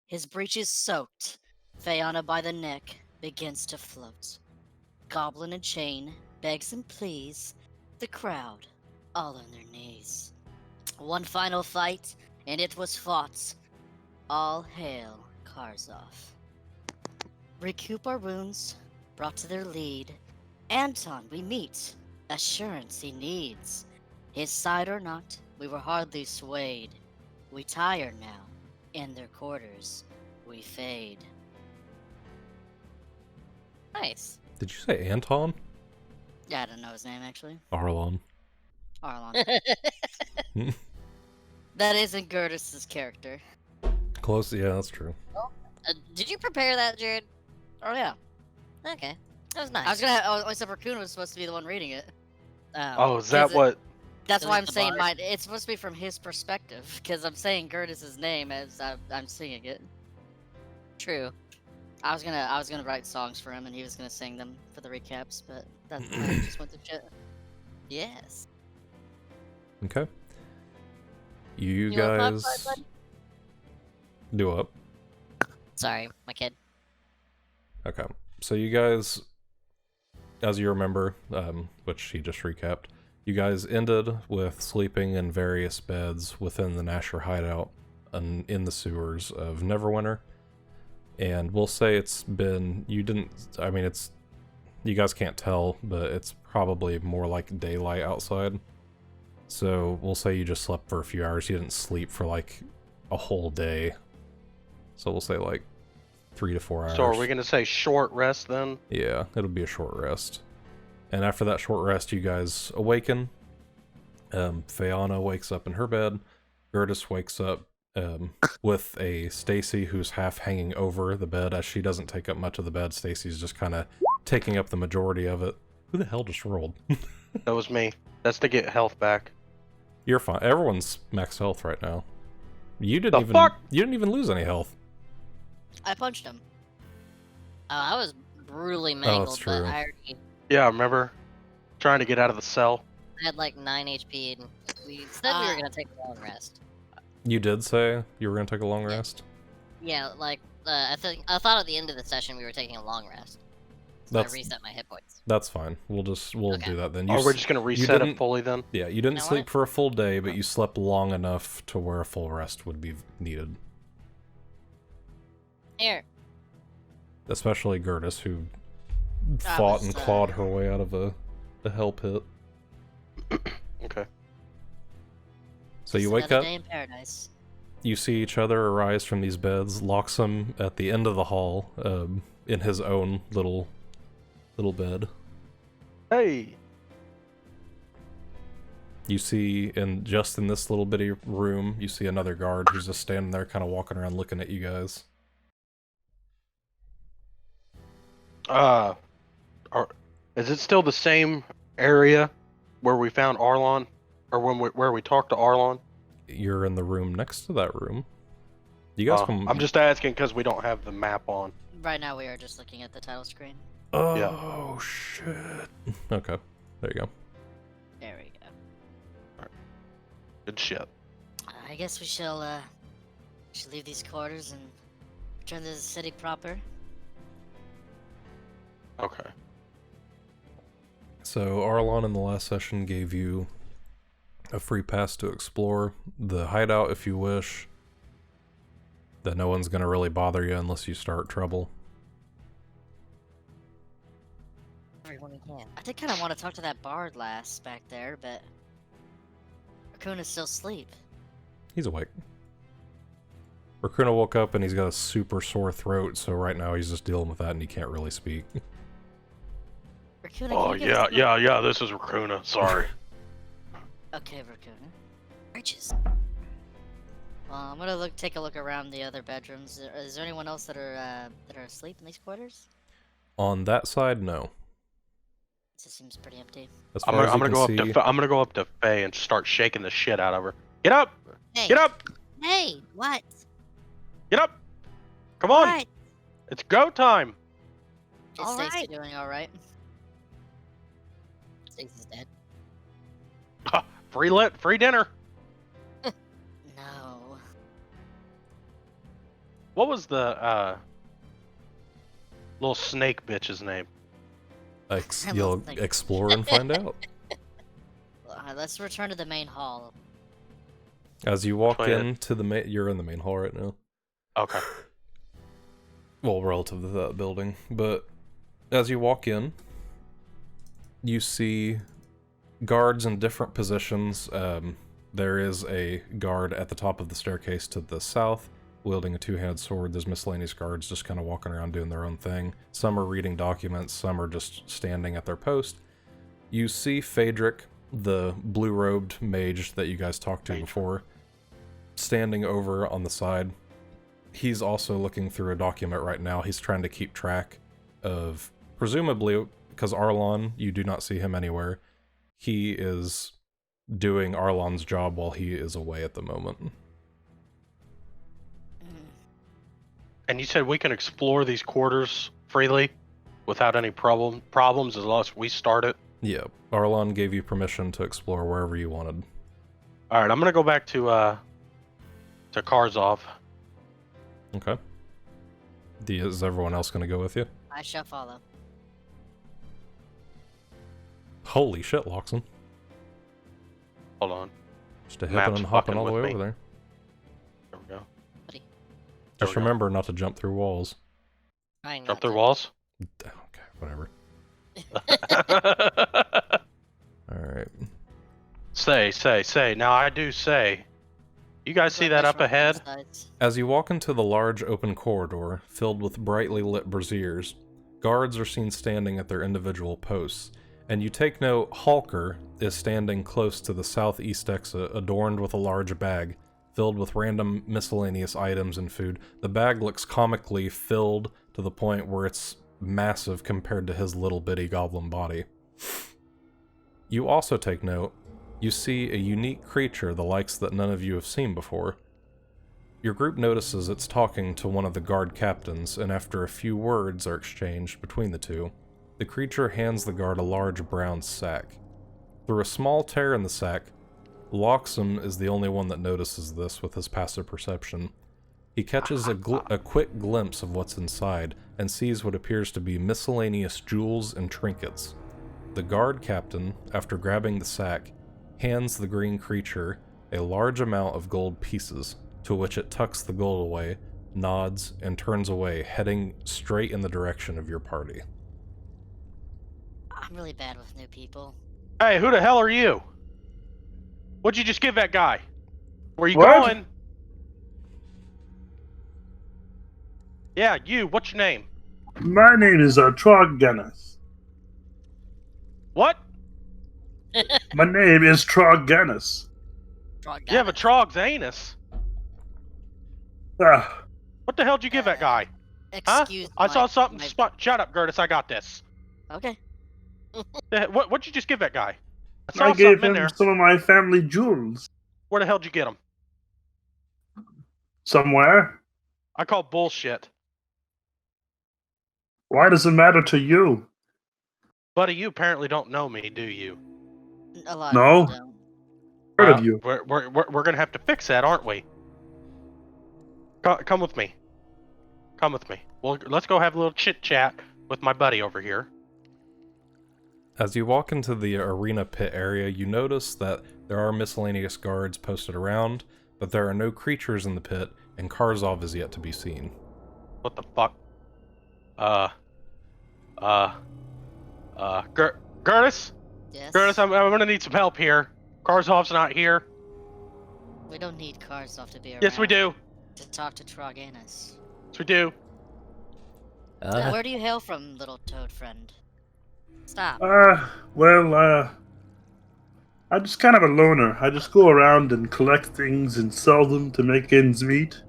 his breeches soaked, Fayanna by the neck begins to float. Goblin in chain begs and pleads, the crowd all on their knees. One final fight, and it was fought. All hail Karzov. Recoup our wounds, brought to their lead. Anton we meet, assurance he needs. His side or not, we were hardly swayed. We tire now, in their quarters we fade. Nice. Did you say Anton? Yeah, I don't know his name actually. Arlon. Arlon. That isn't Gurdis's character. Close, yeah, that's true. Did you prepare that, Jared? Oh yeah. Okay. That was nice. I was gonna. Oh, except for Raakuna was supposed to be the one reading it. Is that what? That's So why it's I'm the saying bard? it's supposed to be from his perspective, because I'm saying Gurdis's name as I'm singing it. True. I was gonna write songs for him, and he was gonna sing them for the recaps, but that just went to shit. Yes. Okay. You You want guys popcorn, bud? do up. Sorry, my kid. Okay. So you guys, as you remember, which he just recapped, you guys ended with sleeping in various beds within the Nasher hideout and in the sewers of Neverwinter. And we'll say it's been, you guys can't tell, but it's probably more like daylight outside. So we'll say you just slept for a few hours. You didn't sleep for like a whole day. So we'll say like 3 to 4 hours. So are we gonna say short rest then? Yeah, it'll be a short rest. And after that short rest, you guys awaken. Fayanna wakes up in her bed. Gurdis wakes up with a Stacy who's half hanging over the bed. As she doesn't take up much of the bed, Stacy's just kind of taking up the majority of it. Who the hell just rolled? That was me. That's to get health back. You're fine. Everyone's max health right now. You The didn't fuck? even lose any health. I punched him. I was brutally that's mangled, but true. I already Yeah, remember? Trying to get out of the cell. had like 9 HP, and we said we were gonna take a long rest. You did say you were going to take a long rest? Yeah, like I thought at the end of the session we were taking a long rest. So That's- I reset my hit points. That's fine. We'll Okay. do that then. We're just gonna reset didn't- it fully then? Yeah, you didn't know sleep what? for a full day, but you slept long enough to where a full rest would be needed. Here. Especially Gurdis, who I fought was, and clawed her way out of a hell pit. Okay. So you Just wake another up, day in paradise. you see each other arise from these beds. Loxim at the end of the hall, in his own little bed. Hey! You see, in this little bitty room, you see another guard who's just standing there, kind of walking around, looking at you guys. Is it still the same area where we found Arlon? Or where we talked to Arlon? You're in the room next to that room. You guys come. I'm just asking because we don't have the map on. Right now we are just looking at the title screen. Oh shit. Okay, there you go. There we go. Good shit. I guess we shall leave these quarters and return to the city proper. Okay. So Arlon in the last session gave you a free pass to explore the hideout if you wish. That no one's gonna really bother you unless you start trouble. Everyone we can. I did kind of want to talk to that bard lass back there, but Raccoon's still asleep. He's awake. Raakuna woke up and he's got a super sore throat, so right now he's just dealing with that and he can't really speak. Raccoon, Oh, yeah, this is Raakuna. Sorry. Okay, Raccoon. Arches. Well, I'm gonna take a look around the other bedrooms. Is there anyone else that are asleep in these quarters? On that side, no. This seems pretty empty. As I'm far as you gonna can go see, I'm gonna go up to Faye and start shaking the shit out of her. Get up! Hey. Get up! Hey, what? Get up! Come on! What? It's go time! Is All Stacy right. doing all right? Stacy's dead. Free dinner! No. What was the little snake bitch's name? You'll think- explore and find out. Let's return to the main hall. As you walk Play it. into the you're in the main hall right now. Okay. Well, relative to that building. But as you walk in, you see guards in different positions. There is a guard at the top of the staircase to the south, wielding a two-handed sword. There's miscellaneous guards just kind of walking around doing their own thing. Some are reading documents, some are just standing at their post. You see Phaedric, the blue-robed mage that you guys talked to before, standing over on the side. He's also looking through a document right now. He's trying to keep track of, presumably, because Arlon, you do not see him anywhere. He is doing Arlon's job while he is away at the moment. And you said we can explore these quarters freely without any problems as long as we start it? Yeah, Arlon gave you permission to explore wherever you wanted. Alright, I'm gonna go back to Karzov. Okay. Is everyone else going to go with you? I shall follow. Holy shit, Loxim. Hold on. Just a Map's hipping and hopping fucking all the way with me. over there. There we go. Buddy. Just we go. remember not to jump through walls. I know. Jump through walls? Okay, whatever. Alright. Say. Now I do say. You guys see that up ahead? As you walk into the large open corridor, filled with brightly lit braziers, guards are seen standing at their individual posts, and you take note Halker is standing close to the southeast exit, adorned with a large bag, filled with random miscellaneous items and food. The bag looks comically filled to the point where it's massive compared to his little bitty goblin body. You also take note, you see a unique creature the likes that none of you have seen before. Your group notices it's talking to one of the guard captains, and after a few words are exchanged between the two, the creature hands the guard a large brown sack. Through a small tear in the sack, Loxim is the only one that notices this with his passive perception. He catches a quick glimpse of what's inside, and sees what appears to be miscellaneous jewels and trinkets. The guard captain, after grabbing the sack, hands the green creature a large amount of gold pieces, to which it tucks the gold away, nods, and turns away, heading straight in the direction of your party. I'm really bad with new people. Hey, who the hell are you? What'd you just give that guy? Where you What? going? Yeah, you. What's your name? My name is Trogganus. What? My name is Trogganus. You have a trog's anus. Ah, What the hell did you give that guy? Excuse I saw my- something. my- Shut up, Gurdis. I got this. Okay. What'd you just give that guy? I saw I gave something in him there. some of my family jewels. Where the hell did you get them? Somewhere. I call bullshit. Why does it matter to you? Buddy, you apparently don't know me, do you? A lot No. of people don't. Heard Well, of you. We're gonna have to fix that, aren't we? Come with me. Come with me. Well, let's go have a little chit chat with my buddy over here. As you walk into the arena pit area, you notice that there are miscellaneous guards posted around, but there are no creatures in the pit, and Karzov is yet to be seen. What the fuck? Gurdis? Yes. Gurdis, I'm gonna need some help here. Karzov's not here. We don't need Karzov to be around. Yes, we do. To talk to Troganus. Yes, we do. Where do you hail from, little toad friend? Stop. I'm just kind of a loner. I just go around and collect things and sell them to make ends meet.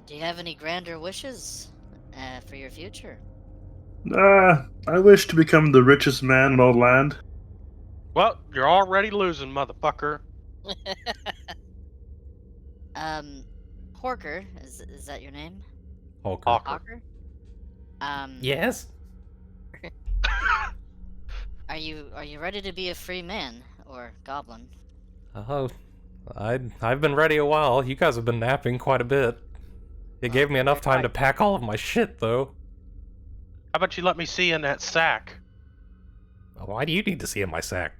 Do you have any grander wishes for your future? I wish to become the richest man in all land. Well, you're already losing, motherfucker. Horker, is that your name? Halker. Hawker. Hawker? Yes? Are you ready to be a free man or goblin? Oh, I've been ready a while. You guys have been napping quite a bit. It gave me enough time to pack all of my shit, though. How about you let me see in that sack? Why do you need to see in my sack?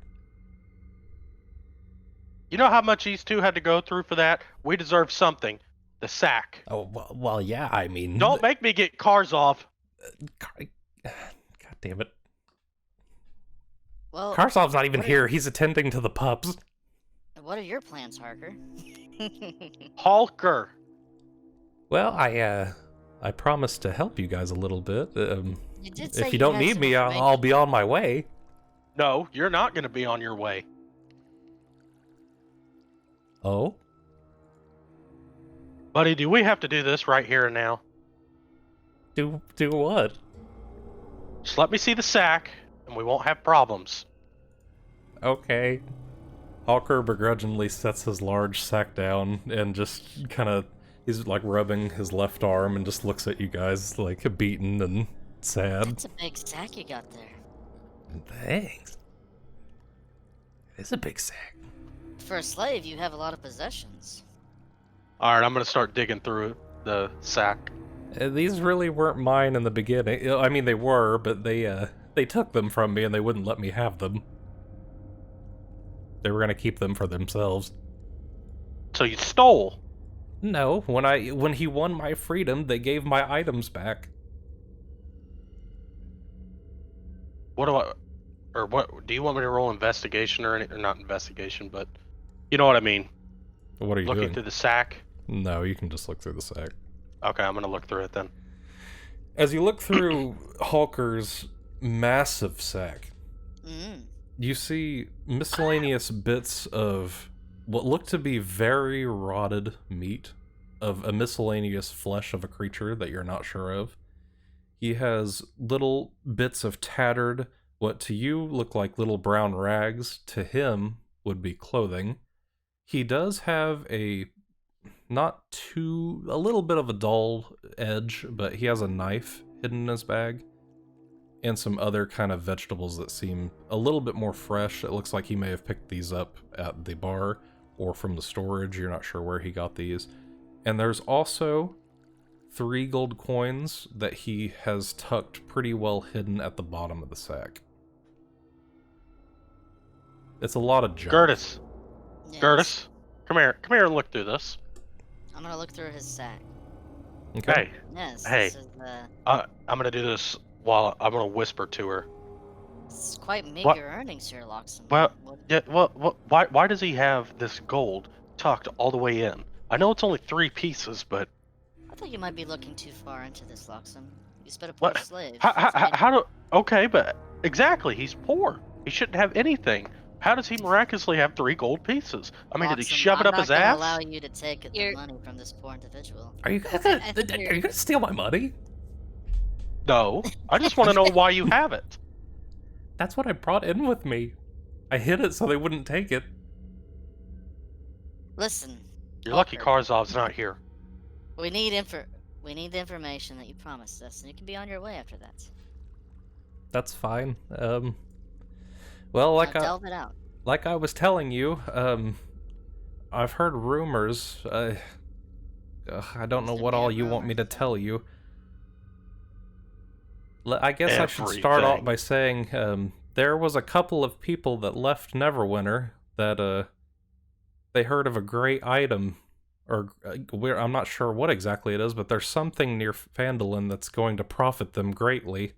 You know how much these two had to go through for that? We deserve something. The sack. Oh, well, yeah, I mean... Don't make me get cars off. God damn it. Well, Karsov's not even here. He's attending to the pups. what are your plans, Harker? Halker. Well, I promised to help you guys a little bit. You did say If you don't had need some me, I'll be on my way. No, you're not going to be on your way. Oh? Buddy, do we have to do this right here and now? Do what? Just let me see the sack, and we won't have problems. Okay. Hawker begrudgingly sets his large sack down and just kind of... He's like rubbing his left arm and just looks at you guys like beaten and sad. That's a big sack you got there. Thanks. It is a big sack. For a slave, you have a lot of possessions. Alright, I'm going to start digging through the sack. These really weren't mine in the beginning. I mean, they were, but they took them from me and they wouldn't let me have them. They were gonna keep them for themselves. So you stole? No, when he won my freedom, they gave my items back. What do you want me to roll investigation or anything? Or not investigation, but you know what I mean. What are you Looking doing? through the sack? No, you can just look through the sack. Okay, I'm going to look through it then. As you look through Halker's massive sack, you see miscellaneous bits of what look to be very rotted meat, of a miscellaneous flesh of a creature that you're not sure of. He has little bits of tattered, what to you look like little brown rags, to him would be clothing. He does have a little bit of a dull edge, but he has a knife hidden in his bag. And some other kind of vegetables that seem a little bit more fresh. It looks like he may have picked these up at the bar or from the storage. You're not sure where he got these. And there's also 3 gold coins that he has tucked pretty well hidden at the bottom of the sack. It's a lot of junk. Gurdis. Yes. Gurdis, come here and look through this. I'm gonna look through his sack. Okay. Hey, Yes. Hey. This is, I'm going to do this while I'm going to whisper to her. it's quite meager What? earnings here, Loxim. Well, yeah, why does he have this gold tucked all the way in? I know it's only 3 pieces, but I thought you might be looking too far into this, Loxim. He's been a poor What? slave. how do... Okay, but exactly, he's poor. He shouldn't have anything. How does he miraculously have 3 gold pieces? I mean, did he Loxim, shove it up I'm his not gonna ass? allow you to take the You're- money from this poor individual. Are you I think gonna steal my money? No, I just want to know why you have it. That's what I brought in with me. I hid it so they wouldn't take it. Listen, You're lucky Walker, Karzov's not here. we need the information that you promised us, and you can be on your way after that. That's fine. Well, Now delve it out. like I was telling you, I've heard rumors. I don't know There's what gonna be all a you want me to rumor. tell you. I guess I should start off Everything. by saying there was a couple of people that left Neverwinter that they heard of a great item, or I'm not sure what exactly it is, but there's something near Phandelver that's going to profit them greatly.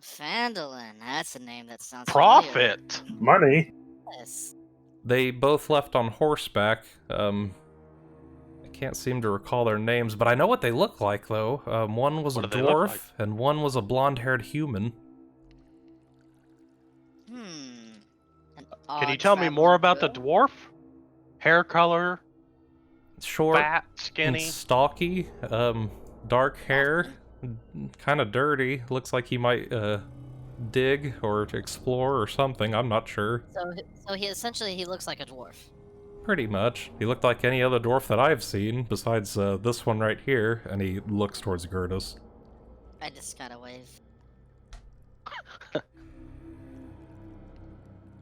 Phandelver, that's a name that sounds Profit. Money. familiar. Yes. They both left on horseback. I can't seem to recall their names, but I know what they look like, though. One was What a do they look dwarf, like? and one was a blonde-haired human. An Can you odd tell me more traveling about the duo? dwarf? Hair color, Short fat, and skinny. stocky, dark hair, kind of dirty. Looks like he might dig or explore or something. I'm not sure. So he essentially looks like a dwarf. Pretty much. He looked like any other dwarf that I've seen, besides this one right here, and he looks towards Gurdis. I just gotta wave.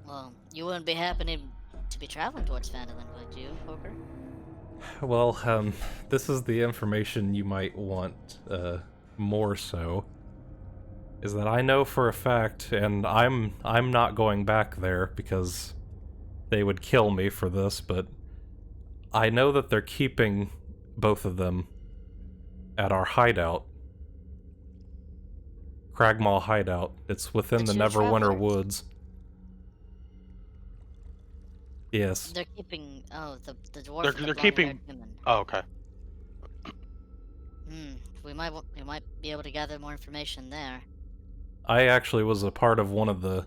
Well, you wouldn't be to be traveling towards Phandelver, would you, Poker? Well, this is the information you might want, more so. Is that I know for a fact, and I'm not going back there because they would kill me for this, but I know that they're keeping both of them at our hideout. Cragmaw hideout. It's within The the two Neverwinter travelers? Woods. Yes. They're keeping. Oh, the dwarf. They're- and the they're blonde-haired keeping- Human. Oh, okay. We might be able to gather more information there. I actually was a part of one of the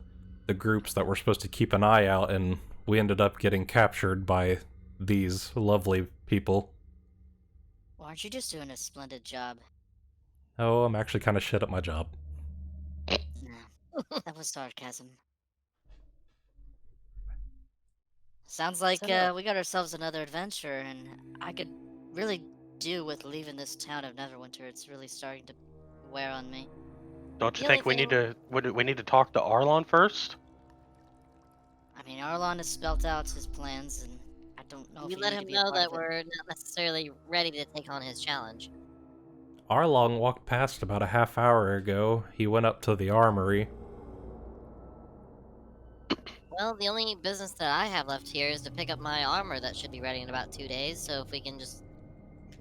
groups that were supposed to keep an eye out, and we ended up getting captured by these lovely people. Well, aren't you just doing a splendid job? Oh, I'm actually kind of shit at my job. Nah, that was sarcasm. Sounds like we got ourselves another adventure, and I could really do with leaving this town of Neverwinter. It's really starting to wear on me. Don't you The only think we need thing- to? We need to talk to Arlon first? I mean, Arlon has spelt out his plans, and I don't know We if let need him to be a know part that of it. we're not necessarily ready to take on his challenge. Arlong walked past about a half hour ago. He went up to the armory. Well, the only business that I have left here is to pick up my armor that should be ready in about 2 days, so if we can just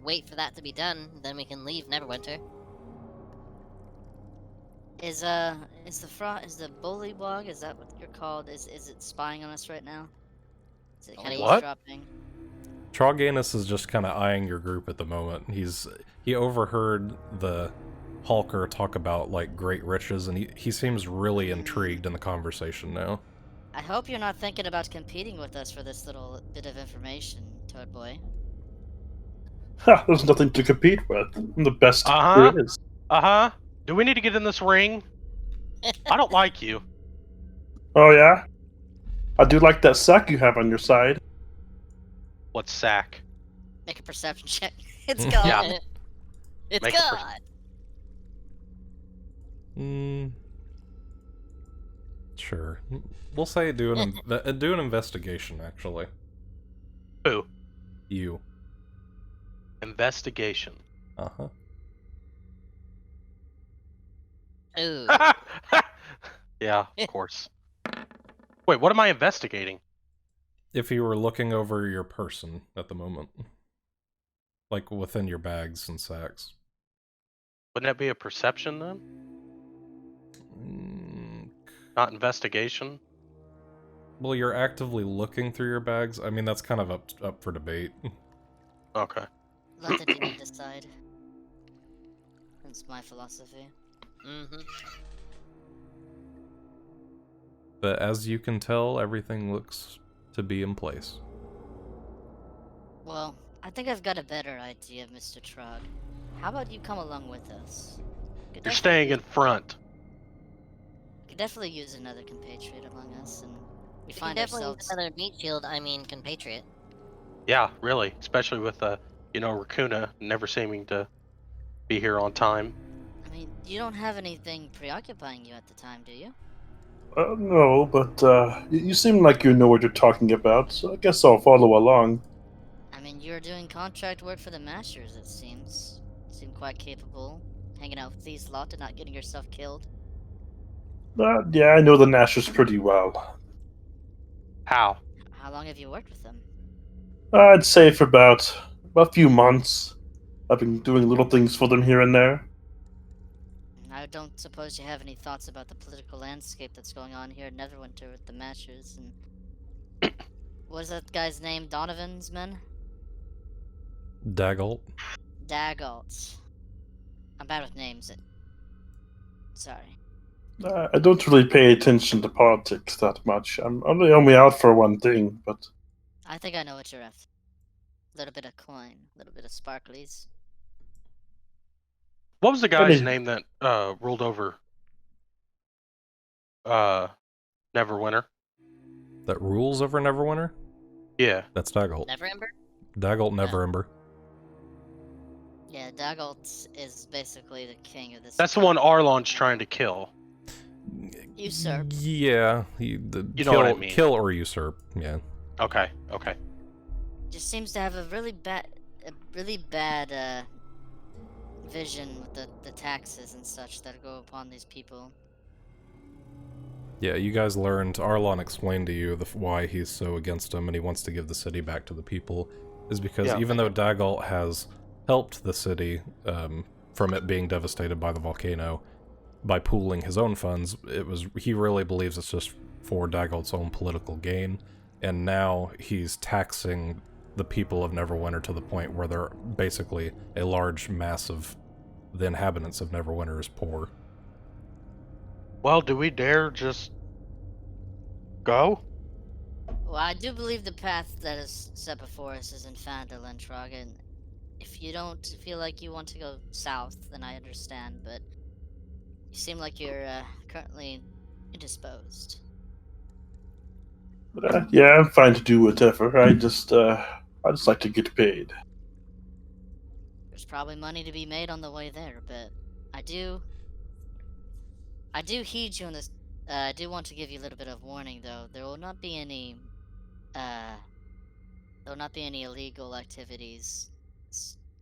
wait for that to be done, then we can leave Neverwinter. Is the bullywog? Is that what you're called? Is it spying on us right now? Is it kind of What? eavesdropping? Troganus is just kind of eyeing your group at the moment. He overheard the Hulker talk about like great riches, and he seems really intrigued in the conversation now. I hope you're not thinking about competing with us for this little bit of information, Toad Boy. Ha, there's nothing to compete with. I'm the best Uh-huh. there is. Uh-huh. Do we need to get in this ring? I don't like you. Oh yeah? I do like that sack you have on your side. What sack? Make a perception check. It's gone. Yeah. It's Make a per- gone! Sure. We'll say do an investigation. Actually, Who? you. Investigation. Uh-huh. Ooh. Yeah, of course. Wait, what am I investigating? If you were looking over your person at the moment, like within your bags and sacks. Wouldn't that be a perception then? Mm, Not investigation? well, you're actively looking through your bags. I mean, that's kind of up for debate. Okay. Let the demon decide. That's my philosophy. Mm-hmm. But as you can tell, everything looks to be in place. Well, I think I've got a better idea, Mr. Trog. How about you come along with us? You're staying in front. Could definitely use another compatriot among us, and we We can find definitely ourselves. use another meat shield, I mean compatriot. Yeah, really. Especially with, Raakuna never seeming to be here on time. I mean, you don't have anything preoccupying you at the time, do you? No, but you seem like you know what you're talking about, so I guess I'll follow along. I mean, you're doing contract work for the Mashers, it seems. Seem quite capable, hanging out with these lot and not getting yourself killed. Yeah, I know the Nashers pretty well. How? How long have you worked with them? I'd say for about a few months. I've been doing little things for them here and there. I don't suppose you have any thoughts about the political landscape that's going on here in Neverwinter with the Mashers and... What is that guy's name? Donovan's men? Daggle. Daggalt. I'm bad with names. Sorry. I don't really pay attention to politics that much. I'm only out for one thing, but I think I know what you're after. A little bit of coin, a little bit of sparklies. What was the guy's Any- name that ruled over Neverwinter? That rules over Neverwinter? Yeah. That's Daggle. Neverember? Daggle Neverember. Yeah, Daggalt is basically the king of this. That's the one Arlon's trying to kill. Usurp. Yeah. You know what I mean. Kill or usurp, yeah. Okay. Okay. Just seems to have a really bad vision with the taxes and such that go upon these people. Yeah, you guys learned, Arlon explained to you why he's so against him and he wants to give the city back to the people, is because Yeah. even though Dagalt has helped the city from it being devastated by the volcano by pooling his own funds, he really believes it's just for Dagalt's own political gain, and now he's taxing the people of Neverwinter to the point where they're basically a large mass of the inhabitants of Neverwinter is poor. Well, do we dare just go? Well, I do believe the path that is set before us is in Phandelver, and if you don't feel like you want to go south, then I understand, but you seem like you're currently indisposed. But, yeah, I'm fine to do whatever. I just like to get paid. There's probably money to be made on the way there, but I do heed you on this. I do want to give you a little bit of warning, though. There will not be any illegal activities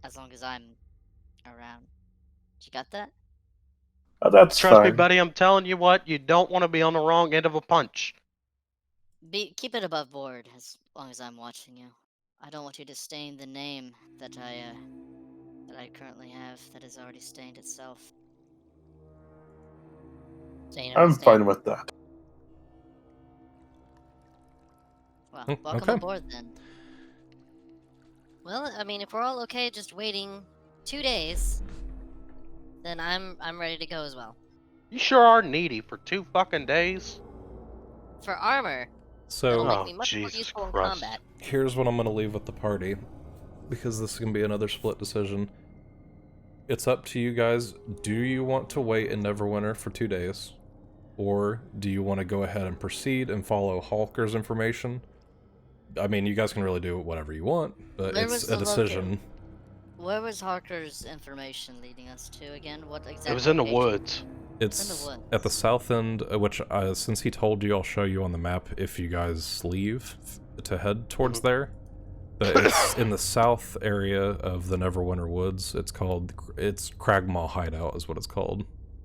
as long as I'm around. You got that? That's Trust me, fine. buddy. I'm telling you what. You don't want to be on the wrong end of a punch. Keep it above board as long as I'm watching you. I don't want you to stain the name that I currently have that has already stained itself. I'm fine with that. Well, Mm, welcome okay. aboard then. Well, I mean, if we're all okay just waiting 2 days, then I'm ready to go as well. You sure are needy for 2 fucking days. For armor, So it'll make Oh, me much more Jesus useful in Christ. combat. here's what I'm going to leave with the party, because this is going to be another split decision. It's up to you guys. Do you want to wait in Neverwinter for 2 days? Or do you want to go ahead and proceed and follow Halker's information? I mean, you guys can really do whatever you want, but Where it's was a the decision. Where was Harker's information leading us to again? What exactly? It was in the location? woods. It's woods. at the south end, which since he told you, I'll show you on the map if you guys leave to head towards there. But it's in the south area of the Neverwinter Woods. It's Cragmaw Hideout is what it's called.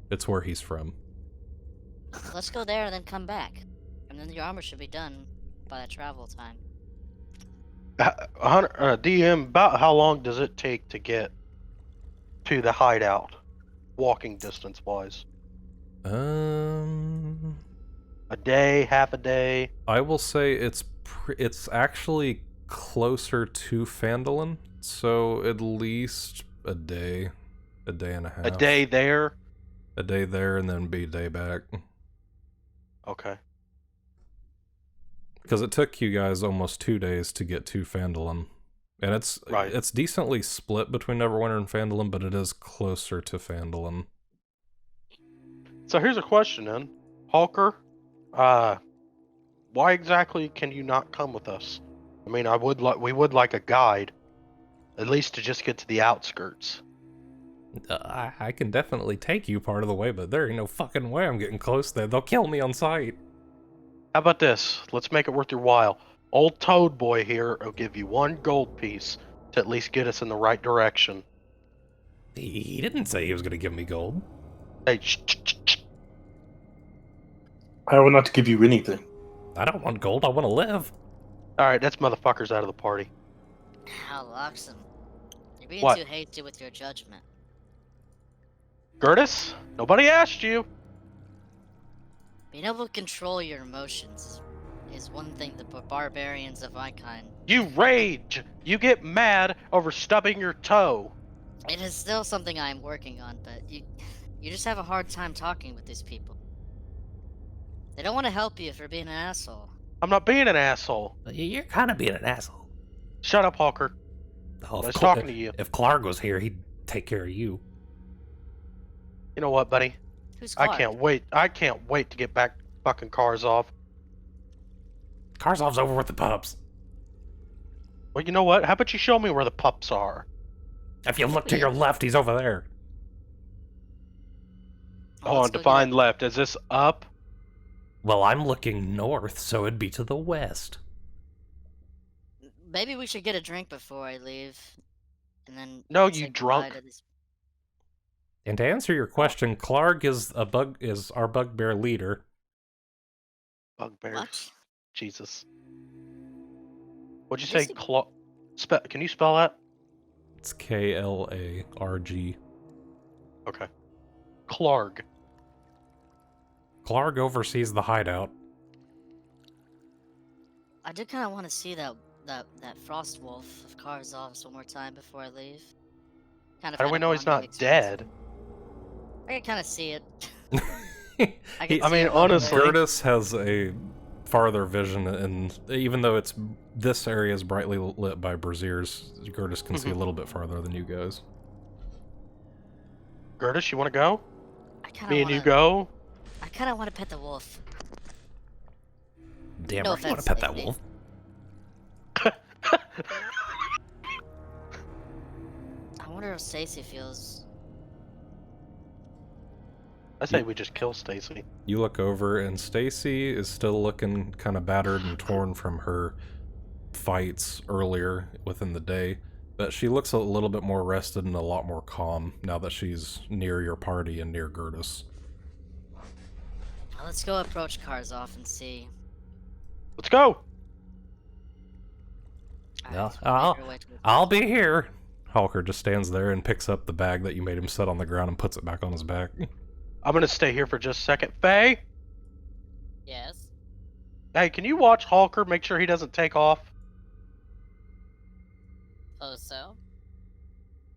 It's where he's from. Let's go there and then come back, and then your armor should be done by the travel time. DM, about how long does it take to get to the hideout, walking distance wise? A day, half a day? I will say it's actually closer to Phandelver, so at least a day and a half. A day there? A day there and then be a day back. Okay. Because it took you guys almost 2 days to get to Phandelver. And it's decently split between Neverwinter and Phandelver, but it is closer to Phandelver. So here's a question then. Halker, why exactly can you not come with us? I mean, we would like a guide, at least to just get to the outskirts. I can definitely take you part of the way, but there ain't no fucking way I'm getting close there. They'll kill me on sight. How about this? Let's make it worth your while. Old Toad Boy here will give you 1 gold piece to at least get us in the right direction. He didn't say he was going to give me gold. Hey, I will not give you anything. I don't want gold, I want to live. Alright, that's motherfuckers out of the party. Now, Loxim, you're being What? too hasty with your judgment. Gurdis, nobody asked you. Being able to control your emotions is one thing that barbarians of my kind. You rage. You get mad over stubbing your toe. It is still something I am working on, but you just have a hard time talking with these people. They don't want to help you for being an asshole. I'm not being an asshole. You're kind of being an asshole. Shut up, Hawker. Oh, I was talking to you. If Clark was here, he'd take care of you. You know what, buddy? Who's I Clark? can't wait. I can't wait to get back fucking cars off. Karzov's over with the pups. Well, you know what? How about you show me where the pups are? If you look to your left, he's over there. Oh, Hold let's on, go define get left. Is this up? Well, I'm looking north, so it'd be to the west. maybe we should get a drink before I leave, and then No, say you goodbye drunk. to these- And to answer your question, Clark is our bugbear leader. Bugbears. What? Jesus. What'd you Did say? you Can you spell that? It's Klarg. Okay. Clark. Clark oversees the hideout. I do kind of want to see that frost wolf of Karzov's one more time before I leave. Kind of How do had we a know he's bonding not experience. dead? I can kind of see it. He- I can I see mean, it one honestly- way. Gurdis has a farther vision, and even though this area is brightly lit by braziers, Gurdis can see a little bit farther than you guys. Gurdis, you want to go? I kind Me of and you want to. go? I kind of want to pet the wolf. Damn No right, you want offense, to pet that Stacey. wolf. I wonder how Stacy feels. I say we just kill Stacy. You look over, and Stacy is still looking kind of battered and torn from her fights earlier within the day, but she looks a little bit more rested and a lot more calm now that she's near your party and near Gurdis. Now let's go approach Karzov and see. Let's go! Yeah, so we'll make our way to the- I'll be here. Halker just stands there and picks up the bag that you made him set on the ground and puts it back on his back. I'm gonna stay here for just a second. Faye? Yes. Hey, can you watch Halker, make sure he doesn't take off? Oh, so?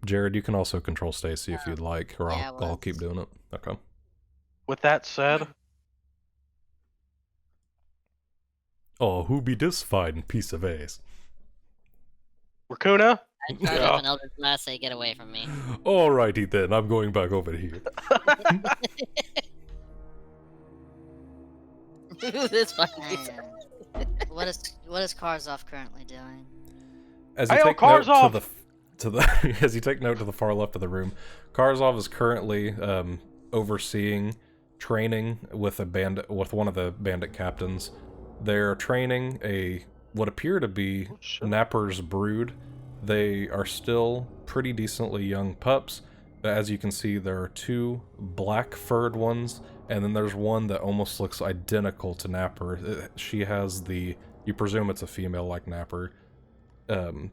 Jared, you can also control Stacy if you'd like, or yeah, I'll well, keep doing it. Okay. With that said, Oh, who be this fine piece of ass? Raakuna? I charge up an Elder Blast, say get away from me. Alrighty then, I'm going back over here. This fucking And what is Karzov currently doing? As you Hey, take note Karzov! to the as you take note to the far left of the room, Karzov is currently overseeing training with one of the bandit captains. They're training what appear to be Napper's brood. They are still pretty decently young pups, but as you can see, there are two black-furred ones, and then there's one that almost looks identical to Napper. She has you presume it's a female like Napper.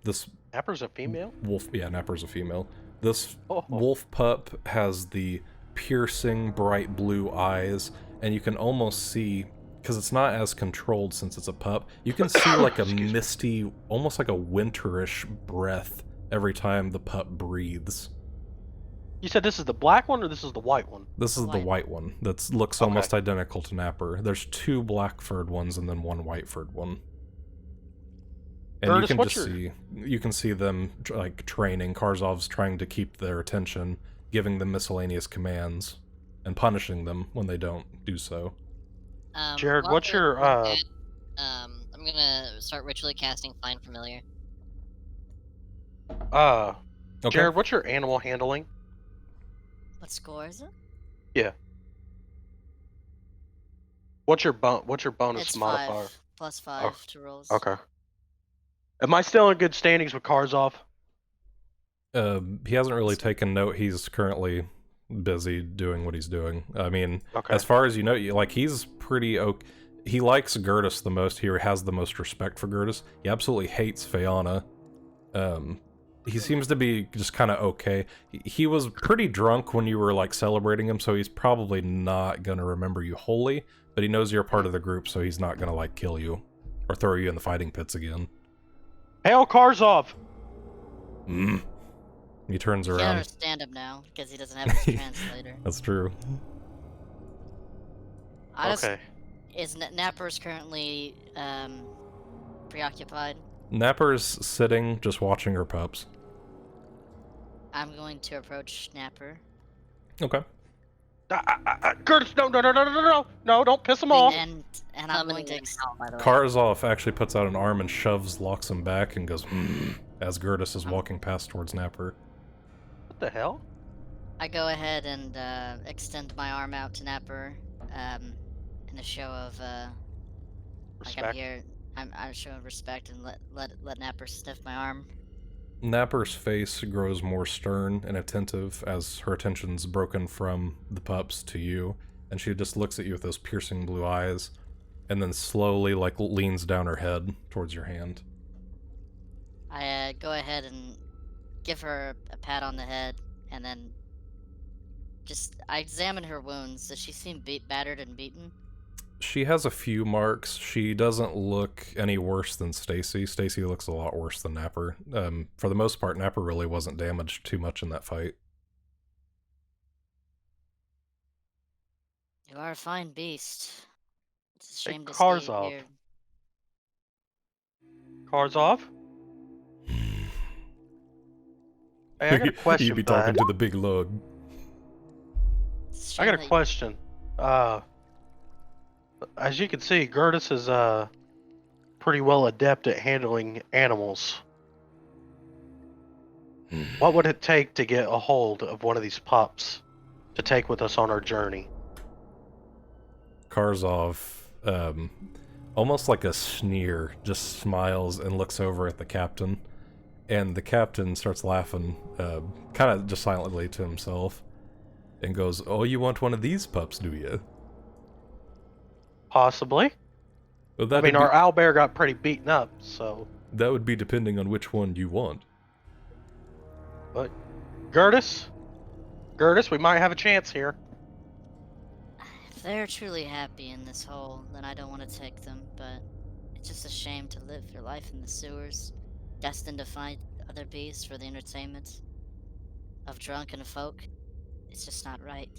This Napper's a female? wolf, yeah, Napper's a female. This Oh. wolf pup has the piercing bright blue eyes, and you can almost see, because it's not as controlled since it's a pup, you can see like a misty, almost like a winterish breath every time the pup breathes. You said this is the black one or this is the white one? This is the White. white one that looks Okay. almost identical to Napper. There's two black-furred ones and then one white-furred one. And Gurdis, you can what's just you can see them like training. Karzov's trying to keep their attention, giving them miscellaneous commands, and punishing them when they don't do so. Jared, while what's they're your, doing that, I'm gonna start ritually casting Find Familiar. Okay. Jared, what's your animal handling? What score is it? What's your bonus It's modifier? 5 plus 5 to rolls. Okay. Am I still in good standings with Karzov? He hasn't really taken note. He's currently busy doing what he's doing. I mean, Okay. as far as you know, he's pretty okay. He likes Gurdis the most. He has the most respect for Gurdis. He absolutely hates Fayanna. He seems to be just kind of okay. He was pretty drunk when you were like celebrating him, so he's probably not gonna remember you wholly. But he knows you're a part of the group, so he's not gonna like kill you or throw you in the fighting pits again. Hail Karzov! He turns You can't around. understand him now because he doesn't have his translator. That's true. Okay. Napper's currently preoccupied? Napper's sitting, just watching her pups. I'm going to approach Napper. Okay. Gurdis, no, don't piss him off. And I'm going to by the way. Karzov actually puts out an arm and shoves Loxim back and goes, as Gurdis is walking past towards Napper. What the hell? I go ahead and extend my arm out to Napper in a show of like I'm Respect. here. I'm showing respect and let Napper sniff my arm. Napper's face grows more stern and attentive as her attention's broken from the pups to you, and she just looks at you with those piercing blue eyes, and then slowly, like, leans down her head towards your hand. I go ahead and give her a pat on the head, and then I examine her wounds. Does she seem battered and beaten? She has a few marks. She doesn't look any worse than Stacy. Stacy looks a lot worse than Napper. For the most part, Napper really wasn't damaged too much in that fight. You are a fine beast. It's a Hey, shame to see car's you off. here. Car's off? Hey, I got a question You'd be for that. talking to the big lug. It's a I shame got a question. As you can see, Gurdis is pretty well adept at handling animals. What would it take to get a hold of one of these pups to take with us on our journey? Karzov, almost like a sneer, just smiles and looks over at the captain. And the captain starts laughing, kind of just silently to himself, and goes, "Oh, you want one of these pups, do you?" Possibly. Well, I mean, our owlbear got pretty beaten up, so... that would be depending on which one you want. But, Gurdis, we might have a chance here. If they're truly happy in this hole, then I don't want to take them, but it's just a shame to live your life in the sewers, destined to find other beasts for the entertainment of drunken folk. It's just not right.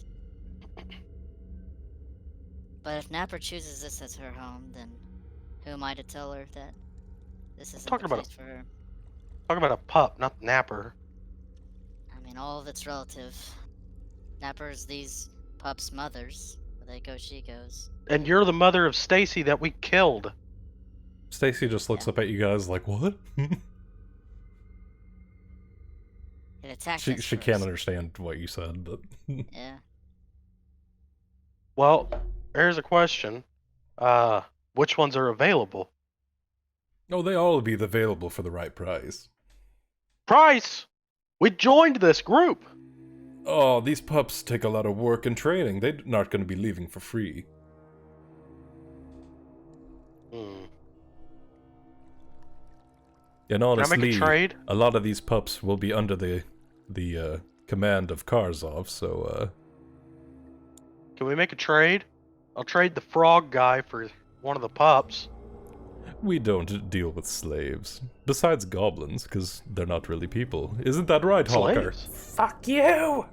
But if Napper chooses this as her home, then who am I to tell her that this isn't talking the about place for her? Talk about a pup, not Napper. I mean, all of it's relative. Napper's these pups' mothers. Where they go, she goes. And you're the mother of Stacy that we killed. Stacy just looks Yeah. up at you guys like, "What?" It attacked us she first. can't understand what you said, but Yeah. Well, here's a question. Which ones are available? oh, they all be available for the right price. Price! We joined this group! Oh, these pups take a lot of work and training. They're not going to be leaving for free. And Can I make honestly, a trade? a lot of these pups will be under the command of Karzov, so Can we make a trade? I'll trade the frog guy for one of the pups. we don't deal with slaves. Besides goblins, because they're not really people. Isn't that right, Hawker? Slaves? Fuck you!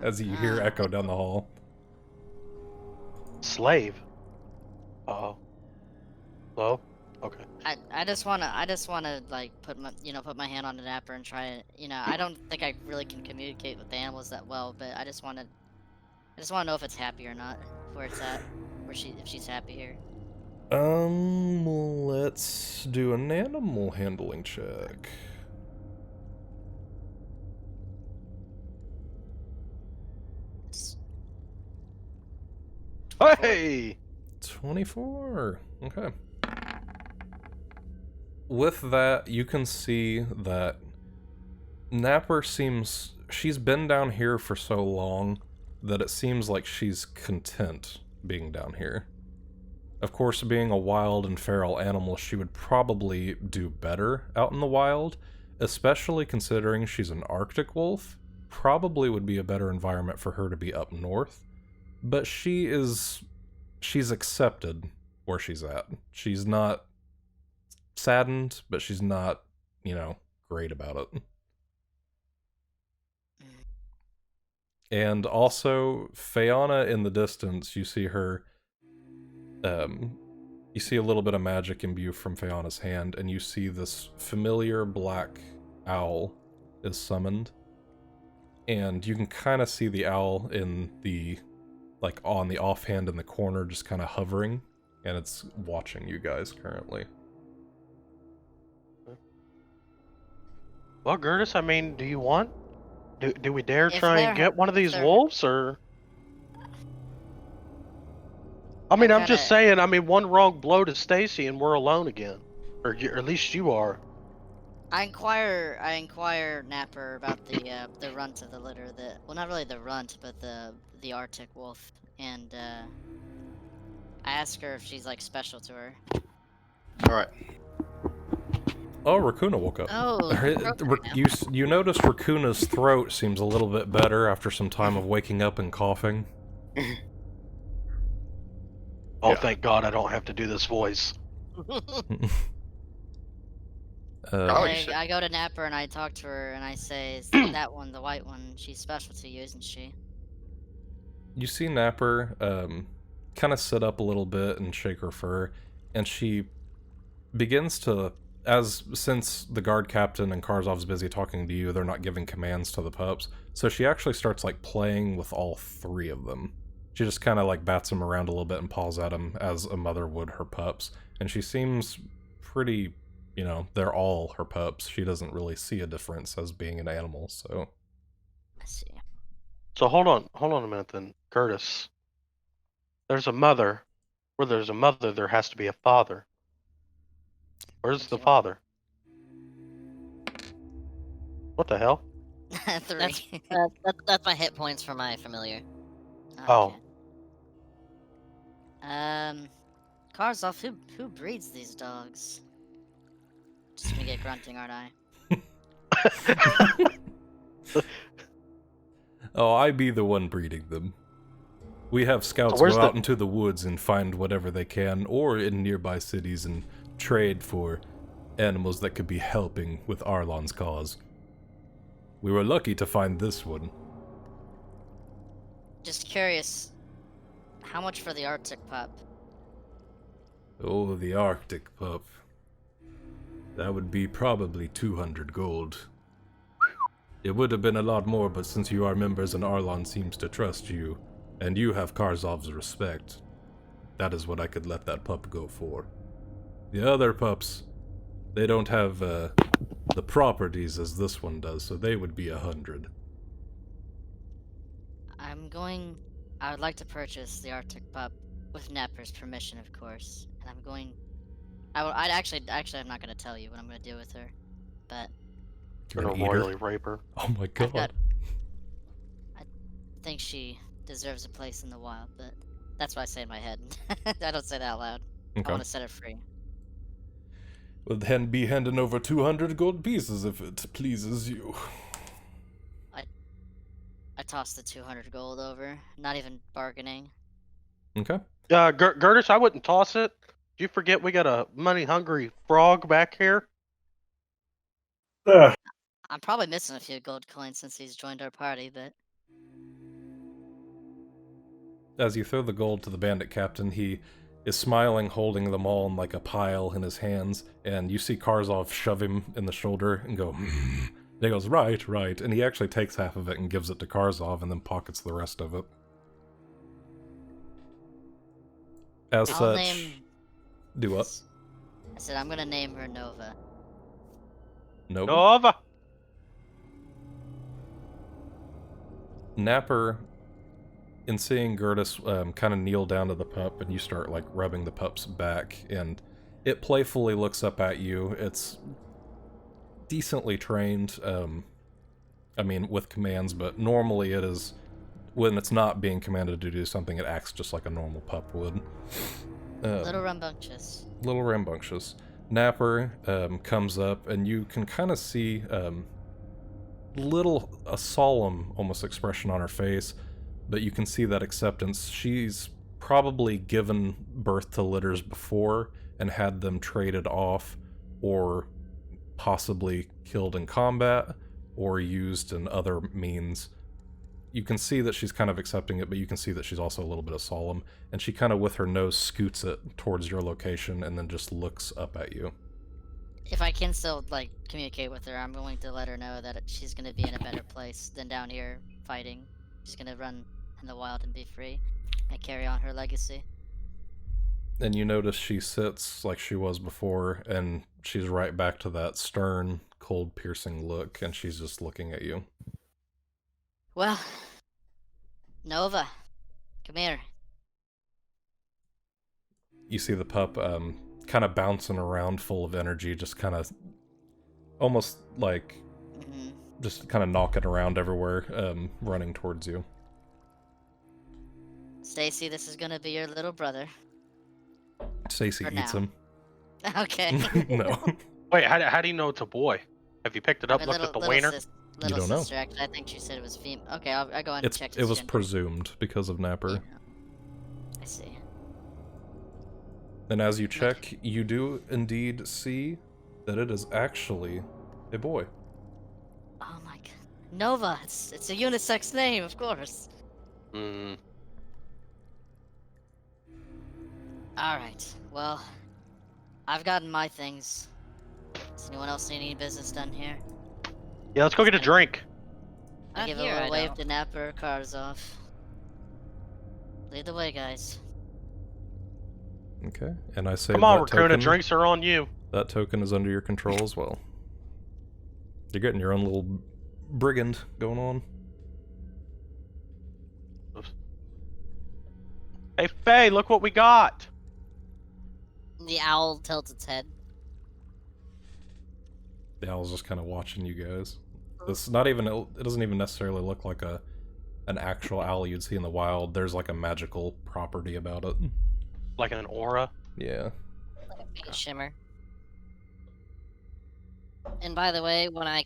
As you hear echo down the hall. Slave? Uh-oh. Hello? Okay. I just wanna like put my hand on the Napper and try to, I don't think I really can communicate with the animals that well, but I just wanna know if it's happy or not, where it's at, if she's happy here. Let's do an animal handling check. Hey! 24. Okay. With that, you can see that Napper she's been down here for so long that it seems like she's content being down here. Of course, being a wild and feral animal, she would probably do better out in the wild, especially considering she's an Arctic wolf. Probably would be a better environment for her to be up north. But she's accepted where she's at. She's not saddened, but she's not, great about it. And also, Fayanna in the distance, you see her, you see a little bit of magic imbue from Fayanna's hand, and you see this familiar black owl is summoned. And you can kind of see the owl in the, on the offhand in the corner, just kind of hovering, and it's watching you guys currently. Well, Gurdis, I mean, do you want? Do we dare If try and they're- get one of if these they're- wolves, or? I mean, I'm kinda- just saying. I mean, one wrong blow to Stacy, and we're alone again, or at least you are. I inquire Napper about the runt of the litter. Well, not really the runt, but the Arctic wolf, and I ask her if she's like special to her. All right. Oh, Raakuna woke up. Oh, You noticed Raakuna's throat seems a little bit better after some time of waking up and coughing. Oh, Yeah. thank God, I don't have to do this voice. Oh, you said- I go to Napper and I talk to her and I say, "Is that one, the white one, she's special to you, isn't she?" You see Napper kind of sit up a little bit and shake her fur, and she begins to, since the guard captain and Karzov's busy talking to you, they're not giving commands to the pups, so she actually starts like playing with all three of them. She just kind of like bats them around a little bit and paws at them as a mother would her pups, and she seems pretty, you know, they're all her pups. She doesn't really see a difference as being an animal, so... I see. So hold on a minute then, Curtis. There's a mother. Where there's a mother, there has to be a father. Where's the father? What the hell? 3. That's my hit points for my familiar. Oh. Karzov, who breeds these dogs? Just gonna get grunting, aren't I? Oh, I be the one breeding them. We have scouts where's go the- out into the woods and find whatever they can, or in nearby cities and trade for animals that could be helping with Arlon's cause. We were lucky to find this one. Just curious, how much for the Arctic pup? Oh, the Arctic pup. That would be probably 200 gold. It would have been a lot more, but since you are members and Arlon seems to trust you, and you have Karzov's respect, that is what I could let that pup go for. The other pups, they don't have the properties as this one does, so they would be 100. I would like to purchase the Arctic pup with Napper's permission, of course. And I'm not gonna tell you what I'm gonna do with her, but You're Gonna gonna eat her? royally rape her. Oh my god. I think she deserves a place in the wild, but that's what I say in my head. I don't say that out loud. I Okay. want to set her free. Well, then be handing over 200 gold pieces if it pleases you. I tossed the 200 gold over, not even bargaining. Okay. Gurdis, I wouldn't toss it. Do you forget we got a money-hungry frog back here? Ah, I'm probably missing a few gold coins since he's joined our party, but As you throw the gold to the bandit captain, he is smiling, holding them all in like a pile in his hands, and you see Karzov shove him in the shoulder and go, hmm. And he goes, right, right, and he actually takes half of it and gives it to Karzov and then pockets the rest of it. As I'll such... name. Do what? I said I'm gonna name her Nova. Nope. Nova! Napper, in seeing Gurdis kind of kneel down to the pup, and you start like rubbing the pup's back, and it playfully looks up at you. It's decently trained, I mean, with commands, but normally it is, when it's not being commanded to do something, it acts just like a normal pup would. Little rambunctious. Little rambunctious. Napper comes up, and you can kind of see a solemn almost expression on her face, but you can see that acceptance. She's probably given birth to litters before and had them traded off or possibly killed in combat or used in other means. You can see that she's kind of accepting it, but you can see that she's also a little bit of solemn, and she kind of with her nose scoots it towards your location and then just looks up at you. If I can still like communicate with her, I'm going to let her know that she's gonna be in a better place than down here fighting. She's gonna run in the wild and be free, and carry on her legacy. And you notice she sits like she was before, and she's right back to that stern, cold, piercing look, and she's just looking at you. Well, Nova, come here. you see the pup kind of bouncing around, full of energy, just kind of almost like just kind of knocking around everywhere, running towards you. Stacy, this is gonna be your little brother. Stacy For eats now. him. Okay. No. Wait, how do you know it's a boy? Have you picked it up, My looked at the wiener? Little don't know. sister, actually, I think she said it was female. Okay, I'll go ahead and check It its was gender. presumed because of Napper. Yeah. I see. And as you check, you do indeed see that it is actually a boy. Oh my god. Nova, it's a unisex name, of course. Mm. Alright, well, I've gotten my things. Does anyone else need any business done here? Yeah, let's go get a drink. I give a here, little I wave don't. to Napper, cars off. Lead the way, guys. Okay, and I say Come on, that Raakuna, token, drinks are on you. that token is under your control as well. You're getting your own little brigand going on. Hey, Faye, look what we got. The owl tilts its head. The owl's just kind of watching you guys. It's not even, it doesn't even necessarily look like an actual owl you'd see in the wild. There's like a magical property about it. Like an aura. Yeah. A shimmer. And by the way, when I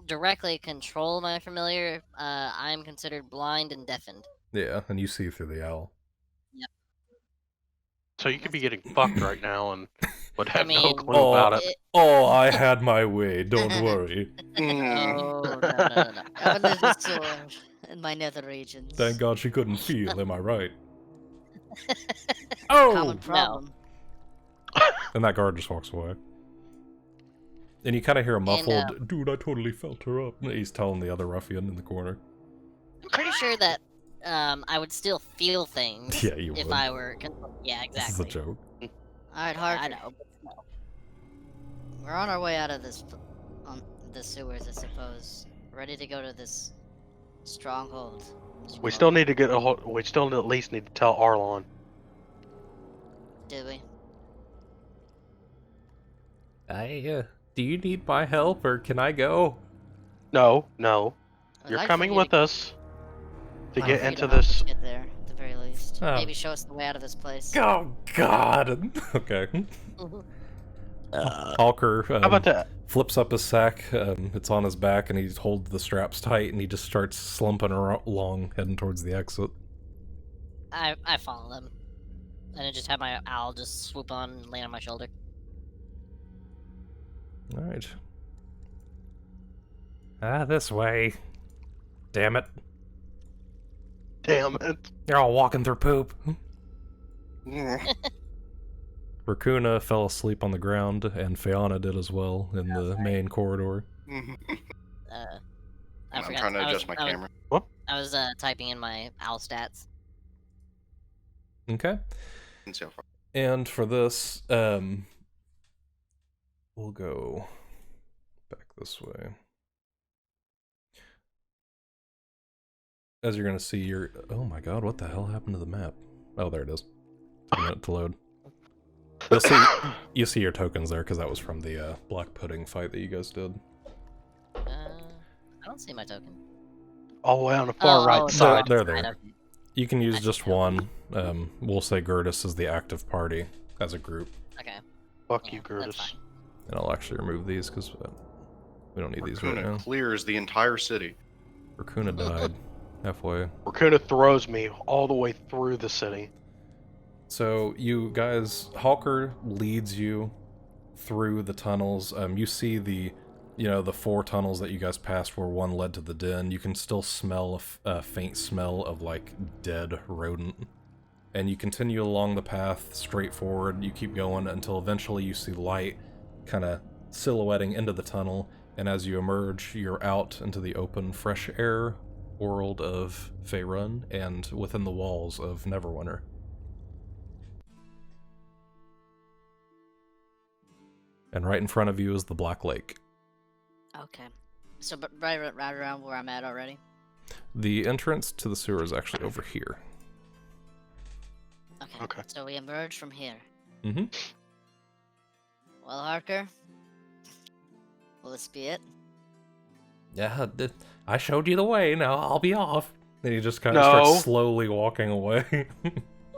directly control my familiar, I'm considered blind and deafened. Yeah, and you see through the owl. So you could be getting fucked right now and would have no mean, clue about it. Oh, I had my way, don't worry. Oh, no. I'm a little sore in my nether regions. Thank God she couldn't feel, am I right? Common problem. And that guard just walks away. And you kind of hear a muffled, And, dude, I totally felt her up. He's telling the other ruffian in the corner. I'm pretty sure that I would still feel things Yeah, you if would. I were. Yeah, This is exactly. a joke. Alright, Harker. I know, but no. We're on our way out of this, the sewers, I suppose. Ready to go to this stronghold. We still need to get a hold. We still at least need to tell Arlon. Do we? Do you need my help, or can I go? No, I'd you're like for coming you with us to I'd get like for you into to help us this. Get there, at the very least. Oh. Maybe show us the way out of this place. Oh, God! Okay. Halker How about that? flips up his sack, it's on his back, and he holds the straps tight, and he just starts slumping along, heading towards the exit. I follow them. And I just have my owl just swoop on and land on my shoulder. Alright. This way. Damn it. Damn it! You're all walking through poop. Raakuna fell asleep on the ground, and Fayanna did as well, in the main corridor. I I'm forgot. trying to adjust my camera. I was typing in my owl stats. Okay. And so far. And for this, we'll go back this way. As you're gonna see your... Oh my god, what the hell happened to the map? Oh, there it is. Took a minute to load. You see your tokens there, because that was from the black pudding fight that you guys did. I don't see my token. All the way on the far right side. They're there. Okay. You can use I just see them. one. We'll say Gurdis is the active party as a group. Okay. Fuck Yeah, you, that's Gurdis. fine. And I'll actually remove these, because we don't need these right Raakuna now. clears the entire city. Raakuna died halfway. Raakuna throws me all the way through the city. So you guys, Halker leads you through the tunnels. You see the 4 tunnels that you guys passed where one led to the den. You can still smell a faint smell of like dead rodent. And you continue along the path straight forward. You keep going until eventually you see light kind of silhouetting into the tunnel. And as you emerge, you're out into the open, fresh air world of Faerun and within the walls of Neverwinter. And right in front of you is the Black Lake. Okay. So, but right around where I'm at already. The entrance to the sewer is actually over here. Okay. Okay. So we emerge from here. Mm-hmm. Well, Harker, will this be it? Yeah, I showed you the way. Now I'll be off. And he just kind of No. starts slowly walking away.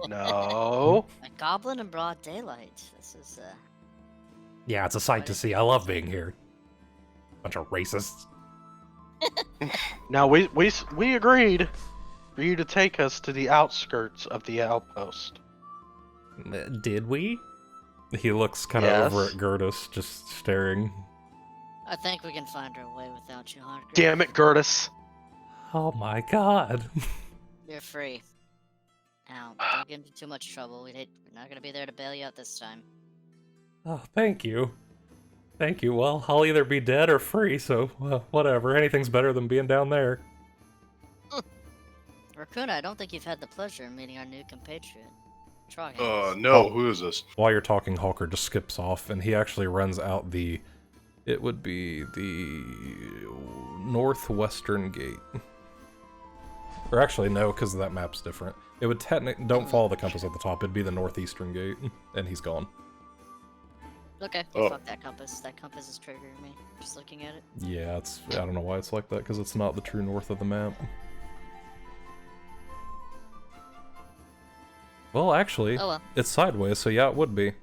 No. A goblin in broad daylight. This is, Yeah, it's a sight to see. I love being here. Bunch of racists. Now we agreed for you to take us to the outskirts of the outpost. Did we? He looks kind of over Yes. at Gurdis, just staring. I think we can find our way without you, Harker. Damn it, Gurdis. Oh my god. You're free. Now, don't get into too much trouble. We're not gonna be there to bail you out this time. Oh, thank you. Thank you. Well, I'll either be dead or free, so whatever. Anything's better than being down there. Raakuna, I don't think you've had the pleasure of meeting our new compatriot. Troggy. No, who is this? While you're talking, Hawker just skips off, and he actually runs out the... It would be the northwestern gate. Or actually, no, because that map's different. It would technically... Don't follow the compass at the top. It'd be the northeastern gate, and he's gone. Okay, Oh. fuck that compass. That compass is triggering me. Just looking at it. Yeah, it's... I don't know why it's like that, because it's not the true north of the map. Well, actually, Oh well. it's sideways, so yeah, it would be.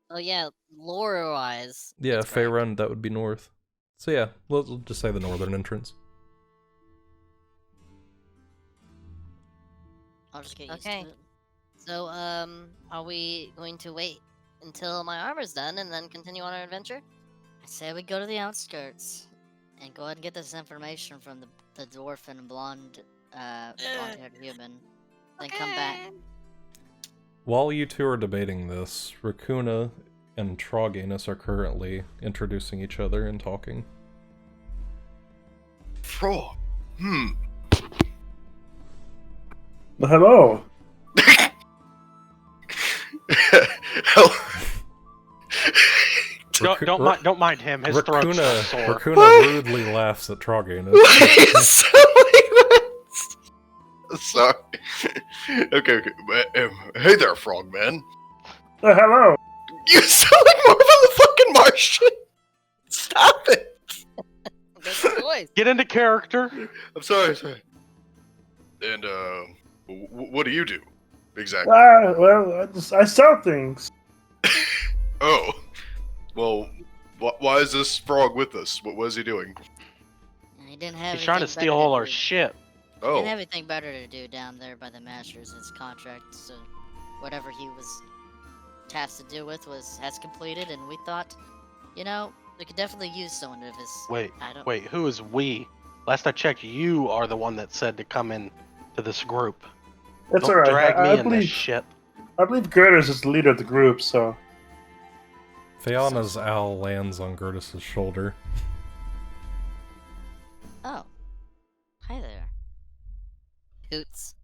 Oh yeah, lore-wise. Yeah, it's correct. Faerun, that would be north. So yeah, we'll just say the northern entrance. I'll just get used Okay. to it. So, are we going to wait until my armor's done and then continue on our adventure? I say we go to the outskirts and go ahead and get this information from the dwarf and blonde-haired human. Then come back. While you two are debating this, Raakuna and Troganus are currently introducing each other and talking. Frog. Hello. Don't mind him. His throat's still sore. Raakuna rudely laughs at Troganus. Sorry. Okay. Hey there, frogman. Hello. You sound like Marvin the fucking Martian. Stop it. That's the voice. Get into character. I'm sorry. And what do you do exactly? Well, I sell things. Oh, well, why is this frog with us? What was he doing? He didn't have. He's trying to anything steal better all to our do. shit. He didn't Oh, have anything better to do down there by the masters. His contract, so whatever he was tasked to do with has completed, and we thought, we could definitely use someone of his. Wait, I don't. wait, who is we? Last I checked, you are the one that said to come in to this group. It's Don't alright. drag me I in this believe shit. Gurdis is the leader of the group, so Fayanna's owl lands on Gurdis' shoulder. Oh, hi there. Hoots.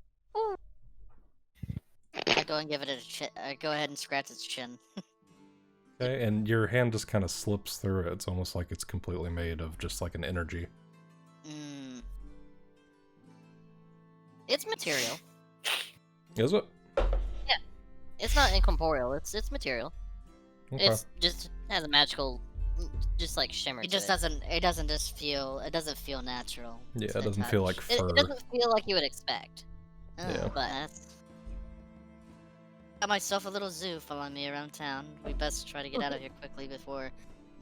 I go and give it a chin. I go ahead and scratch its chin. Okay, and your hand just kind of slips through it. It's almost like it's completely made of just like an energy. Mm. It's material. Is it? It's not incorporeal. It's material. Okay. It's just has a magical, just like shimmer. It to just doesn't. It doesn't just feel. It doesn't feel natural. Yeah, to it the doesn't feel touch. like It, fur. it doesn't feel like you would expect. Oh, Yeah. But that's. Got myself a little zoo following me around town. We best try to get out of here quickly before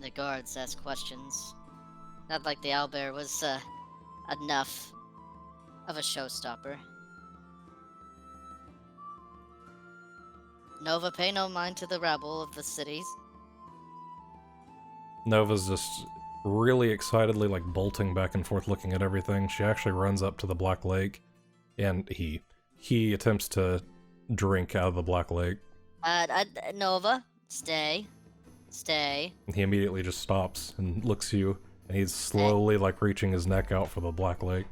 the guards ask questions. Not like the owlbear was enough of a showstopper. Nova, pay no mind to the rabble of the cities. Nova's just really excitedly like bolting back and forth looking at everything. She actually runs up to the Black Lake and he attempts to drink out of the Black Lake. Nova, stay. He immediately just stops and looks at you and he's slowly like reaching his neck out for the Black Lake.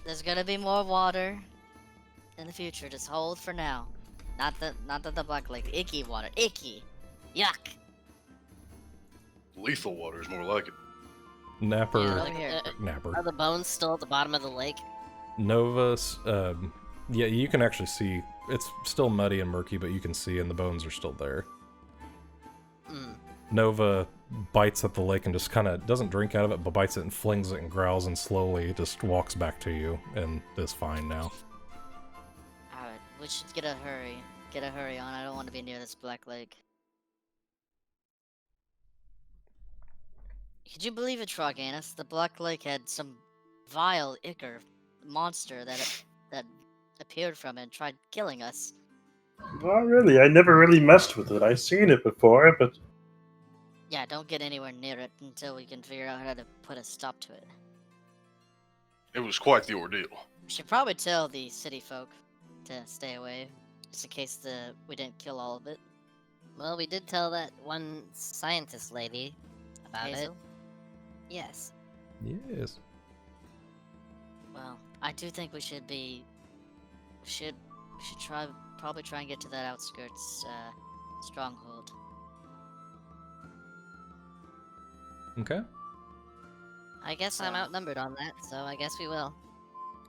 There's gonna be more water in the future. Just hold for now. Not the Black Lake. Icky water. Icky. Yuck. lethal water is more like it. Napper. Yeah, over here. Napper. are the bones still at the bottom of the lake? Novus, yeah, you can actually see, it's still muddy and murky, but you can see, and the bones are still there. Nova bites at the lake and just kind of doesn't drink out of it, but bites it and flings it and growls and slowly just walks back to you and is fine now. Alright, we should get a hurry. Get a hurry on. I don't want to be near this black lake. Could you believe it, Troganus? The black lake had some vile ichor monster that appeared from it and tried killing us. Not really. I never really messed with it. I've seen it before, but Yeah, don't get anywhere near it until we can figure out how to put a stop to it. It was quite the ordeal. We should probably tell the city folk to stay away, just in case we didn't kill all of it. Well, we did tell that one scientist lady about it. Hazel? Yes. Yes. Well, I do think we should probably try and get to that outskirts stronghold. Okay. I guess I'm outnumbered on that, so I guess we will.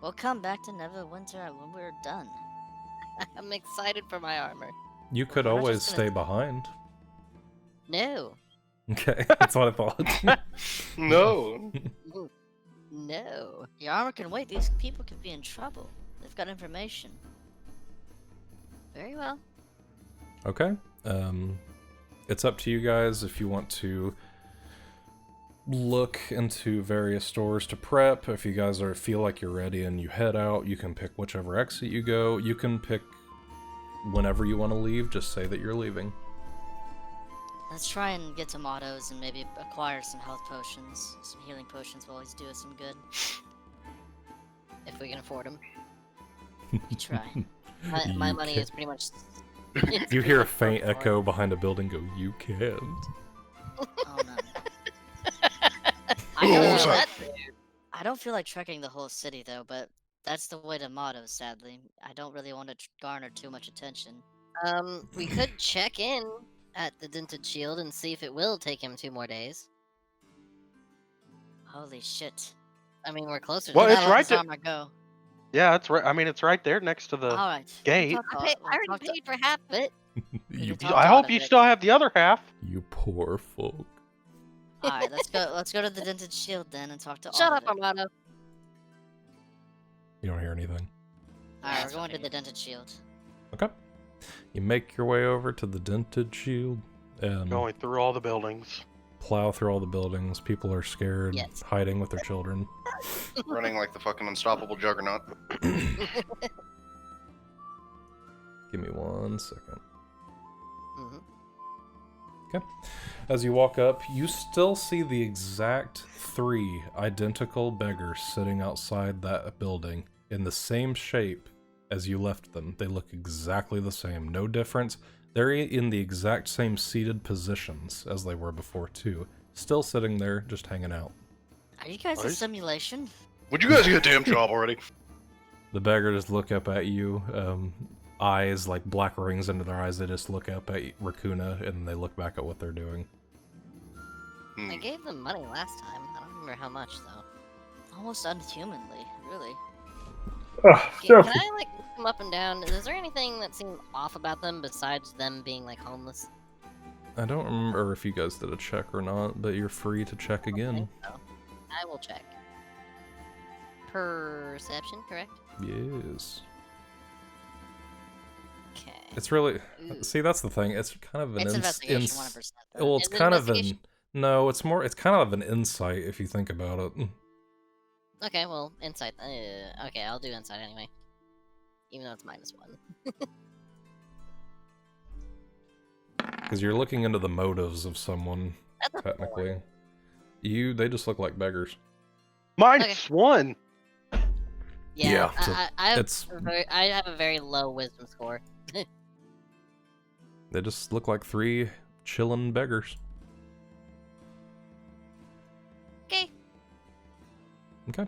We'll come back to Neverwinter when we're done. I'm excited for my armor. You could We're not always just gonna- stay behind. No. Okay, that's what I thought. No. No. Your armor can wait. These people could be in trouble. They've got information. Very well. Okay. It's up to you guys if you want to look into various stores to prep. If you guys feel like you're ready and you head out, you can pick whichever exit you go. You can pick whenever you want to leave. Just say that you're leaving. Let's try and get some autos and maybe acquire some health potions. Some healing potions will always do us some good. If we can afford them. You try. My You money can- is pretty much. You hear a faint echo behind a building go, "You can't." Oh no. Who was know that? I don't feel like trekking the whole city though, but that's the way to motto, sadly. I don't really want to garner too much attention. We could check in at the Dented Shield and see if it will take him 2 more days. Holy shit. I mean, we're closer Well, to it's that. Gotta let right this there. armor go. Yeah, it's right. I mean, it's right there next to the Alright. gate. I already paid for half of it. You, talk I about hope it, you but- still have the other half. you poor folk. Alright, let's go. Let's go to the Dented Shield then and talk to Shut all up, of it. Armado. You don't hear anything. Alright, That's we're going to fine. the Dented Shield. Okay. You make your way over to the Dented Shield and Going through all the buildings. plow through all the buildings. People are scared, Yes. hiding with their children. Running like the fucking unstoppable juggernaut. Give me 1 second. Mhm. As you walk up, you still see the exact 3 identical beggars sitting outside that building in the same shape as you left them. They look exactly the same, no difference. They're in the exact same seated positions as they were before too. Still sitting there, just hanging out. Are you guys a Nice. simulation? Would you guys get a damn job already? The beggars look up at you, eyes like black rings under their eyes. They just look up at Raakuna and they look back at what they're doing. Hmm. I gave them money last time. I don't remember how much though. Almost unhumanly, really. Can I like look them up and down? Is there anything that seemed off about them besides them being like homeless? I don't remember if you guys did a check or not, but you're free to check I again. think so. I will check. Perception, correct? Yes. Okay. It's really... Ooh. See, that's the thing. It's kind of an... It's investigation, 100%. though. Well, it's Is it kind of an... investigation? No, it's more... It's kind of an insight if you think about it. Okay, well, insight. Okay, I'll do insight anyway. Even though it's -1. Because you're looking into the motives of someone, That's a 4. technically. They just look like beggars. Mine's 1. Yeah, Yeah, so I have it's- I have a very low wisdom score. They just look like 3 chillin' beggars. Okay. Okay.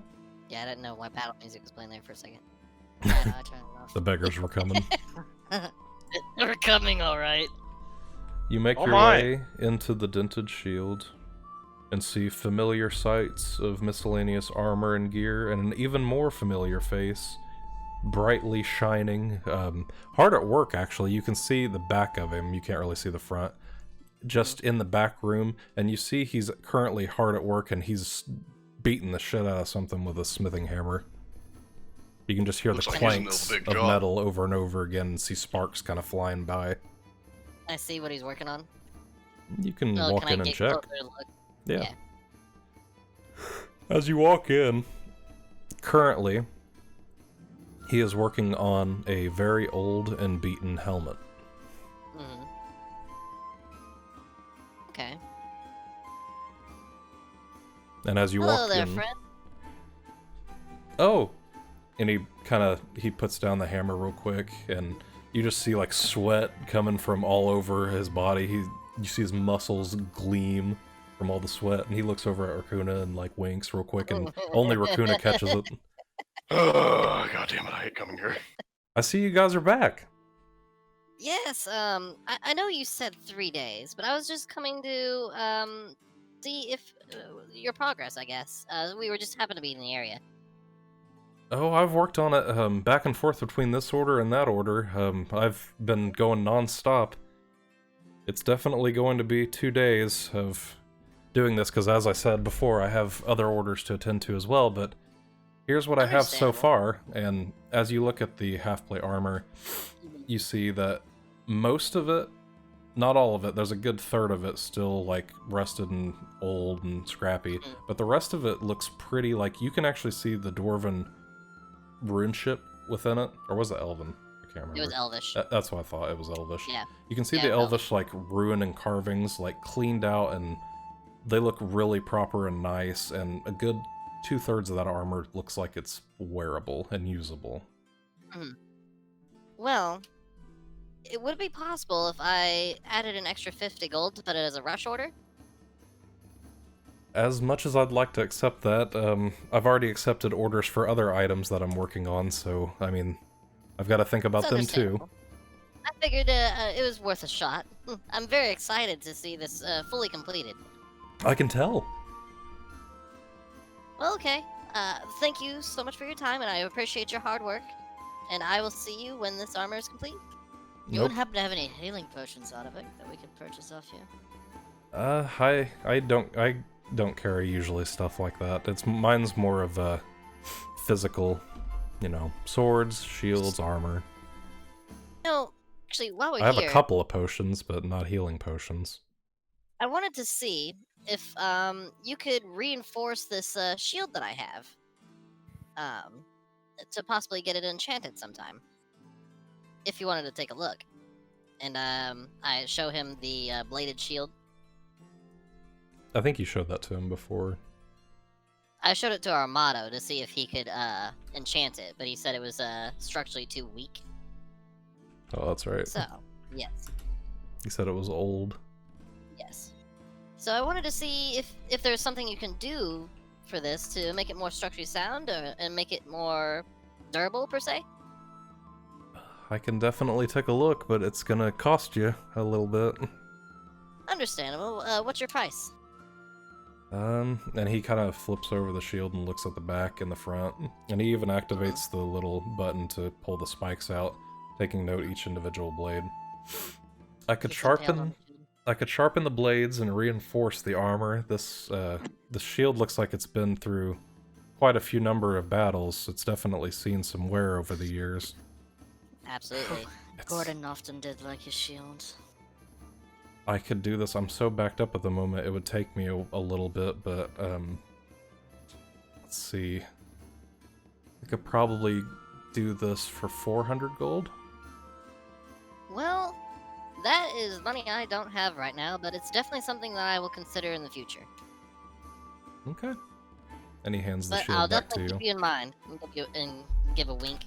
Yeah, I didn't know why battle music was playing there for a second. Yeah, I turned it off. The beggars were coming. They're coming, all right. You make Oh your my. way into the Dented Shield and see familiar sights of miscellaneous armor and gear and an even more familiar face, brightly shining, hard at work actually. You can see the back of him, you can't really see the front. just in the back room, and you see he's currently hard at work, and he's beating the shit out of something with a smithing hammer. You can just hear Looks the like he's in the clanks big of job. metal over and over again, and see sparks kind of flying by. I see what he's working on. You can Oh, walk can I in and get check. closer to look? Yeah. Yeah. As you walk in, currently, he is working on a very old and beaten helmet. Mm-hmm. Okay. And as you Hello walk there, in, friend. oh, and he puts down the hammer real quick, and you just see like sweat coming from all over his body. You see his muscles gleam from all the sweat, and he looks over at Raakuna and like winks real quick, and only Raakuna catches it. Oh, God damn it! I hate coming here. I see you guys are back. Yes, I know you said 3 days, but I was just coming to, see if, your progress, I guess. We were just happened to be in the area. Oh, I've worked on it back and forth between this order and that order. I've been going non-stop. It's definitely going to be 2 days of doing this, because as I said before, I have other orders to attend to as well, but here's what I have so Understandable. far, and as you look at the half-plate armor, you see that most of it, not all of it, there's a good third of it still like rusted and old and scrappy, but the rest of it looks pretty, like you can actually see the dwarven runeship within it, or was it elven? I can't remember. It was elvish. That's what I thought, it was elvish. Yeah. You can see Yeah, the it was elvish like rune and carvings like cleaned out, and they look really proper and nice, and a good 2/3 of that armor looks like it's wearable and usable. Well, it would be possible if I added an extra 50 gold to put it as a rush order. As much as I'd like to accept that, I've already accepted orders for other items that I'm working on, so, I mean, I've got to think about It's them too. understandable. I figured it was worth a shot. I'm very excited to see this fully completed. I can tell. Well, okay. Thank you so much for your time, and I appreciate your hard work. And I will see you when this armor is complete. You Nope. wouldn't happen to have any healing potions out of it that we could purchase off you? I don't carry usually stuff like that. Mine's more of a physical, swords, shields, armor. No, actually, while we're I have here, a couple of potions, but not healing potions. I wanted to see if you could reinforce this shield that I have, to possibly get it enchanted sometime. If you wanted to take a look, and I show him the bladed shield. I think you showed that to him before. I showed it to Armado to see if he could enchant it, but he said it was structurally too weak. Oh, that's right. So, yes. He said it was old. Yes. So I wanted to see if there's something you can do for this to make it more structurally sound and make it more durable, per se. I can definitely take a look, but it's gonna cost you a little bit. Understandable. What's your price? And he kind of flips over the shield and looks at the back and the front, and he even activates the little button to pull the spikes out, taking note each individual blade. I could Keep the tail on sharpen the shield. I could sharpen the blades and reinforce the armor. The shield looks like it's been through quite a few number of battles. It's definitely seen some wear over the years. Absolutely. Gordon often did like his shield. I could do this. I'm so backed up at the moment, it would take me a little bit, but, let's see. I could probably do this for 400 gold. Well, that is money I don't have right now, but it's definitely something that I will consider in the future. Okay. And he hands the But shield I'll back to definitely you. keep you in mind and give a wink.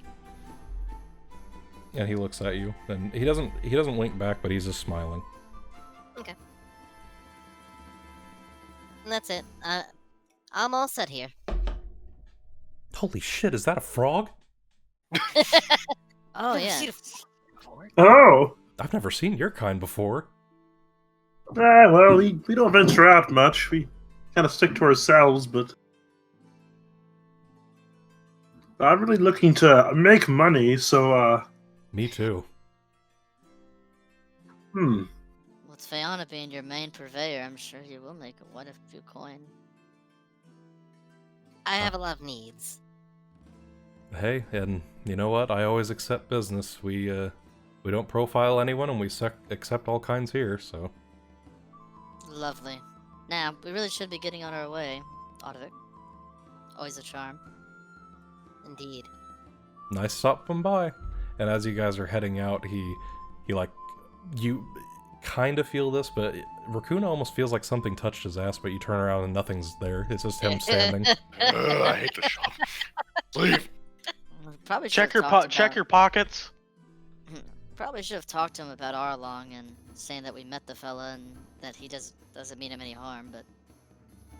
And he looks at you, and he doesn't wink back, but he's just smiling. Okay. And that's it. I'm all set here. Holy shit, is that a frog? Oh, yeah. Oh, I've never seen your kind before. well, we don't venture out much. We kind of stick to ourselves, but I'm really looking to make money, so, Me too. hmm. With Fayanna being your main purveyor, I'm sure you will make quite a few coin. I have a lot of needs. Hey, and you know what? I always accept business. We don't profile anyone, and we accept all kinds here. So Lovely. Now, we really should be getting on our way. Odovic. Always a charm. Indeed. nice stopping by. And as you guys are heading out, he like, you kind of feel this, but Raakuna almost feels like something touched his ass, but you turn around and nothing's there. It's just him standing. I hate the shop. Leave. Probably Check your pockets. Probably should have talked to him about Arlong and saying that we met the fella and that he doesn't mean him any harm, but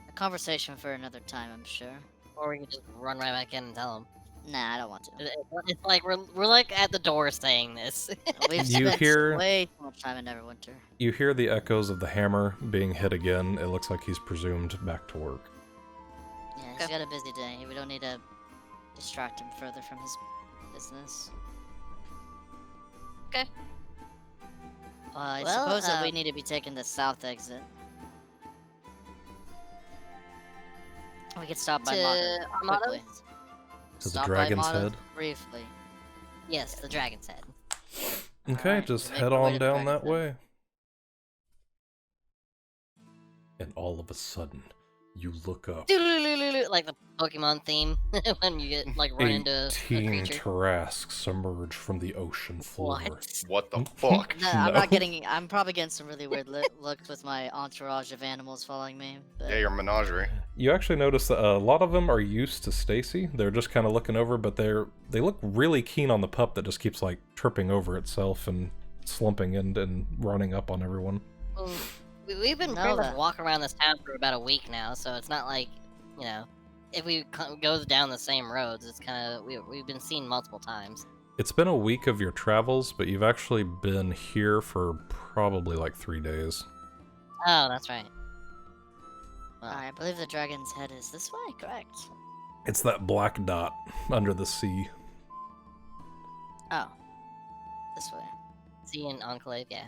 a conversation for another time, I'm sure. Or we can just run right back in and tell him. Nah, I don't want to. It's like we're like at the door saying this. We've You spent hear- way too much time in Neverwinter. You hear the echoes of the hammer being hit again. It looks like he's presumed back to work. Yeah, he's got a busy day. We don't need to distract him further from his business. Okay. I Well, suppose that we need to be taking the south exit. We could stop by To Motto Armado's? quickly. To the Stop Dragon's by Motto Head? briefly. Yes, the dragon's head. Okay, Alright, just make head our way on to the down that Dragon's way. And all of a sudden, you look up. Like the Pokemon theme when you get like run into a 18 creature. Tarrasques emerge from the ocean floor. What? What the fuck? No, I'm No. not getting. I'm probably getting some really weird looks with my entourage of animals following me. But Yeah, your menagerie. You actually notice that a lot of them are used to Stacy. They're just kind of looking over, but they look really keen on the pup that just keeps like tripping over itself and slumping and running up on everyone. Well, we've been No, pretty much that- walking around this town for about a week now, so it's not like, if we go down the same roads, it's kind of we've been seen multiple times. It's been a week of your travels, but you've actually been here for probably like 3 days. Oh, that's right. Well, I believe the Dragon's Head is this way. Correct. It's that black dot under the sea. Oh, this way. see an enclave, yeah.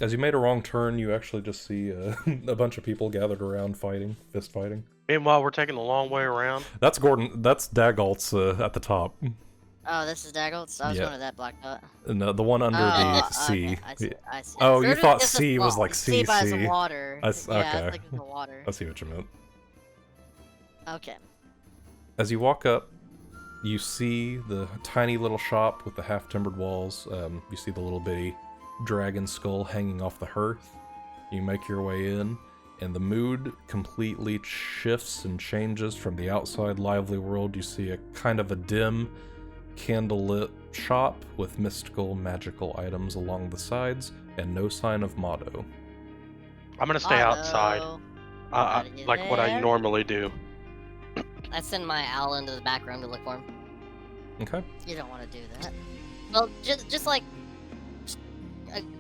As you made a wrong turn, you actually just see a bunch of people gathered around fighting, fist fighting. Meanwhile, we're taking a long way around. That's Gordon. That's Dagalt's at the top. Oh, this is Daggles? I was Yeah. going to that black dot. And the one under the sea. Okay, I see. Oh, you Gurdis thought is a sea was small- like See by CC. some water. I s- Yeah, okay. it's like the water. I see what you meant. Okay. As you walk up, you see the tiny little shop with the half-timbered walls. You see the little bitty dragon skull hanging off the hearth. You make your way in, and the mood completely shifts and changes from the outside lively world. You see a kind of a dim, candlelit shop with mystical, magical items along the sides, and no sign of Motto. I'm gonna stay outside, Motto. uh, Are you like what I there? normally do. I send my owl into the back room to look for him. Okay. You don't want to do that. Well, just like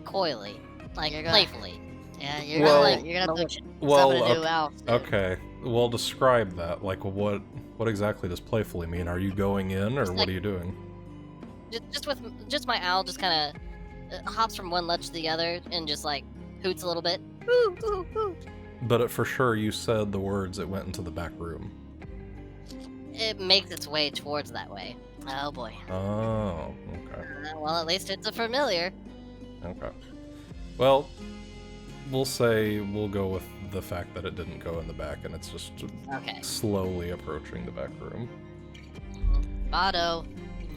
coyly, like You're gonna- playfully. Yeah, you're Well- gonna you're gonna have to Well, summon a new elf. soon. Okay. Well, describe that. Like, what exactly does playfully mean? Are you going in, or Just what like- are you doing? Just my owl just kind of hops from one ledge to the other and just like hoots a little bit. Hoo, hoo, hoo. But for sure, you said the words. It went into the back room. It makes its way towards that way. Oh boy. Oh, okay. Well, at least it's a familiar. Okay. Well, we'll say we'll go with the fact that it didn't go in the back, and it's just Okay. slowly approaching the back room. Motto.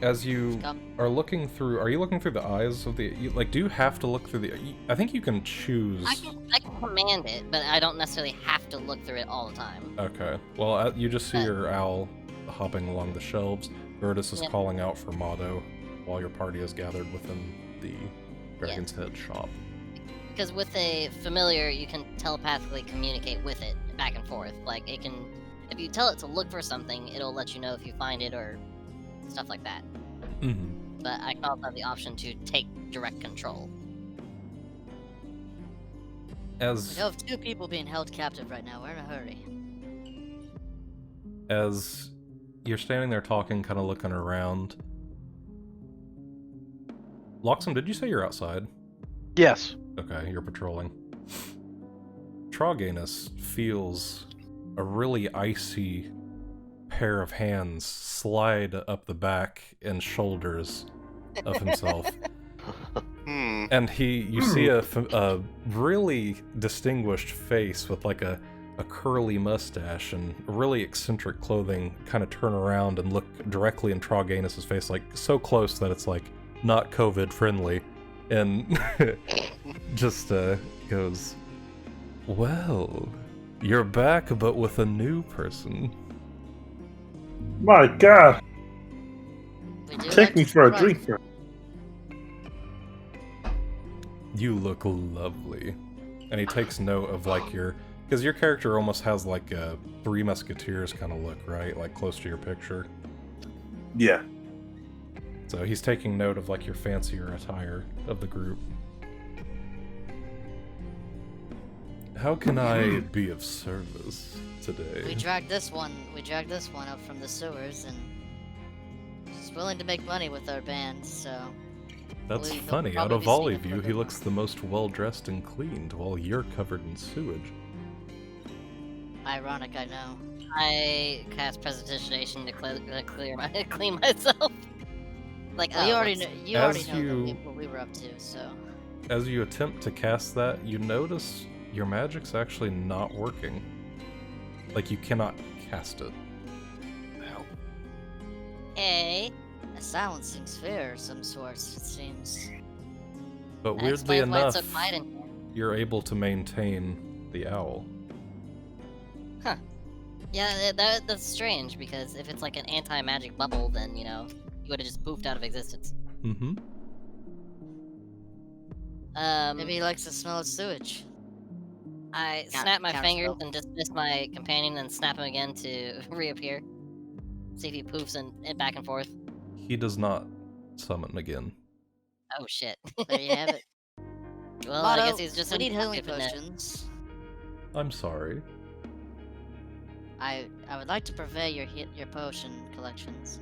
As you Come. are looking through, are you looking through the eyes of the? Do you have to look through the? I think you can choose. I can command it, but I don't necessarily have to look through it all the time. Okay. Well, you just see Uh, your owl hopping along the shelves. Gurdis is Yep. calling out for Motto while your party is gathered within the Dragon's Head shop. Because with a familiar, you can telepathically communicate with it back and forth. Like it can, if you tell it to look for something, it'll let you know if you find it or stuff like that. Mm-hmm. But I can also have the option to take direct control. We As know of 2 people being held captive right now. We're in a hurry. as you're standing there talking, kind of looking around. Loxim, did you say you're outside? Yes. Okay, you're patrolling. Troganus feels a really icy pair of hands slide up the back and shoulders of himself. And you see a really distinguished face with like a curly mustache and really eccentric clothing kind of turn around and look directly in Troganus' face, like so close that it's like not COVID friendly, and just goes, "Well, you're back, but with a new person." My God, We do take like me to for a surprise- drink, bro. You look lovely. And he takes note of like because your character almost has like a Three Musketeers kind of look, right? Like close to your picture. Yeah. So he's taking note of like your fancier attire of the group. How can I be of service today? We dragged this one up from the sewers, and he's willing to make money with our band. So That's he'll funny. Out probably of be all speaking of you, for he them. looks the most well-dressed and cleaned, while you're covered in sewage. ironic, I know. I cast Prestidigitation to clean myself. Like, Well, oh, you already As know you- what we were up to. So As you attempt to cast that, you notice your magic's actually not working. Like, you cannot cast it. A. a silencing sphere of some sort, it seems. But That weirdly explains why it's enough, so quiet in here. you're able to maintain the owl. Yeah, that's strange because if it's like an anti-magic bubble, then you would have just poofed out of existence. Mm-hmm. Maybe he likes the smell of sewage. I Counter- snap my counterspell. fingers and dismiss my companion and snap him again to reappear. See if he poofs and back and forth. He does not summon again. Oh shit. There you have it. Well, Motto, I guess he's just we need healing ineffective in it. potions. I'm sorry. I would like to purvey your potion collections.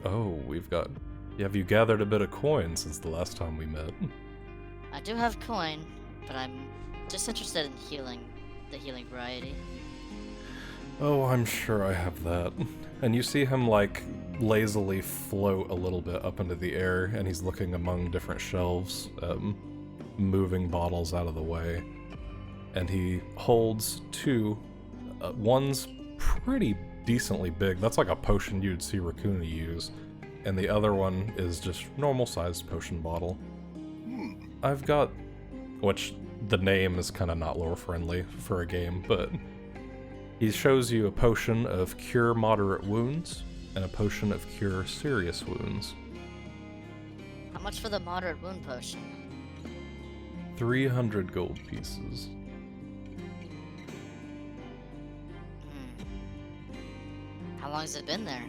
Oh, have you gathered a bit of coin since the last time we met? I do have coin, but I'm just interested in the healing variety. Oh, I'm sure I have that. And you see him, like, lazily float a little bit up into the air, and he's looking among different shelves, moving bottles out of the way. And he holds two. One's pretty decently big. That's like a potion you'd see Raakuna use. And the other one is just normal-sized potion bottle. I've got... which the name is kind of not lore-friendly for a game, but... he shows you a potion of Cure Moderate Wounds, and a potion of Cure Serious Wounds. How much for the moderate wound potion? 300 gold pieces. How long has it been there?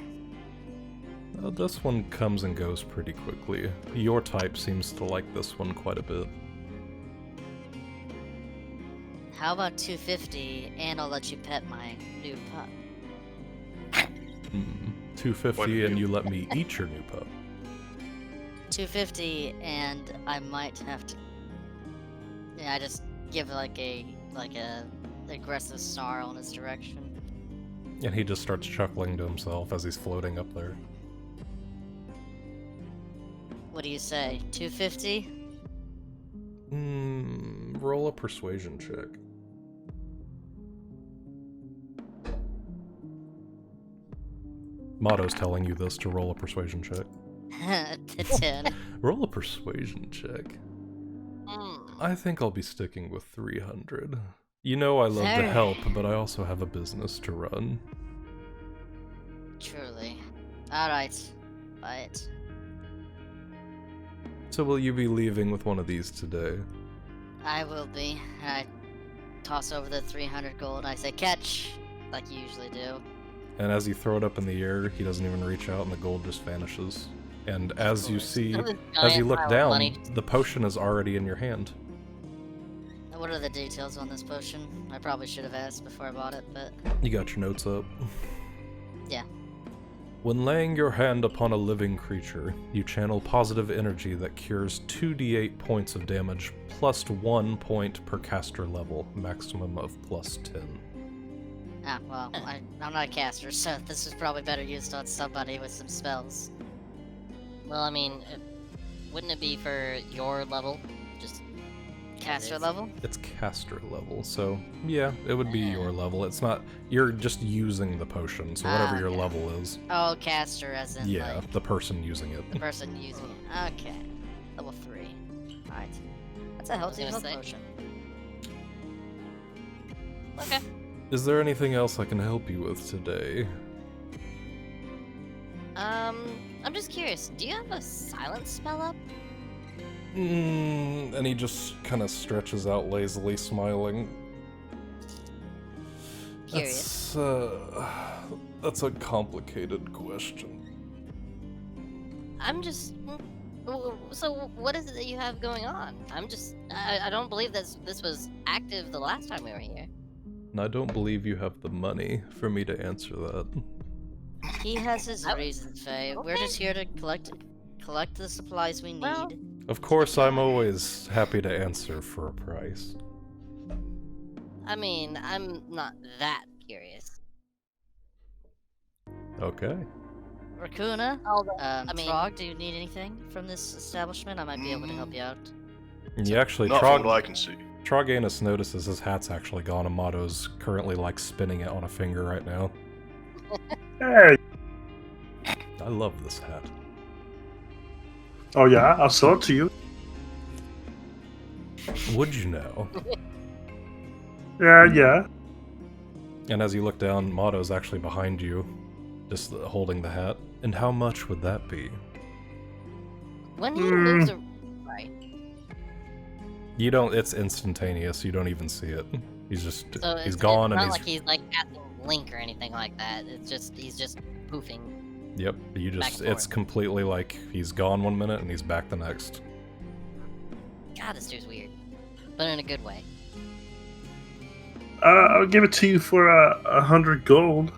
This one comes and goes pretty quickly. Your type seems to like this one quite a bit. How about 250, and I'll let you pet my new pup. 250 and you let me eat your new pup. 250, and I might have to. Yeah, I just give like a aggressive snarl in his direction. And he just starts chuckling to himself as he's floating up there. What do you say? 250? Roll a persuasion check. Motto's telling you this to roll a persuasion check. 10. Roll a persuasion check. I think I'll be sticking with 300. You know I love to Very. help, but I also have a business to run. Truly. Alright. Buy it. So will you be leaving with one of these today? I will be. I toss over the 300 gold. I say, catch, like you usually do. And as you throw it up in the air, he doesn't even reach out and the gold just vanishes. And as you course. see, This as you giant look pile of down, money. the potion is already in your hand. Now, what are the details on this potion? I probably should have asked before I bought it, but You got your notes up. Yeah. When laying your hand upon a living creature, you channel positive energy that cures 2d8 points of damage plus 1 point per caster level, maximum of plus 10. Ah, well, I'm not a caster, so this is probably better used on somebody with some spells. Well, I mean, wouldn't it be for your level? Just Caster is. level? It's caster level, so yeah, it would be your level. It's not, you're just using the potion, so whatever your okay. level is. Oh, caster as in, Yeah, like, the person using it. the person using it. Okay. Level 3. Alright. That's a healthy gonna health say. potion. Okay. Is there anything else I can help you with today? I'm just curious. Do you have a silence spell up? And he just kind of stretches out lazily, smiling. Curious. That's a complicated question. I'm just. So what is it that you have going on? I don't believe this was active the last time we were here. And I don't believe you have the money for me to answer that. He has his reasons, Faye. We're Okay. just here to collect the supplies we need. Well- Of course, I'm always happy to answer for a price. I mean, I'm not that curious. Okay. Raakuna, I mean- Trog, do you need anything from this establishment? I might be able to help you out. And you actually, Not from what I can see. Troganus notices his hat's actually gone, and Motto's currently like spinning it on a finger right now. Hey. I love this hat. Oh yeah, I'll sell it to you. Would you know? Yeah. And as you look down, Motto's actually behind you, just holding the hat. And how much would that be? When he moves, right? You don't. It's instantaneous. You don't even see it. He's just. So he's it's gone, and not he's. like he's like casting Link or anything like that. It's just he's just poofing. Yep. You back just. and It's forth. completely like he's gone 1 minute and he's back the next. God, this dude's weird, but in a good way. I'll give it to you for 100 gold.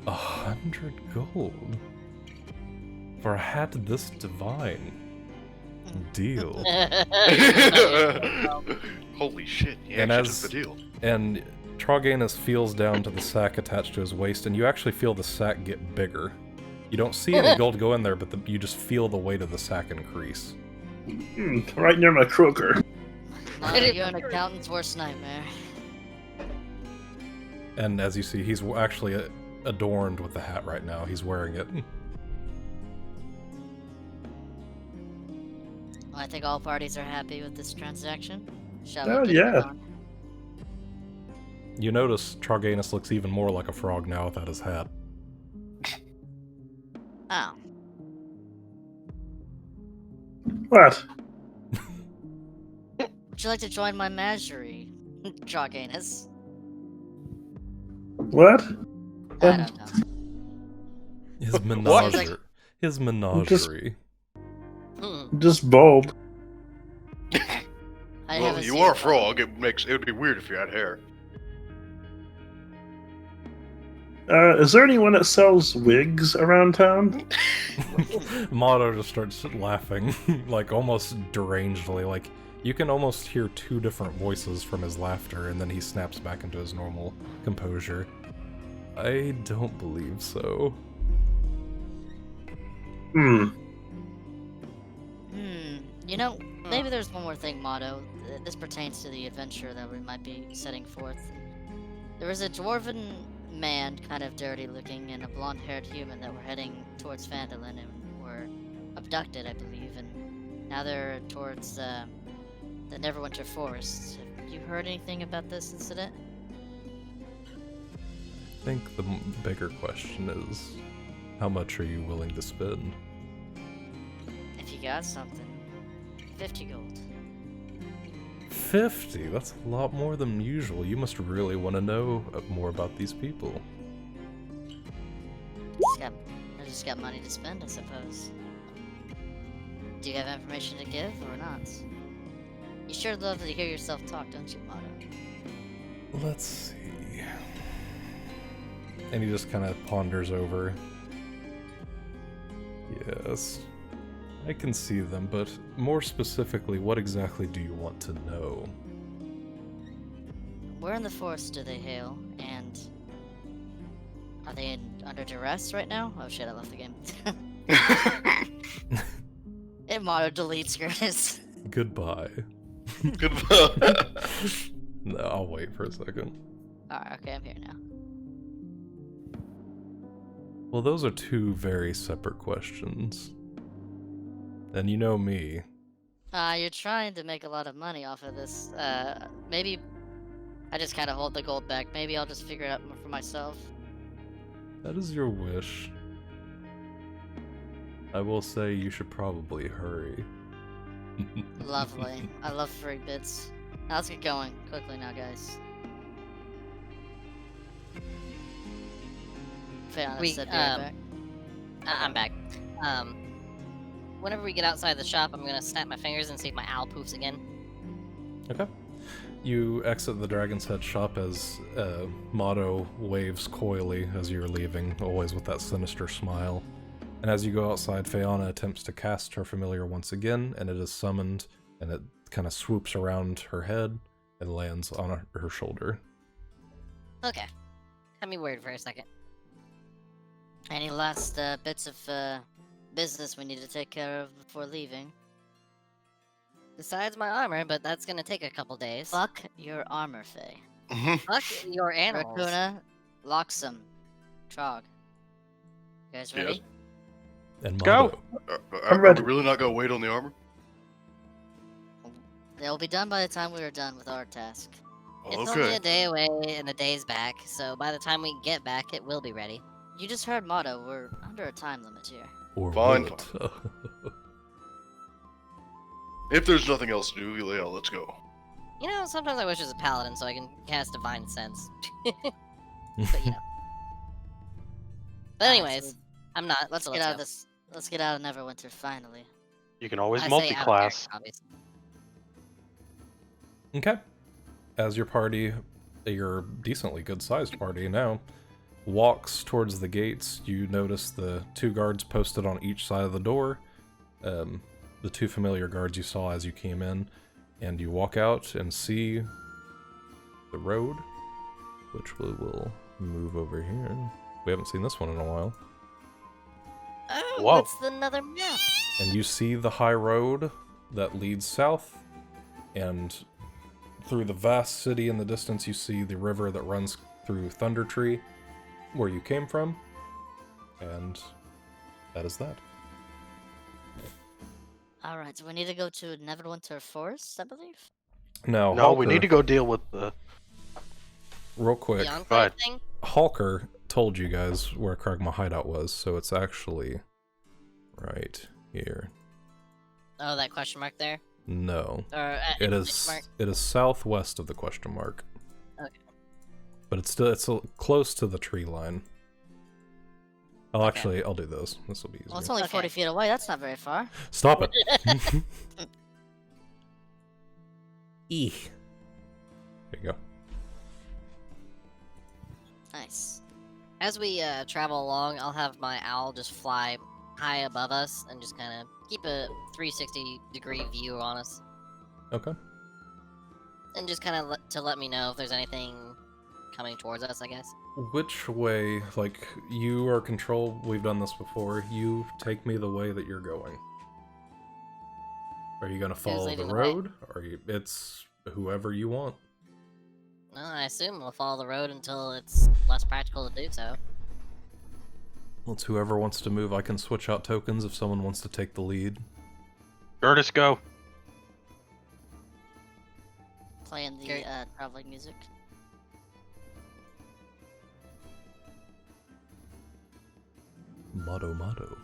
100 gold for a hat this divine. Deal. Holy shit, he And actually as- took the deal. And Troganus feels down to the sack attached to his waist, and you actually feel the sack get bigger. You don't see any gold go in there, but you just feel the weight of the sack increase. Right near my croaker. You're an accountant's worst nightmare. And as you see, he's actually adorned with the hat right now. He's wearing it. Well, I think all parties are happy with this transaction. Shall Oh, we get yeah. it on? You notice Troganus looks even more like a frog now without his hat. Oh. What? Would you like to join my menagerie, Troganus? What? I don't know. His What? menagerie. His menagerie. Hmm. Just bold. I Well, haven't you seen are a one. frog. It would be weird if you had hair. Is there anyone that sells wigs around town? Motto just starts laughing, like almost derangedly. Like you can almost hear two different voices from his laughter, and then he snaps back into his normal composure. I don't believe so. You know, maybe there's one more thing, Motto. This pertains to the adventure that we might be setting forth. There was a dwarven man, kind of dirty looking, and a blonde-haired human that were heading towards Phandelver and were abducted, I believe, and now they're towards the Neverwinter Forest. Have you heard anything about this incident? I think the bigger question is, how much are you willing to spend? If you got something. 50 gold. 50? That's a lot more than usual. You must really want to know more about these people. I just got money to spend, I suppose. Do you have information to give, or not? You sure love to hear yourself talk, don't you, Motto? Let's see. And he just kind of ponders over. Yes. I can see them, but more specifically, what exactly do you want to know? Where in the forest do they hail? And are they under duress right now? Oh shit, I left the game. It motto deletes Gurdis. Goodbye. Goodbye. No, I'll wait for a second. Alright, okay, I'm here now. Well, those are two very separate questions. And you know me. You're trying to make a lot of money off of this. Maybe I just kind of hold the gold back. Maybe I'll just figure it out more for myself. That is your wish. I will say you should probably hurry. Lovely. I love free bits. Now let's get going quickly now, guys. Fayanna We, said be right back. I'm back. Whenever we get outside the shop, I'm gonna snap my fingers and see if my owl poofs again. Okay. You exit the Dragon's Head shop as Motto waves coyly as you're leaving, always with that sinister smile. And as you go outside, Fayanna attempts to cast her familiar once again, and it is summoned, and it kind of swoops around her head and lands on her shoulder. Okay. Had me worried for a second. Any last bits of business we need to take care of before leaving? Besides my armor, but that's gonna take a couple days. Fuck your armor, Faye. Fuck your animals. Raakuna, Loxim, Trog. You guys ready? Yes. And Go! Motto. Are we ready. really not gonna wait on the armor? They'll be done by the time we are done with our task. It's only Okay. a day away and a day's back, so by the time we get back, it will be ready. You just heard Motto. We're under a time limit here. Or Fine, will it? If there's nothing else to do, yeah, let's go. You know, sometimes I wish I was a paladin so I can cast Divine Sense. But you know. But Alright, anyways, so I'm not. let's so get out of go. this. Let's get out of Neverwinter finally. You can always I say out of multi-class. character, obviously. Okay. As your party, your decently good-sized party now, walks towards the gates, you notice the two guards posted on each side of the door. The two familiar guards you saw as you came in, and you walk out and see the road, which we will move over here. We haven't seen this one in a while. Oh, Whoa. it's another map. And you see the high road that leads south, and through the vast city in the distance you see the river that runs through Thunder Tree, where you came from, and that is that. Alright, so we need to go to Neverwinter Forest, I believe? Now, No, we Halker, need to go deal with the. real quick, The Enclave Right. thing? Halker told you guys where Kragma hideout was, so it's actually right here. Oh, that question mark there? No, Or it exclamation mark? is southwest of the question mark. Okay. But it's close to the tree line. Oh, actually, I'll do this. This will be easier. Well, it's only Okay. 40 feet away. That's not very far. Stop it. E. There you go. Nice. As we travel along, I'll have my owl just fly high above us and just kind of keep a 360-degree view on us. Okay. And just kind of to let me know if there's anything coming towards us, I guess. Which way, like, you are control, we've done this before, you take me the way that you're going. Are you gonna follow the leading the way? road? Or it's whoever you want? No, I assume we'll follow the road until it's less practical to do so. Well, it's whoever wants to move. I can switch out tokens if someone wants to take the lead. Gurdis, go. Playing the Great. traveling music. Motto motto.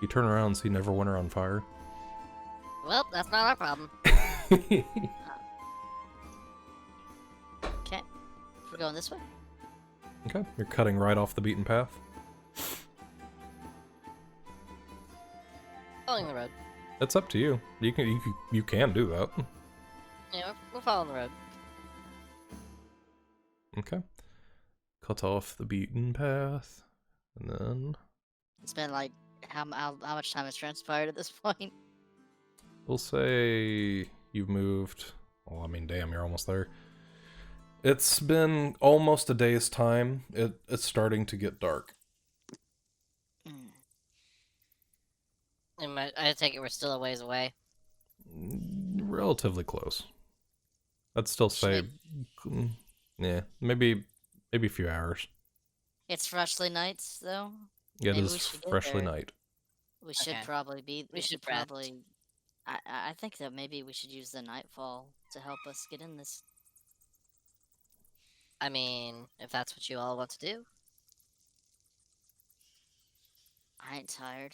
You turn around and see Neverwinter on fire. Well, that's not our problem. Okay. We're going this way? Okay, you're cutting right off the beaten path. Following the road. It's up to you. You can do that. Yeah, we're following the road. Okay. Cut off the beaten path, and then It's been like how much time has transpired at this point? We'll say you've moved. Well, I mean, damn, you're almost there. It's been almost a day's time. It's starting to get dark. I take it we're still a ways away. Relatively close. I'd still say, yeah, maybe a few hours. It's freshly nights though. It Maybe we is should get freshly there. night. We should Okay. probably be. We should rest. probably. I think that maybe we should use the nightfall to help us get in this. I mean, if that's what you all want to do. I ain't tired.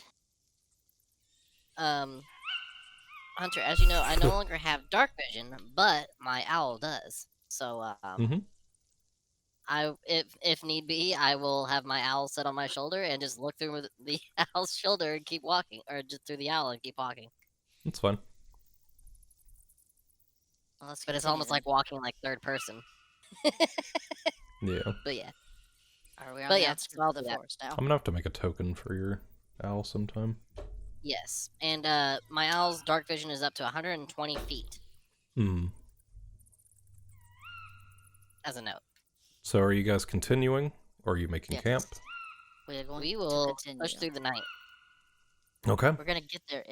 Hunter, as you know, I no longer have dark vision, but my owl does. So, Mhm. if need be, I will have my owl sit on my shoulder and just look through the owl's shoulder and keep walking, or just through the owl and keep walking. It's fine. Well, let's But it's continue almost then. like walking like third person. Yeah. But yeah, Are we on but the yeah, outskirts I'll of do the that. forest now? I'm gonna have to make a token for your owl sometime. Yes, and my owl's dark vision is up to 120 feet. As a note, So are you guys continuing, or are you making Yes. camp? We are going we to will continue. push through the night. Okay. We're gonna get there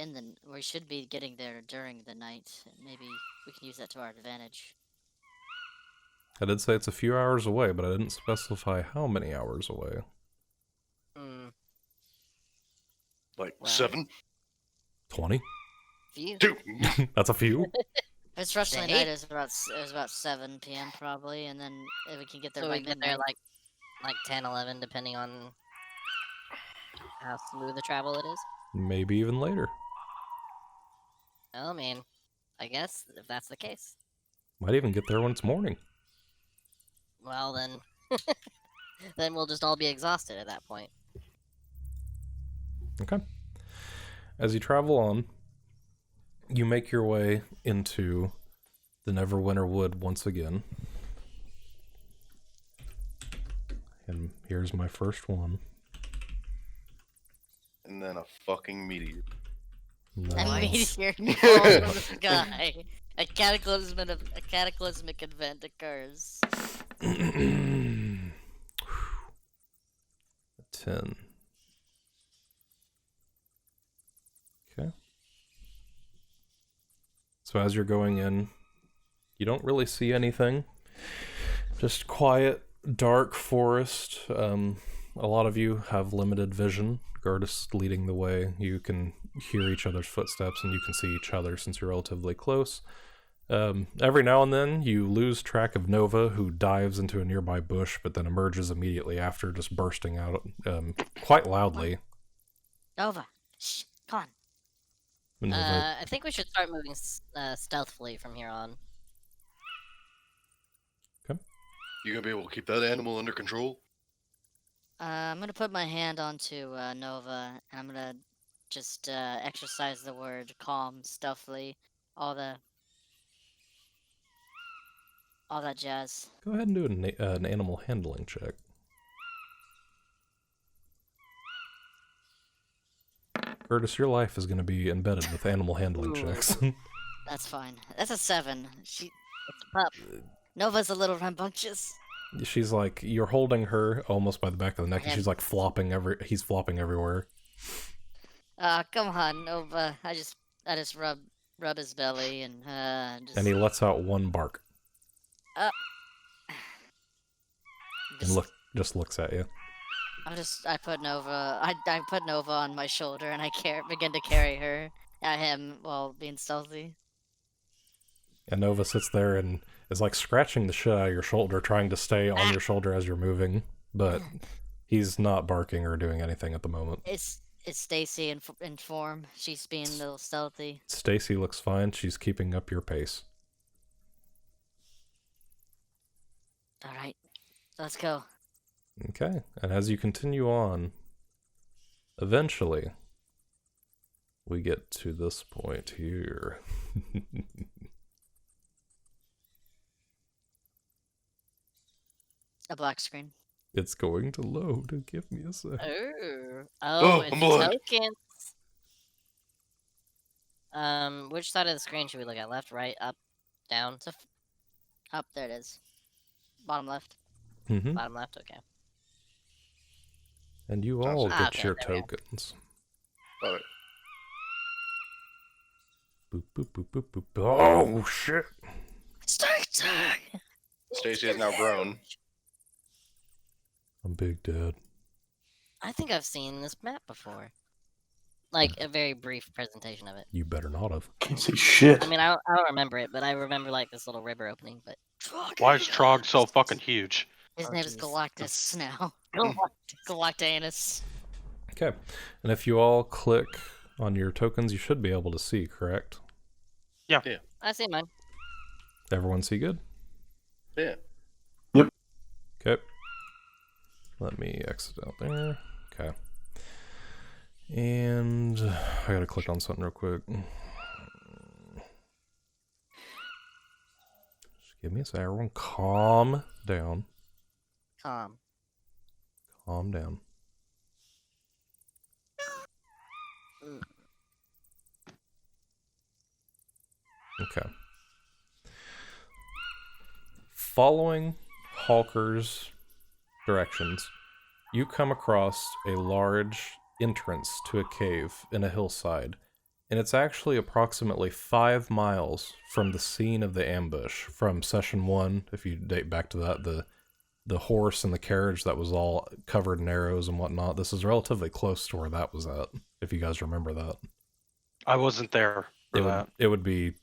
we should be getting there during the night. Maybe we can use that to our advantage. I did say it's a few hours away, but I didn't specify how many hours away. Hmm. Like Well. 7? 20? Few. 2? That's a few. If it's freshly Say. night, it was about 7 p.m. probably, and then if we can get there So by we get there midnight. like 10, 11, depending on how smooth the travel it is. Maybe even later. Well, I mean, I guess if that's the case, Might even get there when it's morning. well then, then we'll just all be exhausted at that point. Okay. As you travel on, you make your way into the Neverwinter Wood once again. And here's my first one. And then a fucking meteor. Nice. A meteor falls from the sky. A cataclysmic event occurs. 10. Okay. So as you're going in, you don't really see anything. Just quiet, dark forest. A lot of you have limited vision. Gurdis leading the way. You can hear each other's footsteps and you can see each other since you're relatively close. Every now and then you lose track of Nova, who dives into a nearby bush but then emerges immediately after, just bursting out quite loudly. Nova, shh, come on. Nova, I think we should start moving stealthily from here on. You gonna be able to keep that animal under control? I'm gonna put my hand onto Nova, and I'm gonna just exercise the word calm, stealthily, all that jazz. go ahead and do an animal handling check. Gurdis, your life is going to be embedded with animal handling checks. That's fine. That's a 7. It's a pup. Nova's a little rambunctious. She's like, you're holding her almost by the back of the neck, and she's like he's flopping everywhere. Come on, Nova. I just rub his belly and just. And he lets out one bark and just looks at you. I put Nova. I put Nova on my shoulder and I begin to carry her at him while being stealthy. And Nova sits there and is like scratching the shit out of your shoulder, trying to stay on your shoulder as you're moving, but he's not barking or doing anything at the moment. It's Stacy in form. She's being a little stealthy. Stacy looks fine. She's keeping up your pace. All right, let's go. Okay, and as you continue on, eventually, we get to this point here. A black screen. It's going to load. Give me a sec. Oh. Oh, I'm it's blind. tokens. Which side of the screen should we look at? Left, right, up, down? Up, there it is. Bottom left. Mm-hmm. Bottom left. Okay. And you That's all it. get Okay, your there we are. tokens. Love it. Boop, boop, boop, boop, boop. Oh, shit. Stacy! Stacy is now grown. I'm Big Dad. I think I've seen this map before. Like a very brief presentation of it. You better not have. Can't say shit. I mean, I don't remember it, but I remember like this little river opening. But Why is Trog so fucking huge? His Oh, name is jeez. Galactus now. Galactanus. Okay. And if you all click on your tokens, you should be able to see, correct? I see mine. Everyone see good? Yeah. Okay. Let me exit out there. Okay. And I gotta click on something real quick. Just give me a sec. Everyone calm down. Calm. Calm down. Okay. Following Halker's directions, you come across a large entrance to a cave in a hillside, and it's actually approximately 5 miles from the scene of the ambush from session 1. If you date back to that, the horse and the carriage that was all covered in arrows and whatnot. This is relatively close to where that was at, if you guys remember that. I wasn't there for that. It would be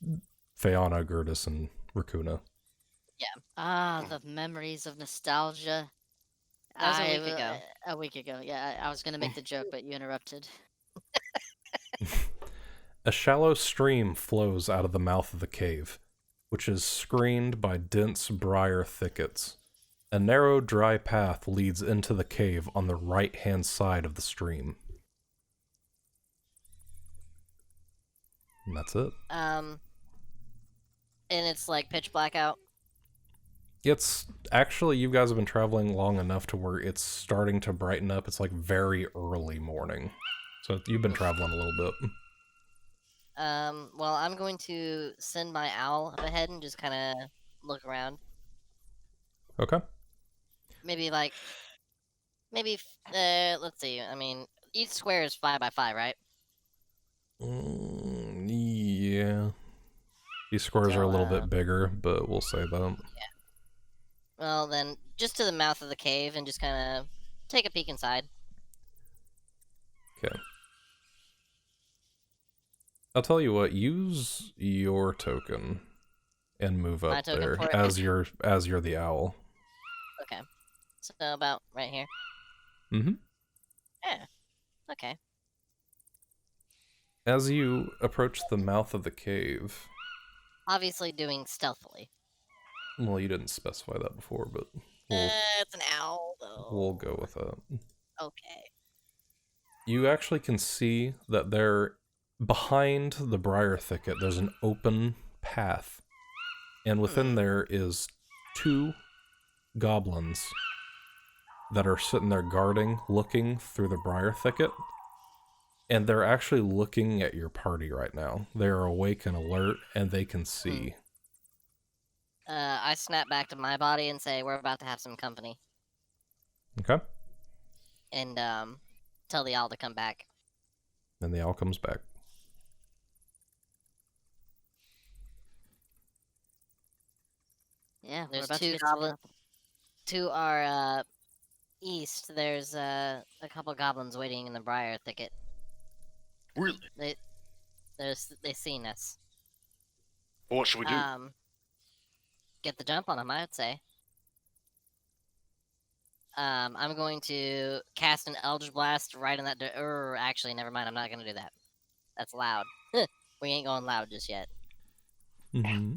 Fayanna, Gurdis, and Raakuna. Ah, the memories of nostalgia. That was a week ago. A week ago, yeah. I was gonna make the joke, but you interrupted. A shallow stream flows out of the mouth of the cave, which is screened by dense briar thickets. A narrow, dry path leads into the cave on the right-hand side of the stream. And that's it. And it's like pitch black out. It's actually, you guys have been traveling long enough to where it's starting to brighten up. It's like very early morning. So you've been traveling a little bit. Well, I'm going to send my owl up ahead and just kind of look around. Okay. Maybe let's see. I mean, each square is 5 by 5, right? Yeah. These squares are a little bit bigger, but we'll say that. Well, then, just to the mouth of the cave and just kind of take a peek inside. Okay. I'll tell you what, use your token and move My up token there for it? as you're the owl. Okay. So about right here. Mm-hmm. Yeah. Okay. As you approach the mouth of the cave, Obviously doing stealthily. well, you didn't specify that before, but we'll It's an owl, though. we'll go with that. Okay. You actually can see that there, behind the briar thicket, there's an open path. And within there is 2 goblins that are sitting there guarding, looking through the briar thicket. And they're actually looking at your party right now. They are awake and alert, and they can see. I snap back to my body and say, we're about to have some company. Okay? And, tell the owl to come back. Then the owl comes back. Yeah, we're There's about to 2 get goblins. To our, east, there's, a couple goblins waiting in the briar thicket. Really? They seen us. Well, what should we do? Get the jump on them, I would say. I'm going to cast an Eldritch Blast right in that. Actually, never mind. I'm not gonna do that. That's loud. We ain't going loud just yet. Mm-hmm.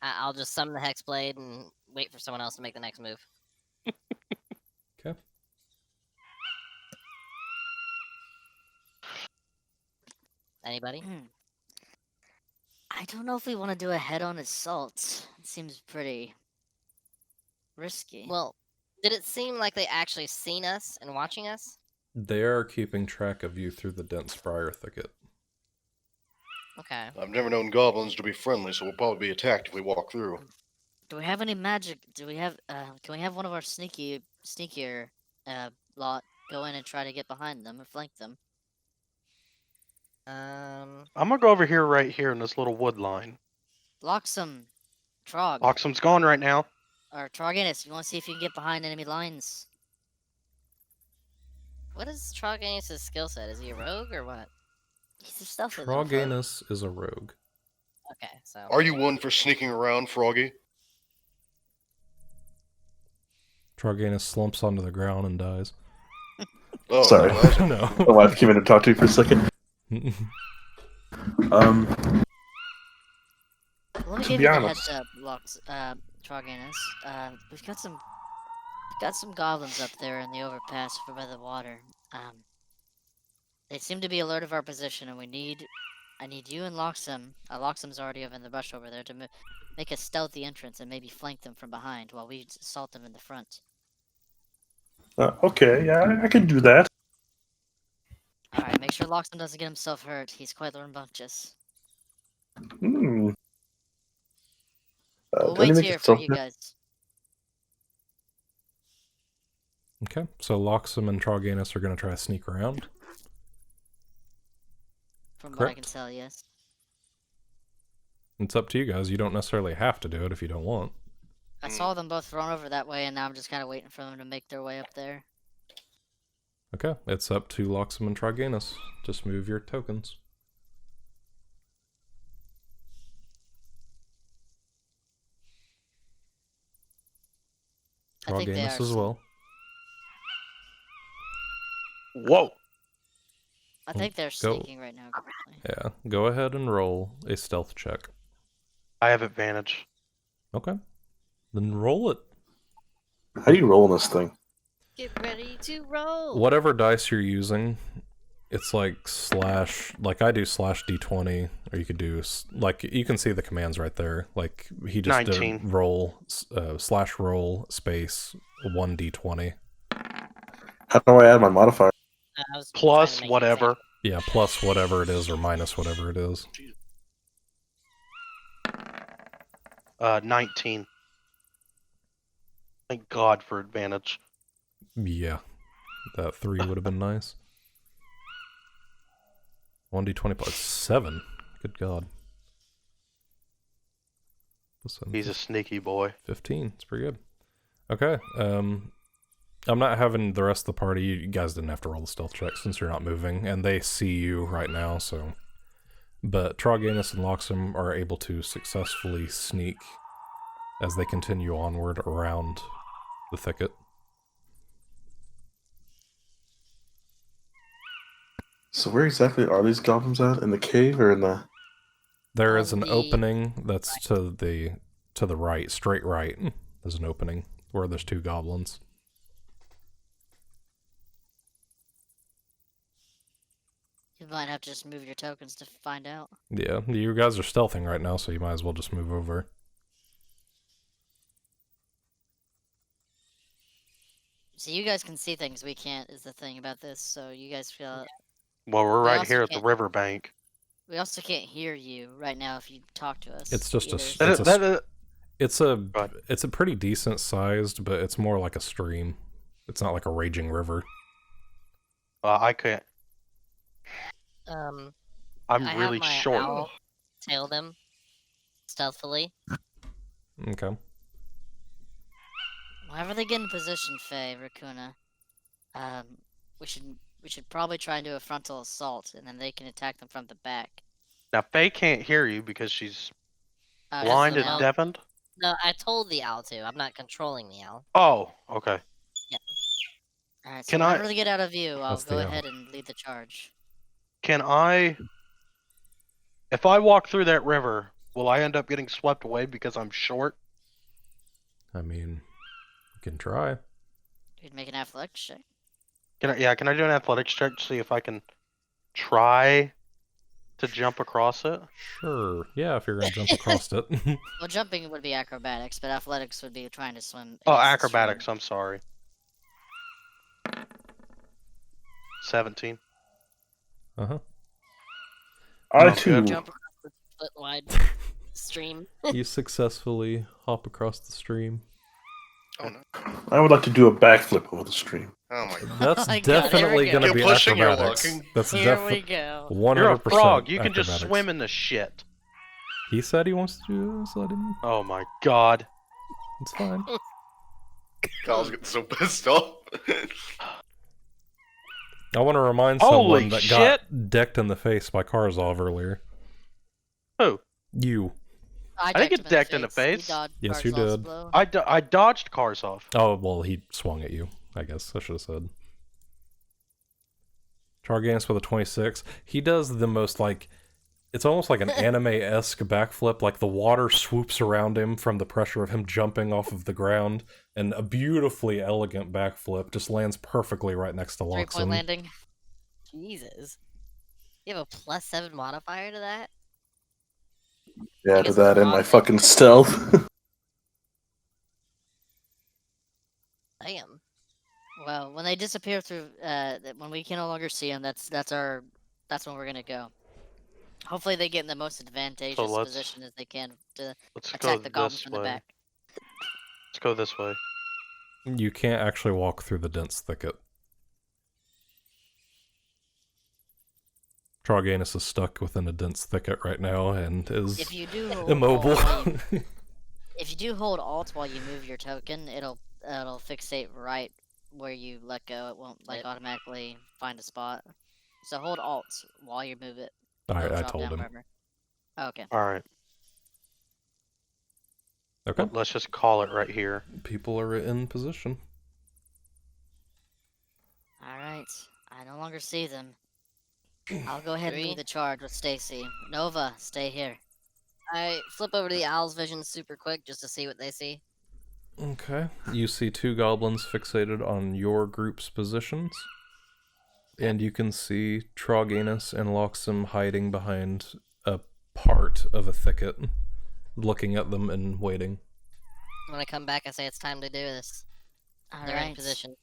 I'll just summon the Hexblade and wait for someone else to make the next move. Okay. Anybody? I don't know if we want to do a head-on assault. It seems pretty risky. Well, did it seem like they actually seen us and watching us? They are keeping track of you through the dense briar thicket. Okay. I've never known goblins to be friendly, so we'll probably be attacked if we walk through. Do we have any magic? Do we have? Can we have one of our sneakier lot go in and try to get behind them or flank them? Um. I'm gonna go over here, right here in this little wood line. Loxim, Trog, Loxim's gone right now. or Troganus, you want to see if you can get behind enemy lines? What is Troganus' skill set? Is he a rogue or what? He's a stealthy little folk. Troganus is a rogue. Okay, so. Are you one for sneaking around, Froggy? Troganus slumps onto the ground and dies. Oh, Sorry. no, that's- No. My wife came in to talk to me for a second. Let me To give be you the honest. heads up, Troganus. We've got some goblins up there in the overpass over by the water. They seem to be alert of our position, and I need you and Loxim. Loxim's already over in the bush over there to make a stealthy entrance and maybe flank them from behind while we assault them in the front. Okay, yeah, I can do that. All right, make sure Loxim doesn't get himself hurt. He's quite rambunctious. Hmm. We'll do I need wait to make here a for stealth you check? guys. Okay, so Loxim and Troganus are going to try to sneak around. From what I can Correct. tell, yes. It's up to you guys. You don't necessarily have to do it if you don't want. I saw them both run over that way, and now I'm just kind of waiting for them to make their way up there. Okay, it's up to Loxim and Troganus. Just move your tokens. I think they Troganus are. as well. Whoa! I think they're Go. sneaking right now. Currently. Yeah, go ahead and roll a stealth check. I have advantage. Okay, then roll it. How do you roll in this thing? Get ready to roll. Whatever dice you're using, it's like I do /d20, or you could do, you can see the commands right there. Like, he just 19. did roll, /roll space 1d20. How do I add my modifier? I was trying Plus to make it whatever. Yeah, plus whatever it is, or minus whatever it is. 19. Thank God for advantage. Yeah, that 3 would have been nice. 1d20 plus 7. Good God. Listen, He's a sneaky boy. 15. It's pretty good. Okay. I'm not having the rest of the party. You guys didn't have to roll the stealth check since you're not moving, and they see you right now. So, but Troganus and Loxim are able to successfully sneak as they continue onward around the thicket. So where exactly are these goblins at? In the cave or in the... There is On an the opening that's to the right, straight right. There's an opening where there's 2 goblins. You might have to just move your tokens to find out. Yeah, you guys are stealthing right now, so you might as well just move over. So you guys can see things we can't, is the thing about this. So you guys feel. Well, we're We right also here at the can't- riverbank. We also can't hear you right now if you talk to us. It's just a either. s- That, It's a that, It's Right. it's a pretty decent sized, but it's more like a stream. It's not like a raging river. I can't. I'm I'm really have my short. owl tail them stealthily. Okay. Whenever they get in position, Faye, Raakuna, we should probably try and do a frontal assault, and then they can attack them from the back. Now, Faye can't hear you because she's That's blind the and owl. deafened. No, I told the owl to. I'm not controlling the owl. Oh, okay. All right, so Can I- whenever they get out of view, I'll That's go the owl. ahead and lead the charge. Can I... If I walk through that river, will I end up getting swept away because I'm short? I mean, you can try. You'd make an athletics check. Can I do an athletics check to see if I can try to jump across it? Sure. Yeah, if you're gonna jump across it. Well, jumping would be acrobatics, but athletics would be trying to swim. Oh, against the acrobatics, stream. I'm sorry. 17. Uh-huh. I Sounds too. good. Jump across the foot wide stream. You successfully hop across the stream. Oh no. I would like to do a backflip over the stream. Oh my god. That's Oh my God, here we definitely go. going to You're be pushing your acrobatics. luck. That's Here we definitely go. 100% You're a frog. You can just acrobatics. swim in the shit. He said he wants to do this. Let him. Oh my god. It's fine. Kyle's getting so pissed off. I want to remind Holy someone that shit! got decked in the face by Karzov earlier. Who? You. I didn't get decked in the He face. dodged Yes, you Karzov's did. blow. I dodged Karzov. Oh, well, he swung at you, I guess. I should have said. Charganis with a 26. He does the most, like... It's almost like an anime-esque backflip. Like, the water swoops around him from the pressure of him jumping off of the ground. And a beautifully elegant backflip just lands perfectly right next to 3-point Loxim. landing. Jesus. You have a +7 modifier to that? Yeah, I to guess that it's and my not. fucking stealth. Damn. Well, when they disappear through, when we can no longer see them, that's when we're gonna go. Hopefully, they get in the most advantageous let's- position as they can to Let's attack go the goblins this from the way. back. Let's go this way. You can't actually walk through the dense thicket. Charganis is stuck within a dense thicket right now and is If you do hold immobile. Alt while you, if you do hold Alt while you move your token, it'll fixate right where you let go. It won't like automatically find a spot. So hold Alt while you move it. It'll I drop told down him. wherever. Okay. Alright. Okay. Let's just call it right here. People are in position. All right. I no longer see them. I'll go ahead and 3. lead the charge with Stacy. Nova, stay here. I flip over to the owl's vision super quick just to see what they see. Okay. You see 2 goblins fixated on your group's positions. And you can see Troganus and Loxim hiding behind a part of a thicket, looking at them and waiting. When I come back, I say it's time to do this. All They're in right. position.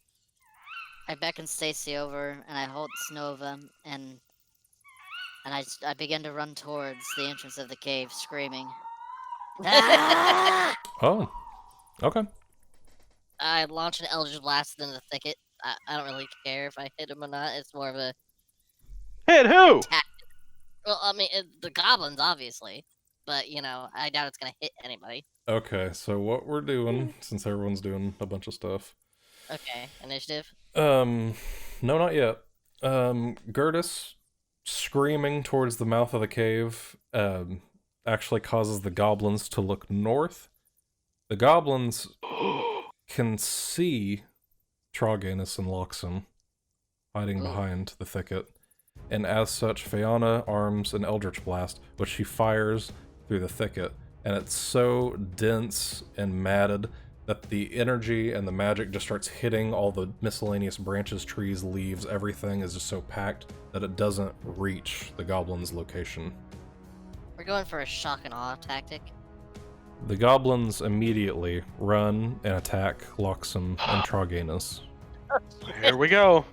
I beckon Stacy over and I hold Snova and I begin to run towards the entrance of the cave, screaming. Ah! Oh. Okay. I launch an Eldritch Blast into the thicket. I don't really care if I hit him or not. It's more of a Hit who? well, I mean, the goblins obviously, but you know, I doubt it's gonna hit anybody. Okay, so what we're doing, since everyone's doing a bunch of stuff. Okay, initiative. No, not yet. Gurdis screaming towards the mouth of the cave actually causes the goblins to look north. The goblins can see Troganus and Loxim hiding behind the thicket, and as such, Fayanna arms an Eldritch Blast, which she fires through the thicket, and it's so dense and matted that the energy and the magic just starts hitting all the miscellaneous branches, trees, leaves, everything is just so packed that it doesn't reach the goblin's location. We're going for a shock and awe tactic. The goblins immediately run and attack Loxim and Troganus. Here we go.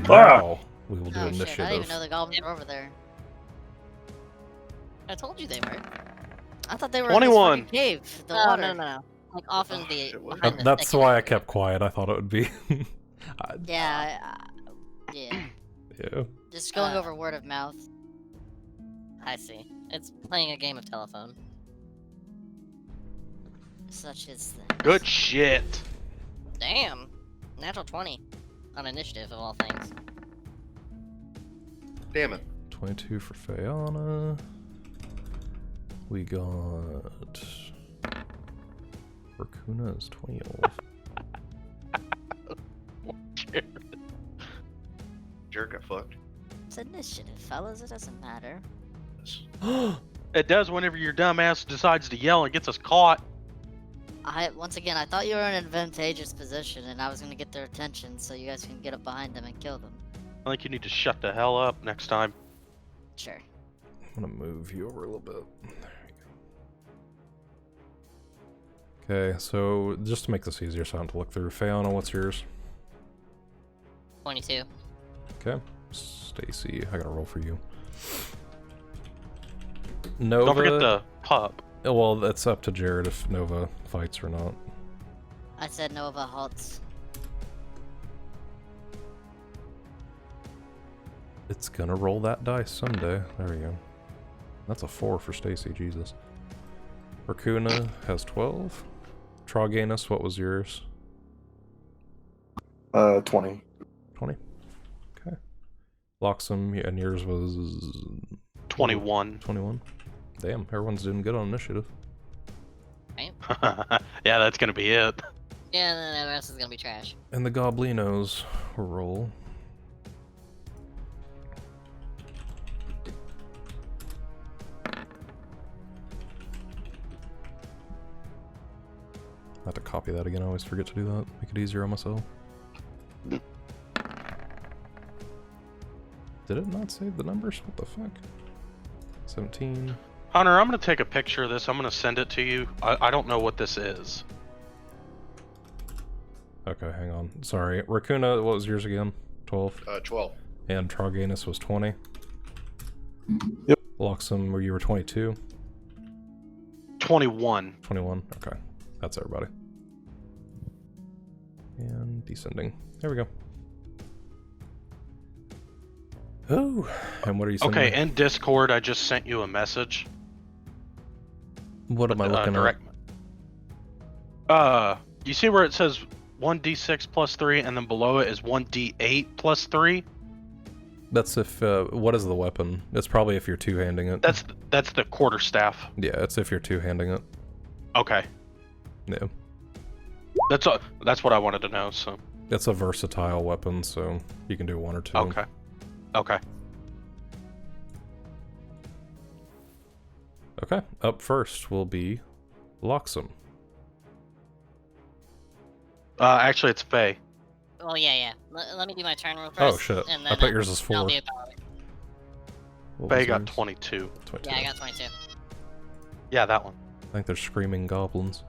Now we will do Oh shit, I initiative. didn't even know the goblins were over there. I told you they were. I thought they were 21. in this fucking cave. The No, water. no. Like off in Oh, the shit, what? behind the That's thicket. why I kept quiet. I thought it would be. Yeah, yeah. Yeah. Just going Uh, over word of mouth. I see. It's playing a game of telephone. Such is the Good shit. Damn. Natural 20 on initiative of all things. Damn it. 22 for Fayanna. We got. Raakuna is 12. Jerk got fucked. It's initiative, fellas. It doesn't matter. It does whenever your dumbass decides to yell and gets us caught. Once again, I thought you were in an advantageous position, and I was gonna get their attention, so you guys can get up behind them and kill them. I think you need to shut the hell up next time. Sure. I'm gonna move you over a little bit. There you go. Okay, so just to make this easier so I don't have to look through, Fayanna, what's yours? 22. Okay. Stacy, I gotta roll for you. Nova. Don't forget the pup. Well, that's up to Jared if Nova fights or not. I said Nova halts. It's gonna roll that dice someday. There we go. That's a 4 for Stacy, Jesus. Raakuna has 12. Troganus, what was yours? 20. 20. Okay. Loxim, and yours was 21. 21. Damn, everyone's doing good on initiative. Yeah, that's gonna be it. Yeah, and then the rest is gonna be trash. And the Goblinos roll. I have to copy that again. I always forget to do that. Make it easier on myself. Did it not save the numbers? What the fuck? 17. Hunter, I'm gonna take a picture of this. I'm gonna send it to you. I don't know what this is. Okay, hang on. Sorry. Raakuna, what was yours again? 12? 12. And Troganus was 20? Yep. Loxim, you were 22? 21. 21? Okay. That's everybody. And descending. There we go. Oh, and what are you sending? Okay, me? in Discord, I just sent you a message. What am I looking direct. You see where it says 1d6 plus 3, and then below it is 1d8 plus 3? at? That's if, what is the weapon? It's probably if you're two-handing it. That's the quarterstaff. Yeah, it's if you're two-handing it. Okay. Yeah. That's what I wanted to know, so. It's a versatile weapon, so you can do one or two. Okay. Okay. Okay, up first will be Loxim. Oh Actually, it's Faye. yeah. Let me do my turn real first. Oh shit, And I then thought yours was I'll 4. be a power. What Faye was got yours? 22. 22. Yeah, I got 22. Yeah, that one. I think they're screaming goblins.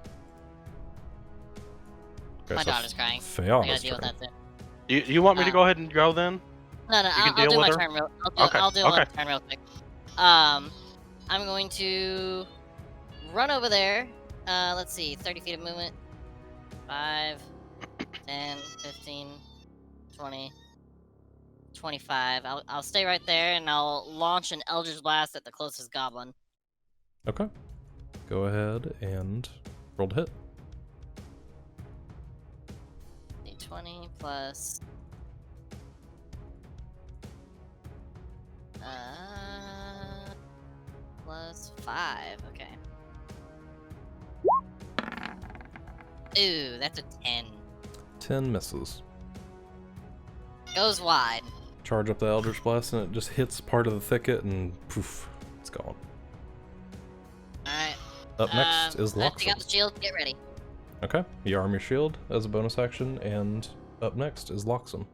Okay, My so daughter's crying. I Fayanna's gotta deal with turn. that soon. You want me to go ahead and go then? No, can I'll deal do with my her? turn real. Okay, I'll do my okay. turn real quick. I'm going to run over there. Let's see, 30 feet of movement. 5, 10, 15, 20, 25. I'll stay right there and I'll launch an Eldritch Blast at the closest goblin. Okay. Go ahead and roll to hit. D20 plus. Plus 5. Okay. Ooh, that's a 10. 10 misses. Goes wide. Charge up the Eldritch Blast and it just hits part of the thicket and poof, it's gone. Alright. Up next is I take out Loxim. the shield. Get ready. Okay, you arm your shield as a bonus action, and up next is Loxim.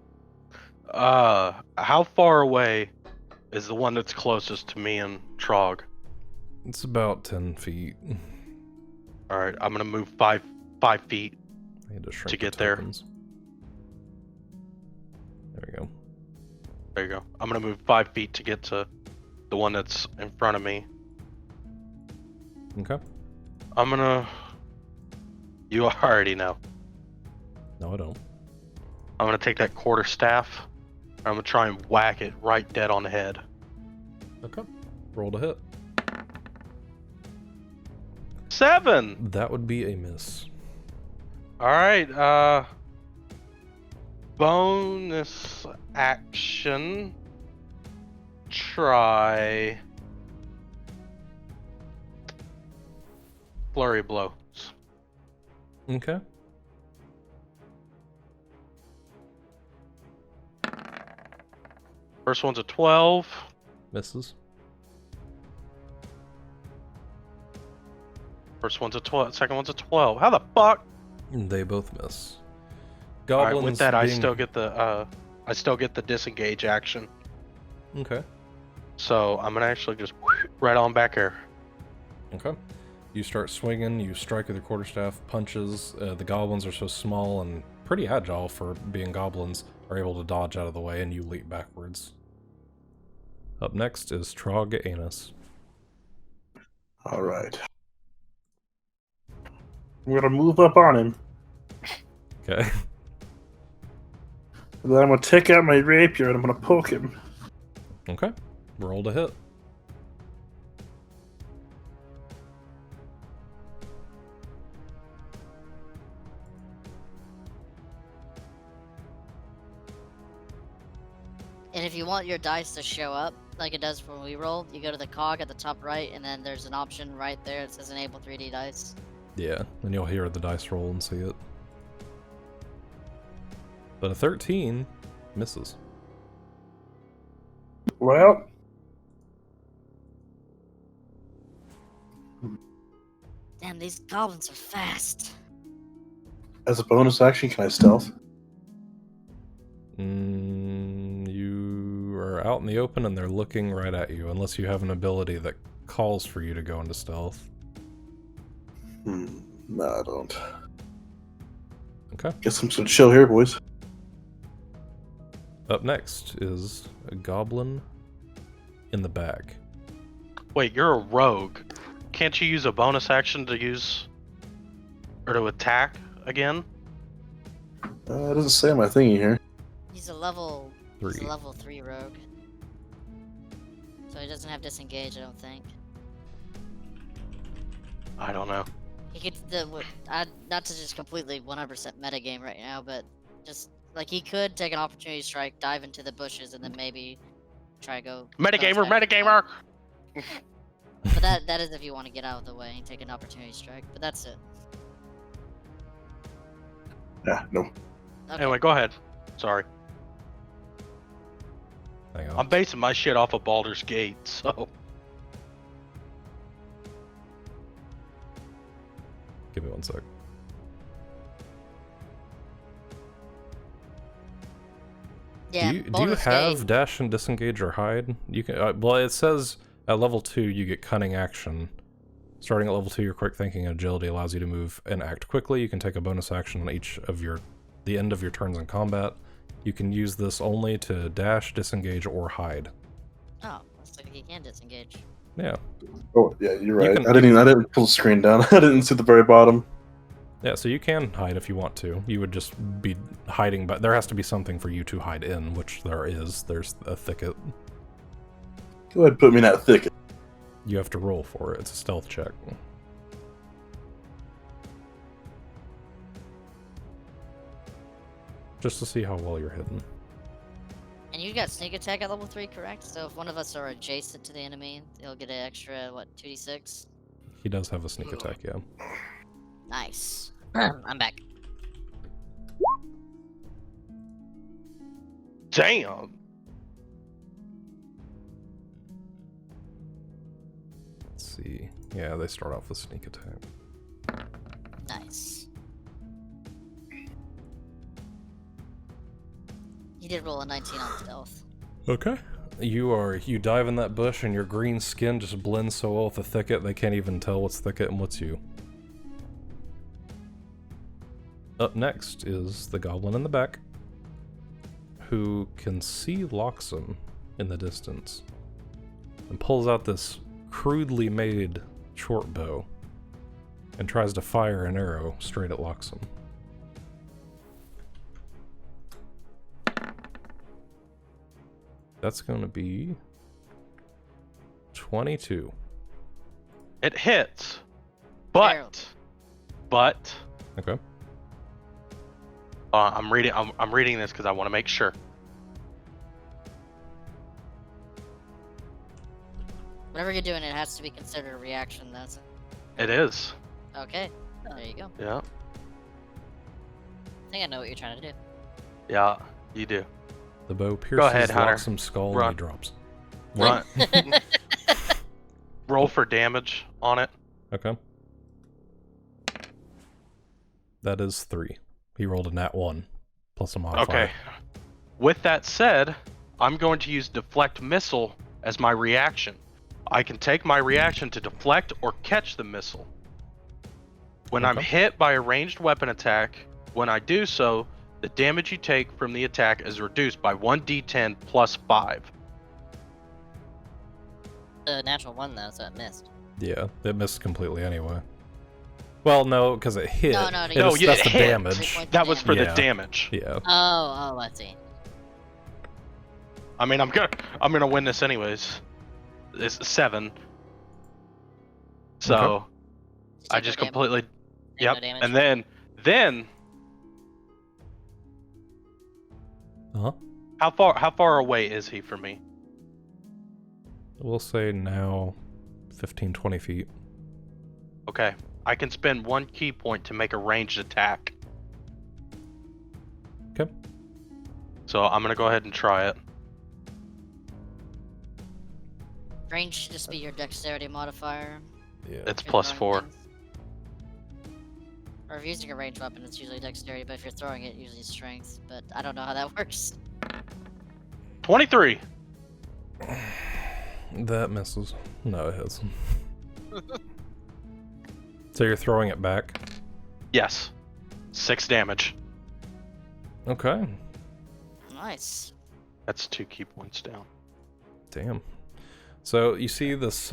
How far away is the one that's closest to me and Trog? It's about 10 feet. All right, I'm gonna move 5 feet. I need to shrink To the get there. tokens. There we go. There you go. I'm gonna move 5 feet to get to the one that's in front of me. Okay. I'm gonna. You already know. No, I don't. I'm gonna take that quarterstaff. I'm gonna try and whack it right dead on the head. Okay. Roll to hit. 7. That would be a miss. All right. Bonus action. Try flurry blows. Okay. First one's a 12. Misses. First one's a 12. Second one's a 12. How the fuck? They both miss. All right, Goblins with that, I being- still get the disengage action. Okay. So I'm gonna actually just right on back here. Okay. You start swinging, you strike with your quarterstaff, punches. The goblins are so small and pretty agile for being goblins. are able to dodge out of the way, and you leap backwards. Up next is Trog Anus. All right. I'm gonna move up on him, Okay. and then I'm gonna take out my rapier and I'm gonna poke him. Okay. Roll to hit. And if you want your dice to show up like it does when we roll, you go to the cog at the top right, and then there's an option right there that says enable 3D dice. Yeah, and you'll hear the dice roll and see it. But a 13 misses. Well, Damn, these goblins are fast. as a bonus action, can I stealth? You are out in the open and they're looking right at you, unless you have an ability that calls for you to go into stealth. No, I don't. Okay. Guess I'm just gonna chill here, boys. Up next is a goblin in the back. Wait, you're a rogue. Can't you use a bonus action to use or to attack again? It doesn't say on my thingy here. He's a level 3. He's a level 3 rogue. So he doesn't have disengage, I don't think. I don't know. He could not to just completely 100% metagame right now, but just like he could take an opportunity strike, dive into the bushes, and then maybe try to go. Metagamer, attack. metagamer! But that is if you want to get out of the way and take an opportunity strike. But that's it. Yeah, no. Okay. Anyway, go ahead. Sorry. Hang on. I'm basing my shit off of Baldur's Gate, so. Give me 1 sec. Yeah. do you Baldur's have Gate- dash and disengage or hide? You can. Well, it says at level 2 you get cunning action. Starting at level 2, your quick thinking and agility allows you to move and act quickly. You can take a bonus action on each of the end of your turns in combat. You can use this only to dash, disengage, or hide. Oh, looks like he can disengage. Yeah. Oh, yeah, you're right. can- I didn't pull the screen down. I didn't see the very bottom. Yeah, so you can hide if you want to. You would just be hiding, but there has to be something for you to hide in, which there is. There's a thicket. Go ahead and put me in that thicket. You have to roll for it. It's a stealth check. Just to see how well you're hidden. And you got sneak attack at level 3, correct? So if one of us are adjacent to the enemy, he'll get an extra, what, 2d6? He does have a sneak attack, yeah. Nice. I'm back. Damn! Let's see. Yeah, they start off with sneak attack. Nice. He did roll a 19 on stealth. Okay. You dive in that bush and your green skin just blends so well with the thicket they can't even tell what's thicket and what's you. Up next is the goblin in the back, who can see Loxim in the distance and pulls out this crudely made short bow and tries to fire an arrow straight at Loxim. That's going to be 22. It hits. Barely. But Okay. I'm reading this because I want to make sure. Whatever you're doing, it has to be considered a reaction, that's It is. okay. There you go. Yeah. I think I know what you're trying to do. Yeah, you do. The bow pierces ahead, Hunter. Loxim's skull Run. and he drops. Run. Roll for damage on it. Okay. That is 3. He rolled a nat 1 plus a modifier. Okay. With that said, I'm going to use deflect missile as my reaction. I can take my reaction to deflect or catch the missile. When I'm Okay. hit by a ranged weapon attack, when I do so, The damage you take from the attack is reduced by 1d10 plus 5. The natural one though, so it missed. Yeah, it missed completely anyway. Well, no, because it hit. No, no, It no, was- yeah, that's it the hit. damage. That was for Yeah. the damage. Yeah. Oh, I see. I mean, I'm gonna win this anyways. It's 7. So Okay. I Take just no damage. completely. Take Yep. no damage. And then Uh-huh. how far away is he from me? We'll say now 15, 20 feet. Okay. I can spend 1 key point to make a ranged attack. Okay. So I'm gonna go ahead and try it. Range should just be your dexterity modifier. Yeah. It's if you're plus throwing 4. things. Or if you're using a ranged weapon, it's usually dexterity, but if you're throwing it, usually strength. But I don't know how that works. 23. That misses. No, it hits. So you're throwing it back? Yes. 6 damage. Okay. Nice. That's 2 key points down. Damn. So you see this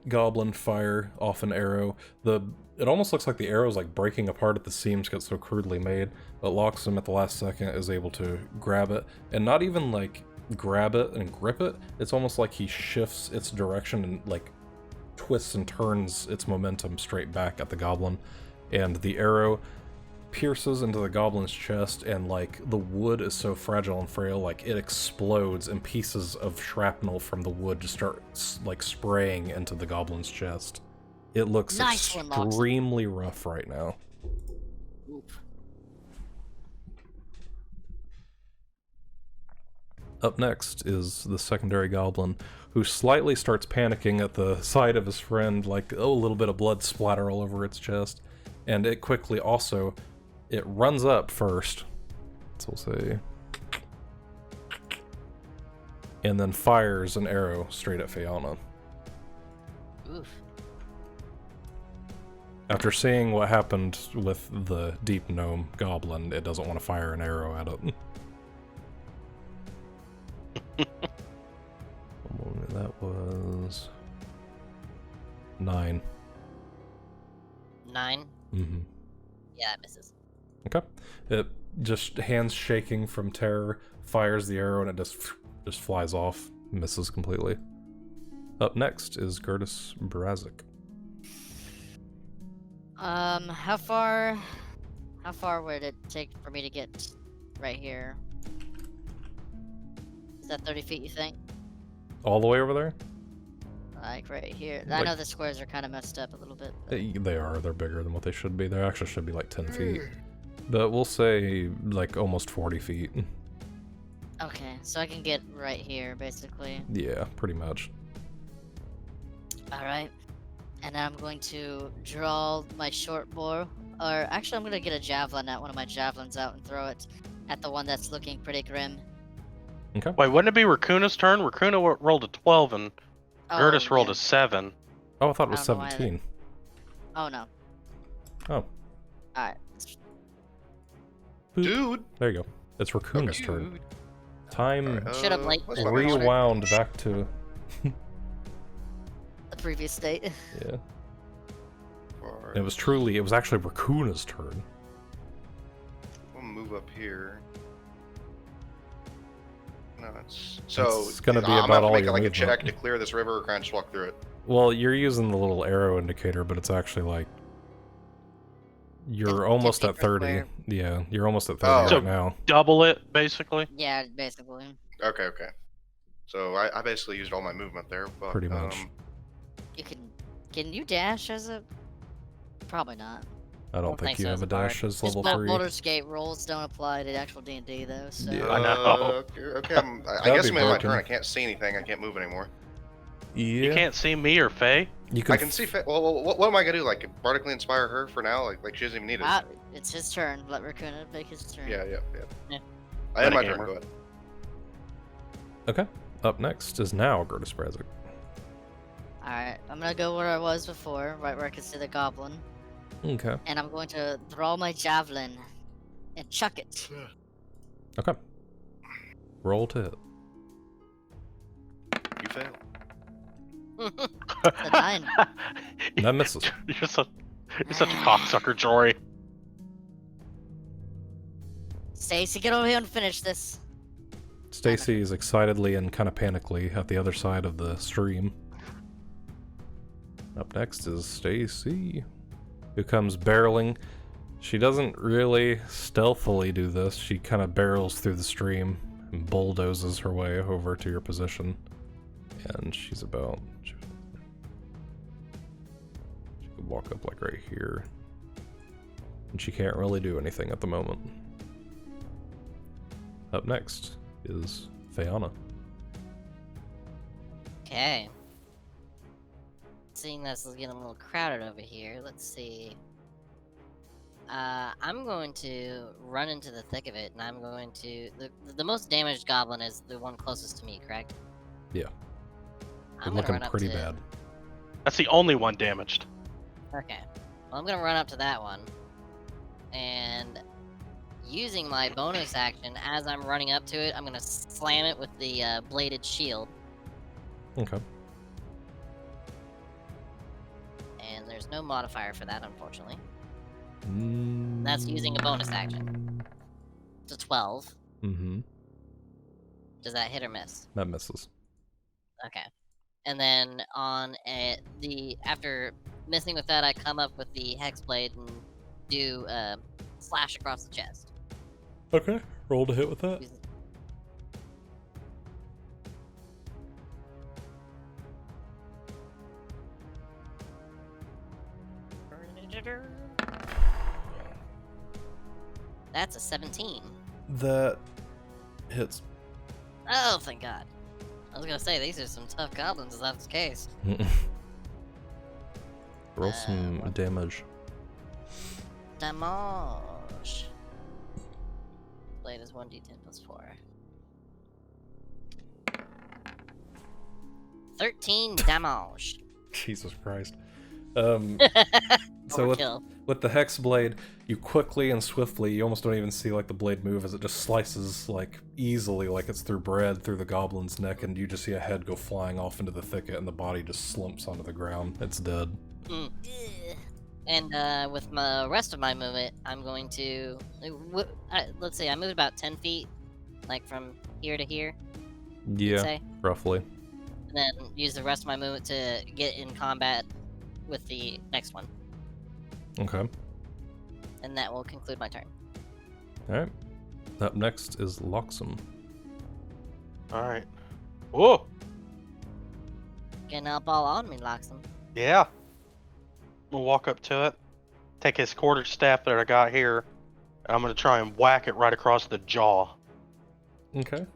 goblin fire off an arrow. It almost looks like the arrow's like breaking apart at the seams because it's so crudely made, but Loxim at the last second is able to grab it, and not even like grab it and grip it. It's almost like he shifts its direction and like twists and turns its momentum straight back at the goblin, and the arrow pierces into the goblin's chest, and like the wood is so fragile and frail, like it explodes and pieces of shrapnel from the wood just start like spraying into the goblin's chest. It looks Nice one, Loxim. extremely rough right now. Oof. Up next is the secondary goblin, who slightly starts panicking at the sight of his friend, like, oh, a little bit of blood splatter all over its chest. And it quickly also, it runs up first, so we'll say, and then fires an arrow straight at Fayanna. Oof. After seeing what happened with the Deep Gnome goblin, it doesn't want to fire an arrow at it. That was 9. 9. Mm-hmm. Yeah, it misses. Okay. It just, hands shaking from terror, fires the arrow, and it just flies off, misses completely. Up next is Gurdis Brazic. How far would it take for me to get right here? Is that 30 feet, you think? All the way over there? Like right here. I Like- know the squares are kind of messed up a little bit. but- They are. They're bigger than what they should be. They actually should be like 10 feet. But we'll say like almost 40 feet. Okay, so I can get right here, basically. Yeah, pretty much. Alright. And then I'm going to draw my short bow. Or actually, I'm going to get a javelin at one of my javelins out and throw it at the one that's looking pretty grim. Okay. Wait, wouldn't it be Raakuna's turn? Raakuna rolled a 12 and Gurdis rolled yeah. a 7. Oh, I thought it was I don't know why 17. Oh, no. Oh, Alright. boop. Dude. There you go. It's Raakuna's turn. Dude. Time Alright, Should've liked what's it. my next one? rewound back to, The previous state. yeah. Or- It was actually Raakuna's turn. We'll move up here. No, it's so. It's gonna be I'm about gonna all make your like a movement. check to clear this river, or can I just walk through it? Well, you're using the little arrow indicator, but it's actually like you're It's almost 50 at per 30. square. Yeah, you're almost at 30 Oh. right So- now. Double it, basically. Yeah, basically. Okay, okay. So I basically used all my movement there, but Pretty much. You can you dash as a? Probably not. I don't don't think think you so have as a a bard. dash as Just level Bal- 3. Baldur's Gate rules don't apply to actual D&D though. So. Yeah. I know. Okay, I That'd guess be I'm in my broken. turn. I can't see anything. I can't move anymore. Yeah. You can't see me or Faye. You can I can see. Well, what am I gonna do? Like, vertically inspire her for now? Like she doesn't even need it. Ah, it's his turn. Let Raakuna make his turn. Yeah. Yeah. I had my turn. Metagamer. Go ahead. Okay. Up next is now Gurdis Brazic. Alright, I'm gonna go where I was before, right where I can see the goblin. Okay. And I'm going to throw my javelin and chuck it. Okay. Roll to hit. You fail. The 9. That misses. You're such a cocksucker, Jory. Stacy, get over here and finish this. Stacy is excitedly and kind of panically at the other side of the stream. Up next is Stacy, who comes barreling. She doesn't really stealthily do this. She kind of barrels through the stream and bulldozes her way over to your position. And she's about... She could walk up like right here. And she can't really do anything at the moment. Up next is Fayanna. Okay. Seeing this is getting a little crowded over here, let's see. I'm going to run into the thick of it, and I'm going to... The most damaged goblin is the one closest to me, correct? Yeah. I'm They're gonna looking run up pretty to... bad. That's the only one damaged. Okay. Well, I'm gonna run up to that one. And... using my bonus action, as I'm running up to it, I'm gonna slam it with the bladed shield. Okay. And there's no modifier for that, unfortunately. Mm. That's using a bonus action. It's a 12. Mm-hmm. Does that hit or miss? That misses. Okay. And then on after missing with that, I come up with the hex blade and do slash across the chest. Okay. Roll to hit with that. Use- That's a 17. That hits. Oh, thank God. I was gonna say, these are some tough goblins if that's the case. Roll some what? damage. Damage. Blade is 1d10 plus 4. 13 damage. Jesus Christ. So Overkill. with the hex blade, you quickly and swiftly, you almost don't even see like the blade move as it just slices like easily, like it's through bread through the goblin's neck, and you just see a head go flying off into the thicket, and the body just slumps onto the ground. It's dead. Mm. And with the rest of my movement, I'm going to... let's see, I moved about 10 feet, like from here to here, you'd Yeah, say. roughly. And then use the rest of my movement to get in combat with the next one. Okay. And that will conclude my turn. Alright. Up next is Loxim. Alright. Whoa! Getting up all on me, Loxim. Yeah. I'm gonna walk up to it, take his quarterstaff that I got here, and I'm gonna try and whack it right across the jaw. Okay.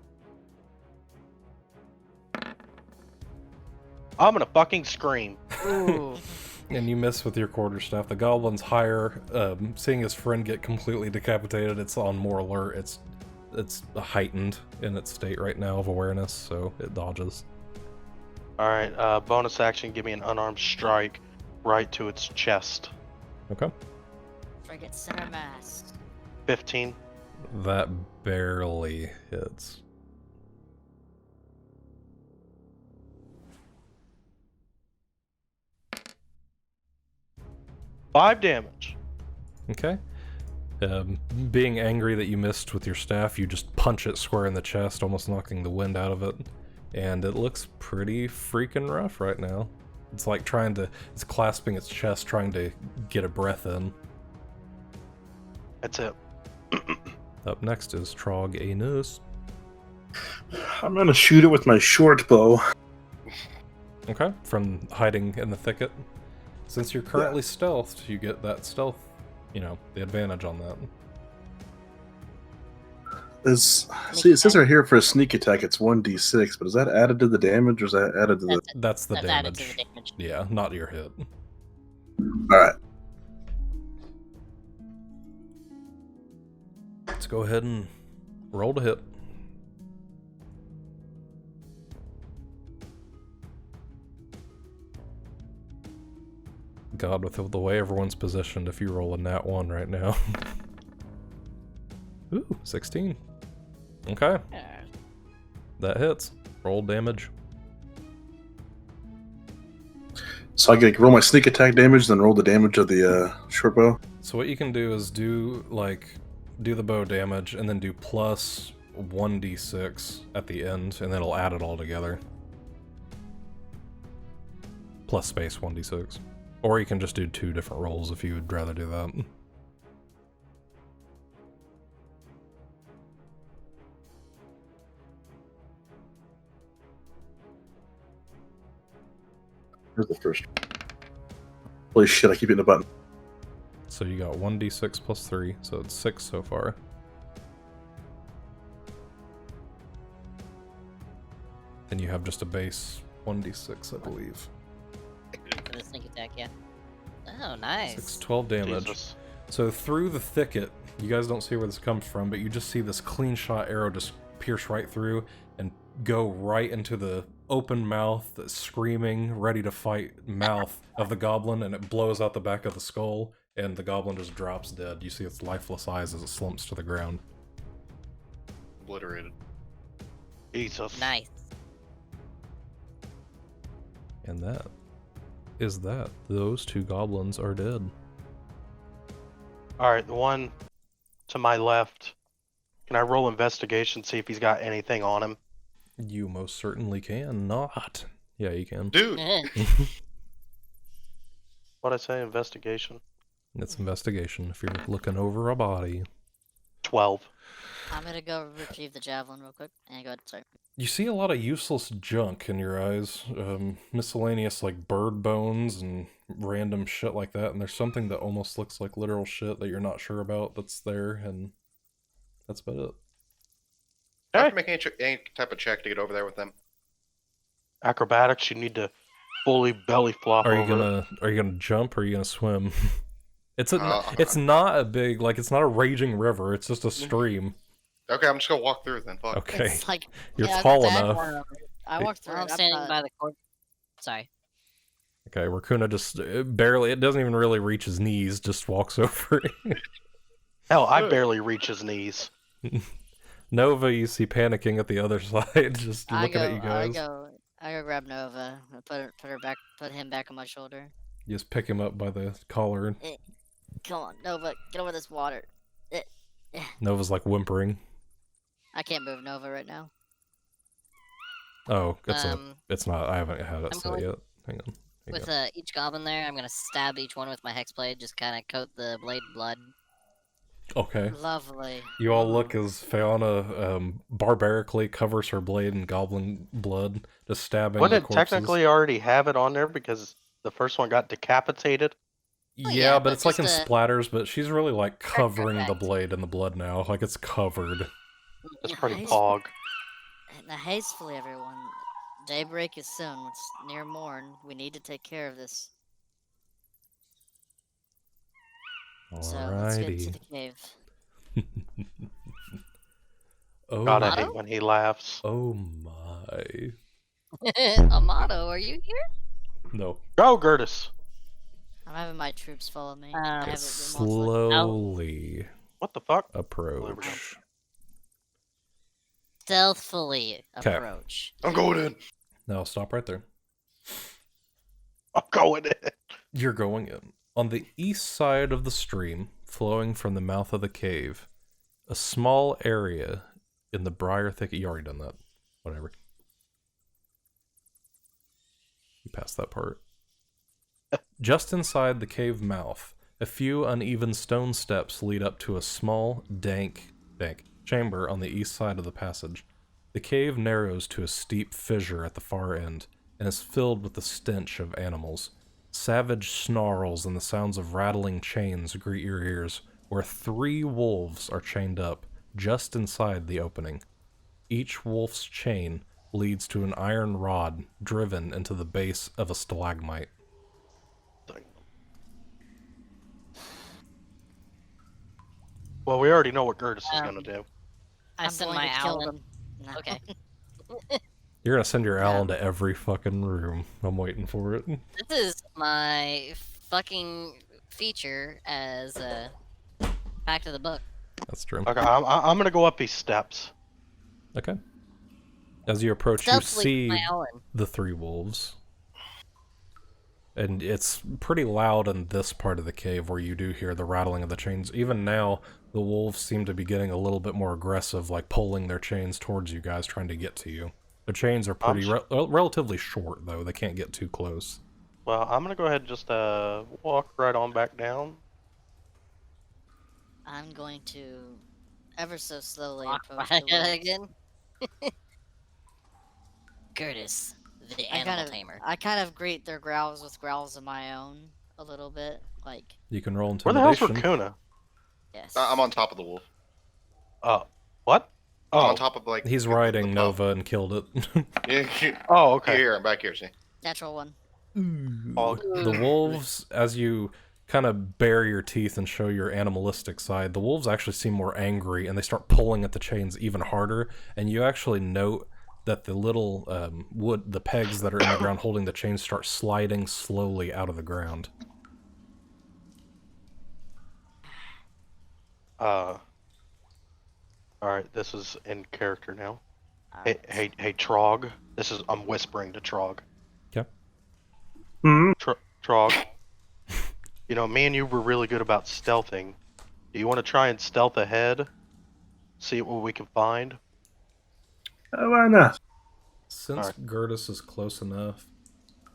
I'm gonna fucking scream. Ooh. And you miss with your quarterstaff. The goblin's higher, seeing his friend get completely decapitated, it's on more alert. It's heightened in its state right now of awareness, so it dodges. Alright, bonus action, give me an unarmed strike right to its chest. Okay. Forget center mass. 15. That barely hits. Five damage. Okay. Being angry that you missed with your staff, you just punch it square in the chest, almost knocking the wind out of it. And it looks pretty freaking rough right now. It's like it's clasping its chest, trying to get a breath in. That's it. Up next is Trog Anus. I'm gonna shoot it with my short bow. Okay, from hiding in the thicket. Since you're currently stealthed, you get that stealth, the advantage on that. See, it says right here for a sneak attack it's 1d6, but is that added to the damage or is that added to the... That's the That's added damage. to the damage. Yeah, not your hit. Alright. Let's go ahead and roll to hit. God, with the way everyone's positioned, if you roll a nat 1 right now. Ooh, 16. Okay, that hits. Roll damage. So I get roll my sneak attack damage, then roll the damage of the short bow. So what you can do is do the bow damage and then do plus 1d6 at the end, and then it'll add it all together. Plus space 1d6. Or you can just do 2 different rolls if you would rather do that. Where's the first? Holy shit! I keep hitting the button. So you got 1d6 plus 3, so it's 6 so far. Then you have just a base 1d6, I believe. For the sneak attack, yeah. Oh, nice. 6, 12 damage. Jesus. So through the thicket, you guys don't see where this comes from, but you just see this clean shot arrow just pierce right through and go right into the open mouth, screaming, ready to fight mouth of the goblin, and it blows out the back of the skull, and the goblin just drops dead. You see its lifeless eyes as it slumps to the ground. Obliterated. Jesus. Nice. And that is that. Those 2 goblins are dead. Alright, the one to my left. Can I roll investigation, see if he's got anything on him? You most certainly can not. Yeah, you can. Dude, What'd I say? Investigation? It's investigation if you're looking over a body. 12. I'm gonna go retrieve the javelin real quick. And go ahead, sorry. You see a lot of useless junk in your eyes. Miscellaneous like bird bones and random shit like that. And there's something that almost looks like literal shit that you're not sure about that's there, and that's about it. do I have to make any type of check to get over there with them? Acrobatics, you need to fully belly flop Are you over. gonna jump or are you gonna swim? It's Uh, it's not a big, like, it's not a raging river, it's just a stream. Okay, I'm just gonna walk through it then. Fuck. Okay, It's like you're yeah, tall that enough. one- I walked through. I'm it, I'm standing not- by the corpse. Sorry. Okay, Raakuna just barely, it doesn't even really reach his knees, just walks over. Hell, I barely reach his knees. Nova, you see panicking at the other side, just I looking go, at you guys. I go grab Nova. Put him back on my shoulder. You just pick him up by the collar. Come on, Nova, get over this water. Nova's like whimpering. I can't move Nova right now. Oh, it's Um, it's not. I haven't had it I'm set going- yet. Hang on. Hang With on. each goblin there, I'm gonna stab each one with my hex blade, just kind of coat the blade in blood. Okay. Lovely. You all look as Fayanna barbarically covers her blade in goblin blood, just stabbing the Wouldn't it corpses. technically already have it on there because the first one got decapitated? Yeah, yeah, but but it's like in just a- splatters, but she's really like covering the Correct. blade in the blood now. Like it's covered. That's pretty Nice. pog. Now, hastily, everyone. Daybreak is soon. It's near morn. We need to take care of this. So let's get to Alrighty. the cave. Oh, God, I Motto? hate when he laughs. oh my. Amato, are you here? No. Go, Gurdis! I'm having my troops follow me. Um, I have it remotely. Slowly What the fuck? approach. Stealthily 'Kay. approach. I'm going in. Now stop right there. I'm going in. You're going in. On the east side of the stream, flowing from the mouth of the cave, a small area in the briar thicket. You already done that. Whatever. You passed that part. Just inside the cave mouth, a few uneven stone steps lead up to a small, dank chamber on the east side of the passage. The cave narrows to a steep fissure at the far end, and is filled with the stench of animals. Savage snarls and the sounds of rattling chains greet your ears, where 3 wolves are chained up just inside the opening. Each wolf's chain leads to an iron rod driven into the base of a stalagmite. Well, we already know what Gurdis is Um, gonna do. I I'm send going my to kill owl. them. No. Okay. You're gonna send your Yeah. owl into every fucking room. I'm waiting for it. This is my fucking feature as back to the book. That's true. Okay, I'm gonna go up these steps. Okay. As you approach, you Stealthily see my Alan. the 3 wolves. And it's pretty loud in this part of the cave where you do hear the rattling of the chains. Even now, the wolves seem to be getting a little bit more aggressive, like pulling their chains towards you guys, trying to get to you. The chains are pretty relatively short, though. They can't get too close. Well, I'm gonna go ahead and just walk right on back down. I'm going to ever so slowly Walk approach by the wolves. again. Gurdis, the I animal kind of, tamer. I kind of greet their growls with growls of my own a little bit, like You can roll Where the hell's intimidation. Raakuna? yes. I'm on top of the wolf. What? I'm Oh, on top of like. He's the riding top. Nova and killed it. Yeah, oh, okay. here, I'm back here. See. Natural one. The wolves, as you kind of bare your teeth and show your animalistic side, the wolves actually seem more angry, and they start pulling at the chains even harder, and you actually note that the little the pegs that are in the ground holding the chains start sliding slowly out of the ground. Alright, this is in character now. Alright. Hey, Trog. I'm whispering to Trog. Yep. Hmm. Trog. You know, me and you were really good about stealthing. Do you want to try and stealth ahead? See what we can find? Why not? Since Alright. Gurdis is close enough,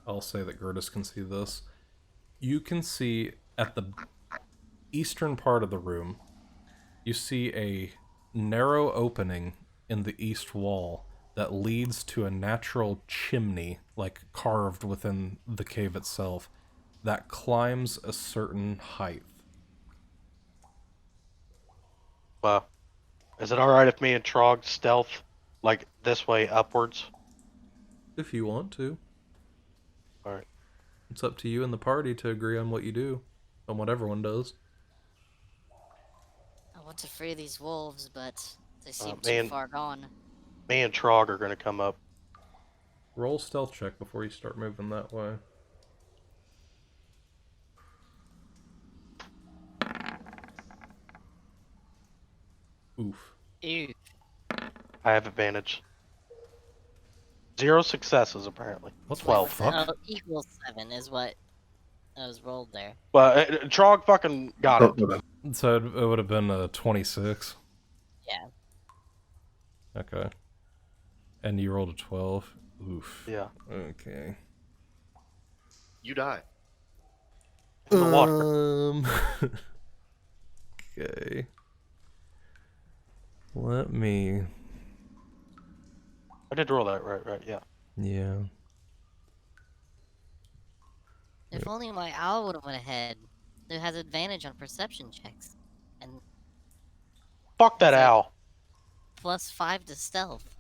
I'll say that Gurdis can see this. You can see at the eastern part of the room, you see a narrow opening in the east wall that leads to a natural chimney, like carved within the cave itself, that climbs a certain height. Is it alright if me and Trog stealth, like, this way upwards? If you want to. Alright. It's up to you and the party to agree on what you do, on what everyone does. I want to free these wolves, but they seem man. too far gone. Me and Trog are gonna come up. Roll stealth check before you start moving that way. Oof. Ew. I have advantage. 0 successes, apparently. What the 12. fuck? Oh, equals 7 is what was rolled there. But Trog fucking got Oh, it. hold on. So it would have been a 26. Yeah. Okay. And you rolled a 12. Oof. Yeah. Okay. You die. In the water. Okay. Let me. I did roll that right, yeah. Yeah. If only my owl would have went ahead. It has advantage on perception checks. And Fuck that So- owl. +5 to stealth.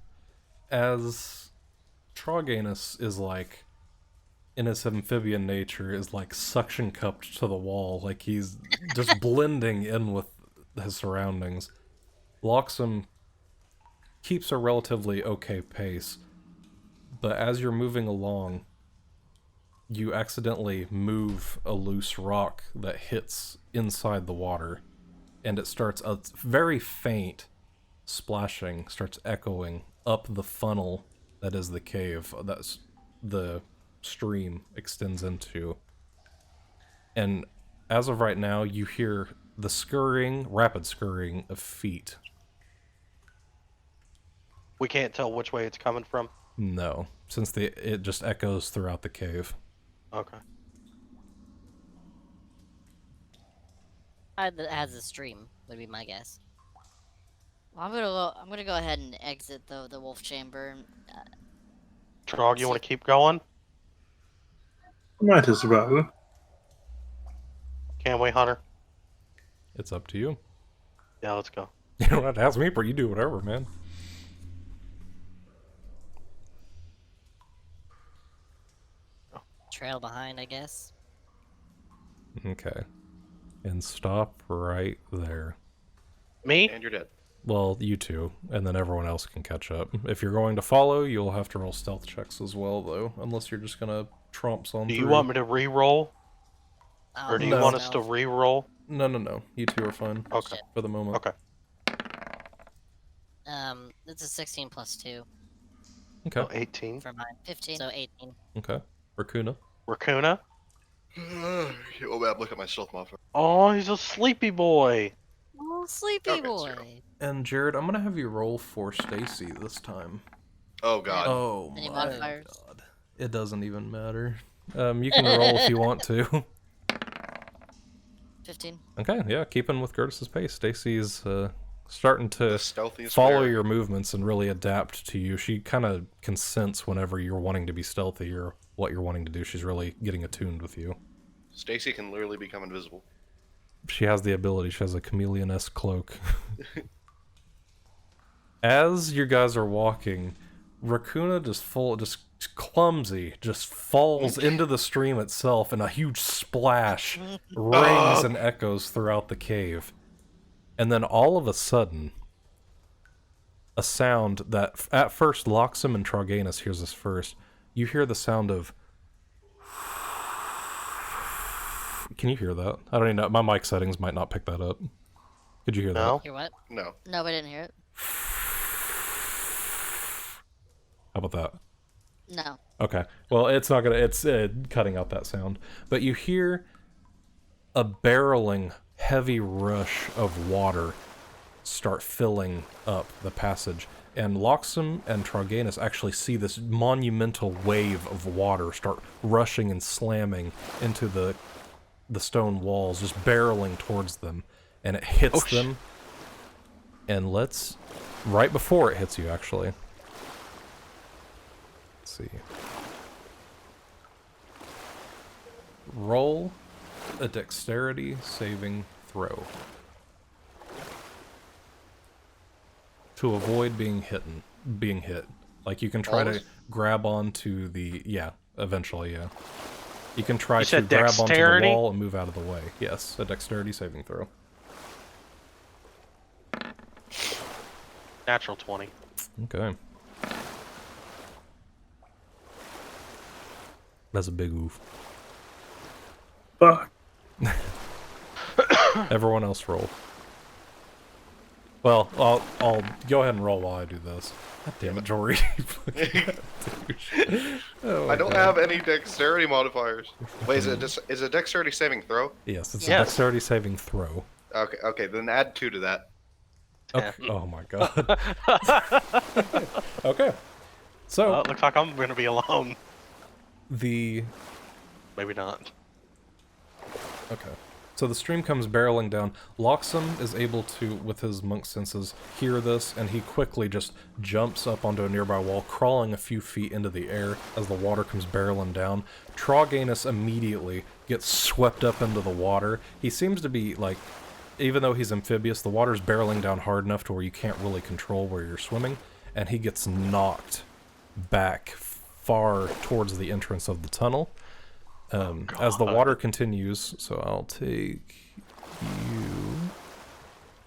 As Troganus is like, in his amphibian nature, is like suction cupped to the wall, like he's just blending in with his surroundings. Loxim keeps a relatively okay pace, but as you're moving along, you accidentally move a loose rock that hits inside the water, and it starts a very faint splashing, starts echoing up the funnel that is the cave, that's the stream extends into. And as of right now, you hear the scurrying, rapid scurrying of feet. We can't tell which way it's coming from. No, since it just echoes throughout the cave. Okay. It has a stream, would be my guess. Well, I'm gonna go ahead and exit the wolf chamber. Trog, you want to keep going? Might as well. Can we, Hunter? It's up to you. Yeah, let's go. You don't have to ask me, but you do whatever, man. Trail behind, I guess. Okay. And stop right there. Me? And you're dead. Well, you two, and then everyone else can catch up. If you're going to follow, you'll have to roll stealth checks as well, though, unless you're just gonna tromps on Do through. you want me to re-roll? I'll Or do you No. want us to re-roll? No. You two are fine Okay. for the moment. Okay. It's a 16 plus 2 Okay. Oh, 18. for mine. 15. So 18. Okay. Raakuna. Raakuna. Oh, man, look at my stealth modifier. Oh, he's a sleepy boy. Oh, sleepy Okay, boy. 0. And Jared, I'm gonna have you roll for Stacy this time. Oh god. Oh Any my modifiers? god. It doesn't even matter. You can roll if you want to. 15. Okay, yeah, keeping with Gurdis' pace. Stacy's starting to The stealthiest follow bear. your movements and really adapt to you. She kind of can sense whenever you're wanting to be stealthy or what you're wanting to do. She's really getting attuned with you. Stacy can literally become invisible. She has the ability. She has a chameleon-esque cloak. As you guys are walking, Raakuna just clumsy, just falls into the stream itself, and a huge splash rings and echoes throughout the cave. And then all of a sudden, a sound that at first Loxim and Troganus hears this first. You hear the sound of. Can you hear that? I don't even know. My mic settings might not pick that up. Could you hear that? No. Hear what? No. No, we didn't hear it. How about that? No. Okay. Well, it's not gonna. It's cutting out that sound. But you hear a barreling, heavy rush of water start filling up the passage, and Loxim and Troganus actually see this monumental wave of water start rushing and slamming into the stone walls, just barreling towards them, and it hits them. And right before it hits you, actually. See. Roll a dexterity saving throw to avoid being hit. Like you can try to grab onto the eventually. You can try to grab onto the wall and move out of the way. Yes, a dexterity saving throw. Natural 20. Okay. That's a big oof. Fuck. Everyone else roll. Well, I'll go ahead and roll while I do this. God damn it, Jory. Oh, I don't have any dexterity modifiers. Wait, is it dexterity saving throw? Yes, it's a Yes. dexterity saving throw. Okay, then add 2 to that. Okay. Oh my god. Okay. So Well, it looks like I'm gonna be alone. the Maybe not. Okay. So the stream comes barreling down. Loxim is able to, with his monk senses, hear this, and he quickly just jumps up onto a nearby wall, crawling a few feet into the air as the water comes barreling down. Troganus immediately gets swept up into the water. He seems to be, like, even though he's amphibious, the water's barreling down hard enough to where you can't really control where you're swimming, and he gets knocked back far towards the entrance of the tunnel. As the water continues, so I'll take you,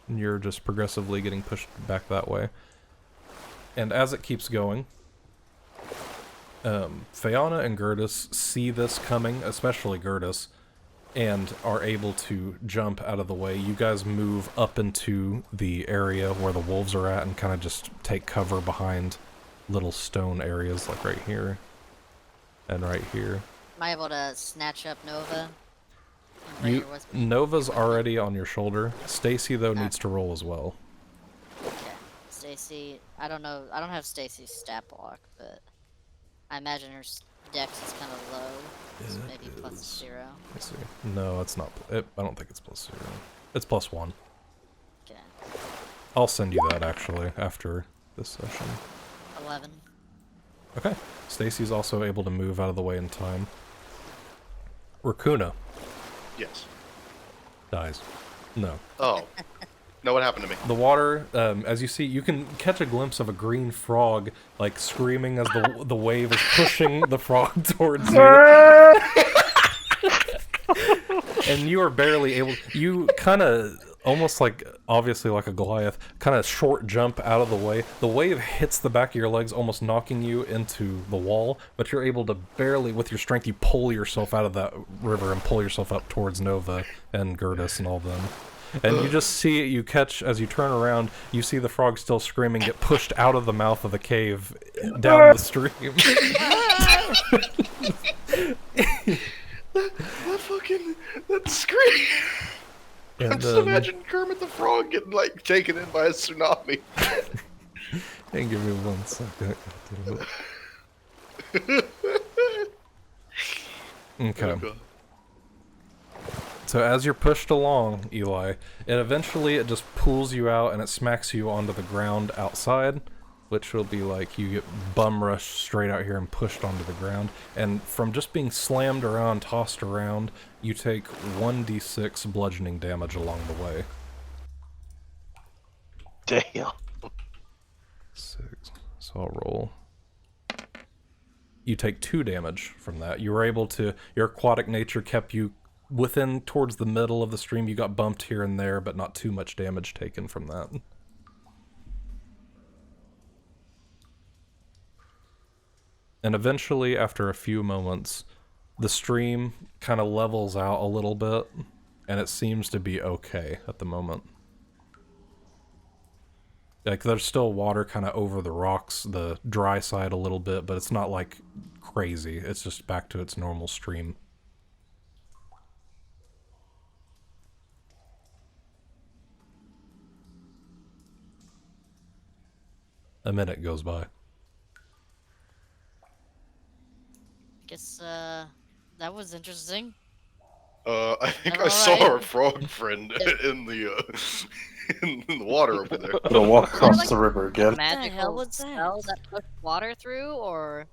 and you're just progressively getting pushed back that way. And as it keeps going, Fayanna and Gurdis see this coming, especially Gurdis, and are able to jump out of the way. You guys move up into the area where the wolves are at and kind of just take cover behind little stone areas like right here and right here. Am I able to snatch up Nova? And bring her with me? Nova's already on your shoulder. Stacy, though, needs to roll as well. Okay. Stacy, I don't know. I don't have Stacy's stat block, but I imagine her dex is kind of low. So maybe plus 0. Let me see. No, it's not. I don't think it's plus 0. It's plus 1. Okay. I'll send you that, actually, after this session. 11. Okay. Stacy's also able to move out of the way in time. Raakuna Yes. dies. No. Oh. No, what happened to me? The water, as you see, you can catch a glimpse of a green frog, like, screaming as the wave is pushing the frog towards you. And you are barely able... You kind of, almost like, obviously like a Goliath, kind of short jump out of the way. The wave hits the back of your legs, almost knocking you into the wall, but you're able to barely, with your strength, you pull yourself out of that river and pull yourself up towards Nova and Gurdis and all them. And you just see it, you catch, as you turn around, you see the frog still screaming, get pushed out of the mouth of the cave, down the stream. that scream. I And, just imagine Kermit the Frog getting like taken in by a tsunami. and give me 1 second. Okay. Oh, God. So as you're pushed along, Eli, it just pulls you out and it smacks you onto the ground outside, which will be like you get bum rushed straight out here and pushed onto the ground. And from just being slammed around, tossed around, you take 1d6 bludgeoning damage along the way. Damn. 6. So I'll roll. You take 2 damage from that. You were able to, your aquatic nature kept you within towards the middle of the stream. You got bumped here and there, but not too much damage taken from that. And eventually, after a few moments, the stream kind of levels out a little bit, and it seems to be okay at the moment. Like, there's still water kind of over the rocks, the dry side a little bit, but it's not, like, crazy. It's just back to its normal stream. A minute goes by. Guess that was interesting. I think I Alright. saw our frog friend in the in the water over there. Gonna walk across like- the river again. Magical hell was spell that? that pushed water through, or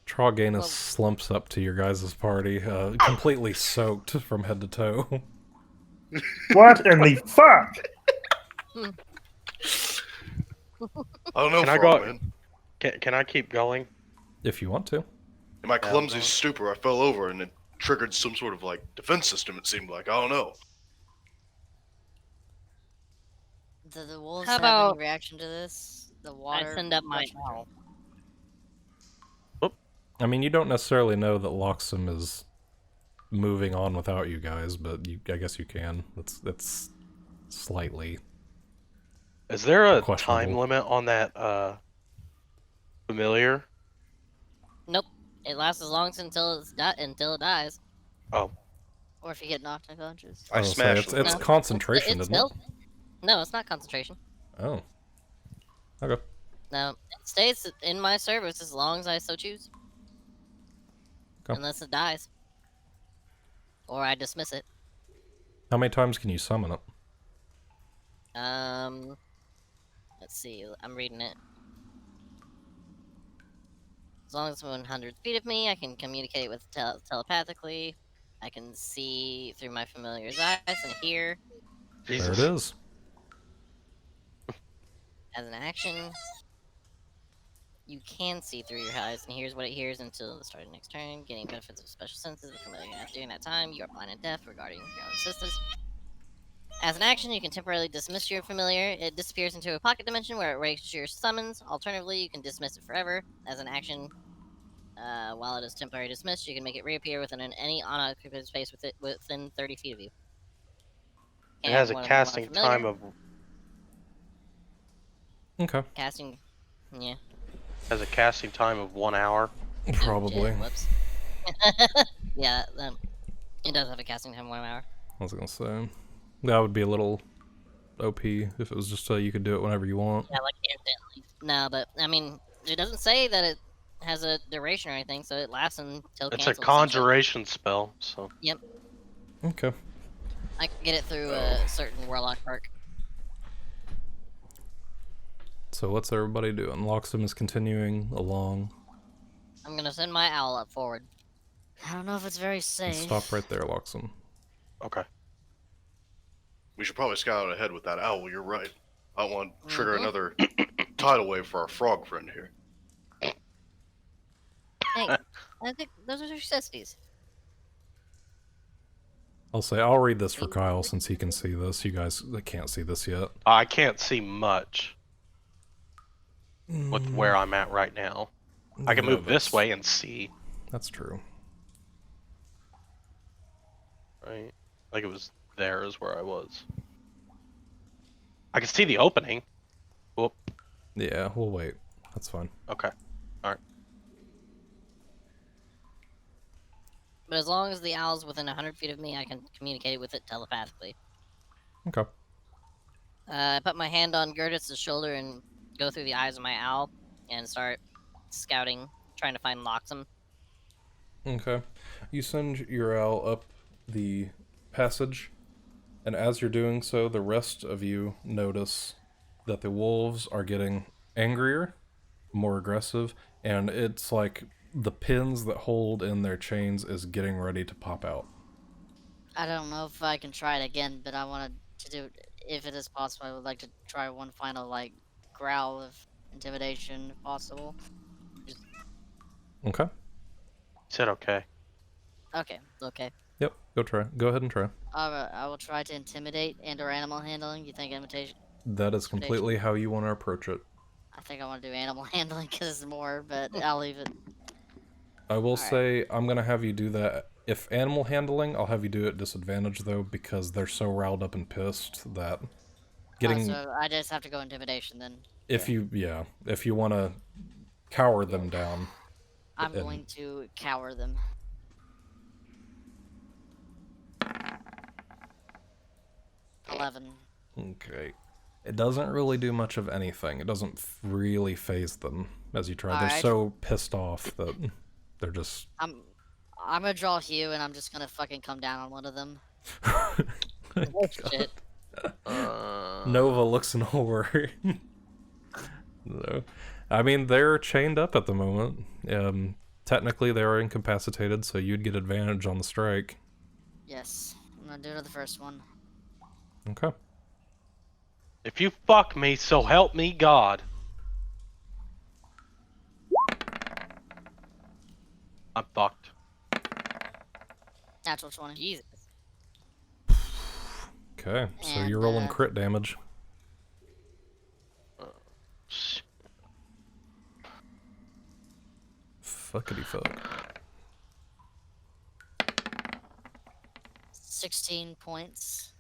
Troganus Well- slumps up to your guys' party, completely soaked from head to toe. What in the fuck? I don't know, Can I frog go- man. Can I keep going? If you want to. In my clumsy no. stupor, I fell over and it triggered some sort of like defense system. It seemed like I don't know. Do the wolves How have about- any reaction to this? The water. I send up my rushing through? owl. I mean, you don't necessarily know that Loxim is moving on without you guys, but I guess you can. That's slightly... Is there a Questionable. time limit on that familiar? Nope. It lasts as long as until until it dies, Oh, Or if you get knocked unconscious. I was gonna say, smashed it's them. concentration, It's isn't it? No, it's not concentration. Oh. Okay. No, it stays in my service as long as I so choose. Okay. Unless it dies. Or I dismiss it. How many times can you summon it? Let's see, I'm reading it. As long as it's 100 feet of me, I can communicate with telepathically. I can see through my familiar's eyes and hear. There it is. As an action, you can see through your eyes and hears what it hears until the start of next turn, getting benefits of special senses of familiar. During that time, you are blind and deaf regarding your own systems. As an action, you can temporarily dismiss your familiar. It disappears into a pocket dimension where it rates your summons. Alternatively, you can dismiss it forever. As an action, while it is temporarily dismissed, you can make it reappear within any unoccupied space within 30 feet of you. it And has a one casting familiar- time of casting. Yeah. 1 hour. Probably. Yeah, whoops. Yeah, it does have a casting time of 1 hour. I was gonna say. That would be a little OP if it was just so you could do it whenever you want. Yeah, like instantly. No, but I mean, it doesn't say that it has a duration or anything, so it lasts until It's a canceled, essentially. conjuration spell, so Okay. I can get it through a certain warlock perk. So what's everybody doing? Loxim is continuing along. I'm gonna send my owl up forward. I don't know if it's very safe. Stop right there, Loxim. okay. We should probably scout ahead with that owl. You're right. I don't want to trigger Mhm. another tidal wave for our frog friend here. Hey, I think those are necessities. I'll say I'll read this for Kyle since he can see this. You guys can't see this yet. I can't see much with where I'm at right now. I can Yeah, move this that's- way and see. That's true. Right, like it was there is where I was. I can see the opening. Whoop. Yeah, we'll wait. That's fine. Okay. But as long as the owl's within 100 feet of me, I can communicate with it telepathically. Okay. I put my hand on Gurdis' shoulder and go through the eyes of my owl and start scouting, trying to find Loxim. Okay. You send your owl up the passage, and as you're doing so, the rest of you notice that the wolves are getting angrier, more aggressive, and it's like the pins that hold in their chains is getting ready to pop out. I don't know if I can try it again, but I wanted to do, if it is possible, I would like to try one final, like, growl of intimidation, if possible. Okay. Said okay. Okay. Yep, go try. Go ahead and try. I will try to intimidate and/or animal handling. You think imitation? That is completely how you want to approach it. I think I want to do animal handling because it's more, but I'll leave it. I will Alright. say I'm going to have you do that. If animal handling, I'll have you do it at disadvantage, though, because they're so riled up and pissed that getting... So I just have to go intimidation then. if you want to cower them down. I'm going to cower them. Okay. It doesn't really do much of anything. It doesn't really phase them as you try. They're Alright. so pissed off that they're just... I'm gonna draw Hugh and I'm just gonna fucking come down on one of them. Oh, shit. Nova looks in horror. No. I mean, they're chained up at the moment. Technically, they are incapacitated, so you'd get advantage on the strike. Yes. I'm gonna do it to the first one. Okay. If you fuck me, so help me God. I'm fucked. Natural 20. Jesus. Okay, so And, you're rolling crit damage. Fuckity fuck. 16 points.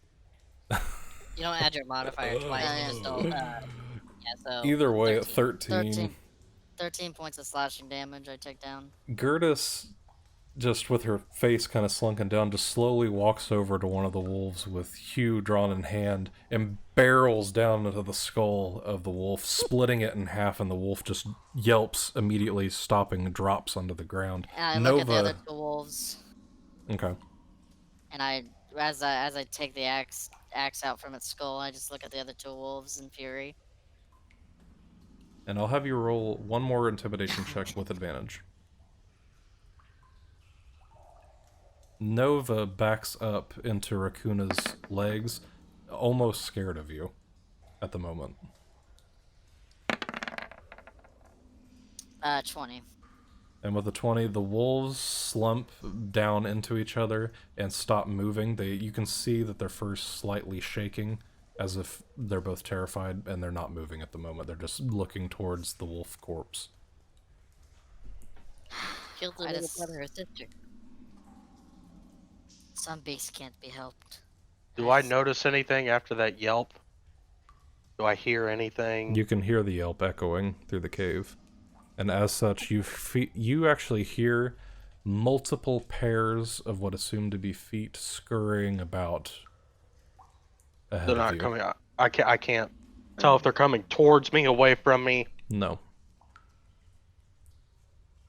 You don't add your modifier twice, you just don't, yeah, so... Either way, at 13. 13 points of slashing damage I take down. Gurdis, just with her face kind of slunken down, just slowly walks over to one of the wolves with Hugh drawn in hand and barrels down into the skull of the wolf, splitting it in half, and the wolf just yelps immediately, stopping and drops onto the ground. And I look at the other two wolves, Okay. and as I take the axe out from its skull, I just look at the other two wolves in fury. And I'll have you roll one more intimidation check with advantage. Nova backs up into Raakuna's legs, almost scared of you at the moment. 20. And with the 20, the wolves slump down into each other and stop moving. You can see that they're first slightly shaking, as if they're both terrified, and they're not moving at the moment. They're just looking towards the wolf corpse. Killed the little brother or sister. Some beasts can't be helped. Do I notice anything after that yelp? Do I hear anything? You can hear the yelp echoing through the cave. And as such, you actually hear multiple pairs of what assume to be feet scurrying about ahead They're of not you. coming. I can't tell if they're coming towards me, away from me. No.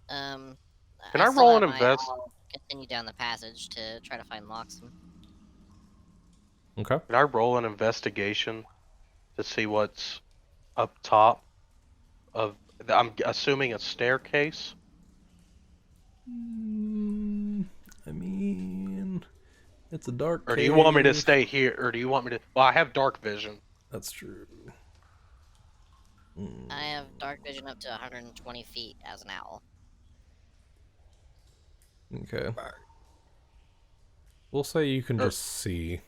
Can I still roll have an my invest? owl continue down the passage to try to find Loxim. Okay. Can I roll an investigation to see what's up top of? I'm assuming a staircase. I mean, it's a dark Or do you want me to cave. stay here? Or do you want me to? Well, I have dark vision. That's true. I have dark vision up to 120 feet as an owl. Okay. We'll say you can just see,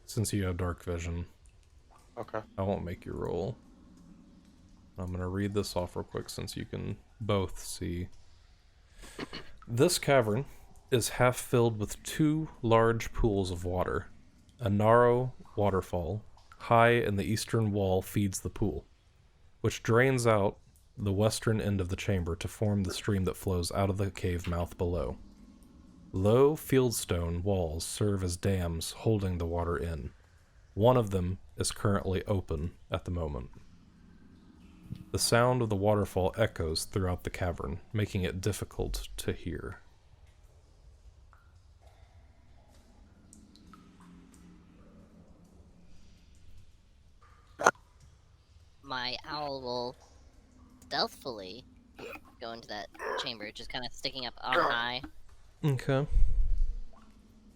since you have dark vision. Okay. I won't make you roll. I'm going to read this off real quick since you can both see. This cavern is half filled with two large pools of water, a narrow waterfall, high in the eastern wall feeds the pool, which drains out the western end of the chamber to form the stream that flows out of the cave mouth below. Low fieldstone walls serve as dams holding the water in. One of them is currently open at the moment. The sound of the waterfall echoes throughout the cavern, making it difficult to hear. My owl will stealthily go into that chamber, just kind of sticking up on high. Okay.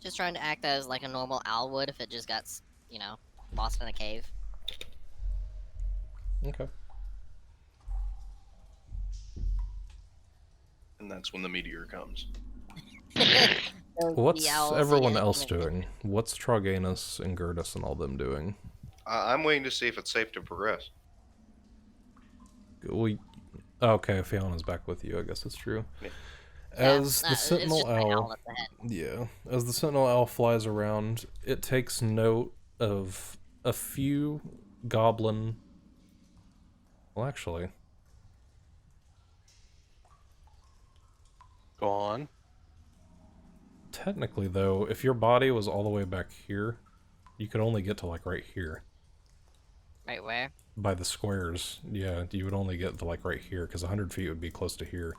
Just trying to act as like a normal owl would if it just got, lost in a cave. Okay. And that's when the meteor comes. What's The owls everyone in it, else doing? What's Troganus and Gurdis and all them doing? I'm waiting to see if it's safe to progress. Okay, Fayanna's back with you. I guess it's true. Yeah. As Yeah, the it's Sentinel just my Owl, owl at the head. yeah, as the Sentinel Owl flies around, it takes note of a few goblin. Well, actually, Go on. technically though, if your body was all the way back here, you could only get to like right here. Right where? By the squares, yeah, you would only get to like right here, because 100 feet would be close to here.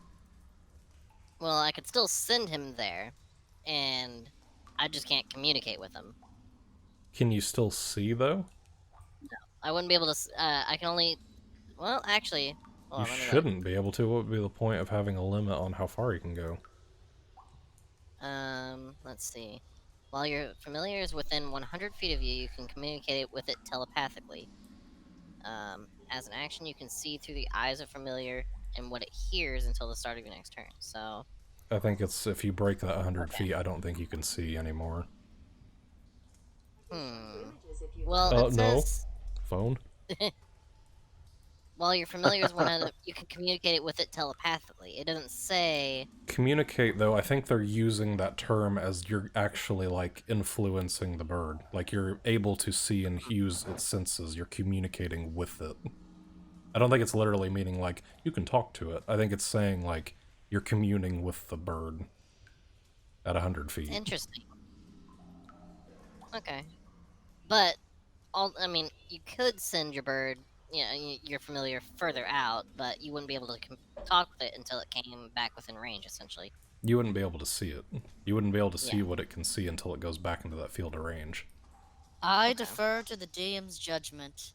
Well, I could still send him there, and I just can't communicate with him. Can you still see though? I wouldn't be able to. I can only. Well, actually, hold You on, let me look. shouldn't be able to. What would be the point of having a limit on how far you can go? Let's see. While your familiar is within 100 feet of you, you can communicate with it telepathically. As an action, you can see through the eyes of familiar and what it hears until the start of your next turn. So, I think it's if you break that 100 feet, I don't think you can see anymore. well, it No. says Phone? while your familiar is 100, you can communicate with it telepathically. It doesn't say. Communicate, though, I think they're using that term as you're actually, like, influencing the bird. Like, you're able to see and use its senses. You're communicating with it. I don't think it's literally meaning, like, you can talk to it. I think it's saying, like, you're communing with the bird at 100 feet. Interesting. Okay. But, you could send your bird, your familiar further out, but you wouldn't be able to talk with it until it came back within range, essentially. You wouldn't be able to see it. You wouldn't be able to see Yeah. what it can see until it goes back into that field of range. I defer to the DM's judgment.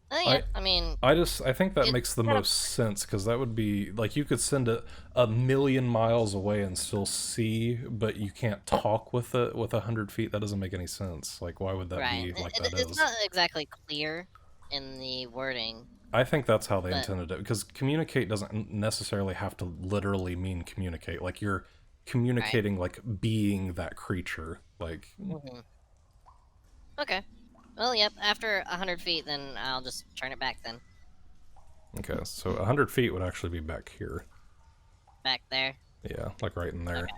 Oh, yeah, I think that It makes the kind of- most sense, because that would be, like, you could send it a million miles away and still see, but you can't talk with it with 100 feet. That doesn't make any sense. Like, why would that right. be like It- that it's is? not exactly clear in the wording. I think that's how they but- intended it, because communicate doesn't necessarily have to literally mean communicate. Like, you're communicating, like, being that creature. Like, Mhm. Okay. Well, yep, after 100 feet, then I'll just turn it back then. okay, so 100 feet would actually be back here. Back there. Yeah, like right in there. Okay.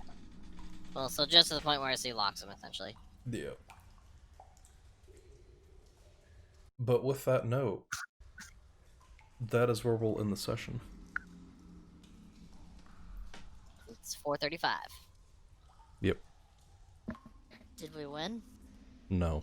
Well, so just to the point where I see Loxim, essentially. Yeah. But with that note, that is where we'll end the session. It's 4:35. Yep. Did we win? No.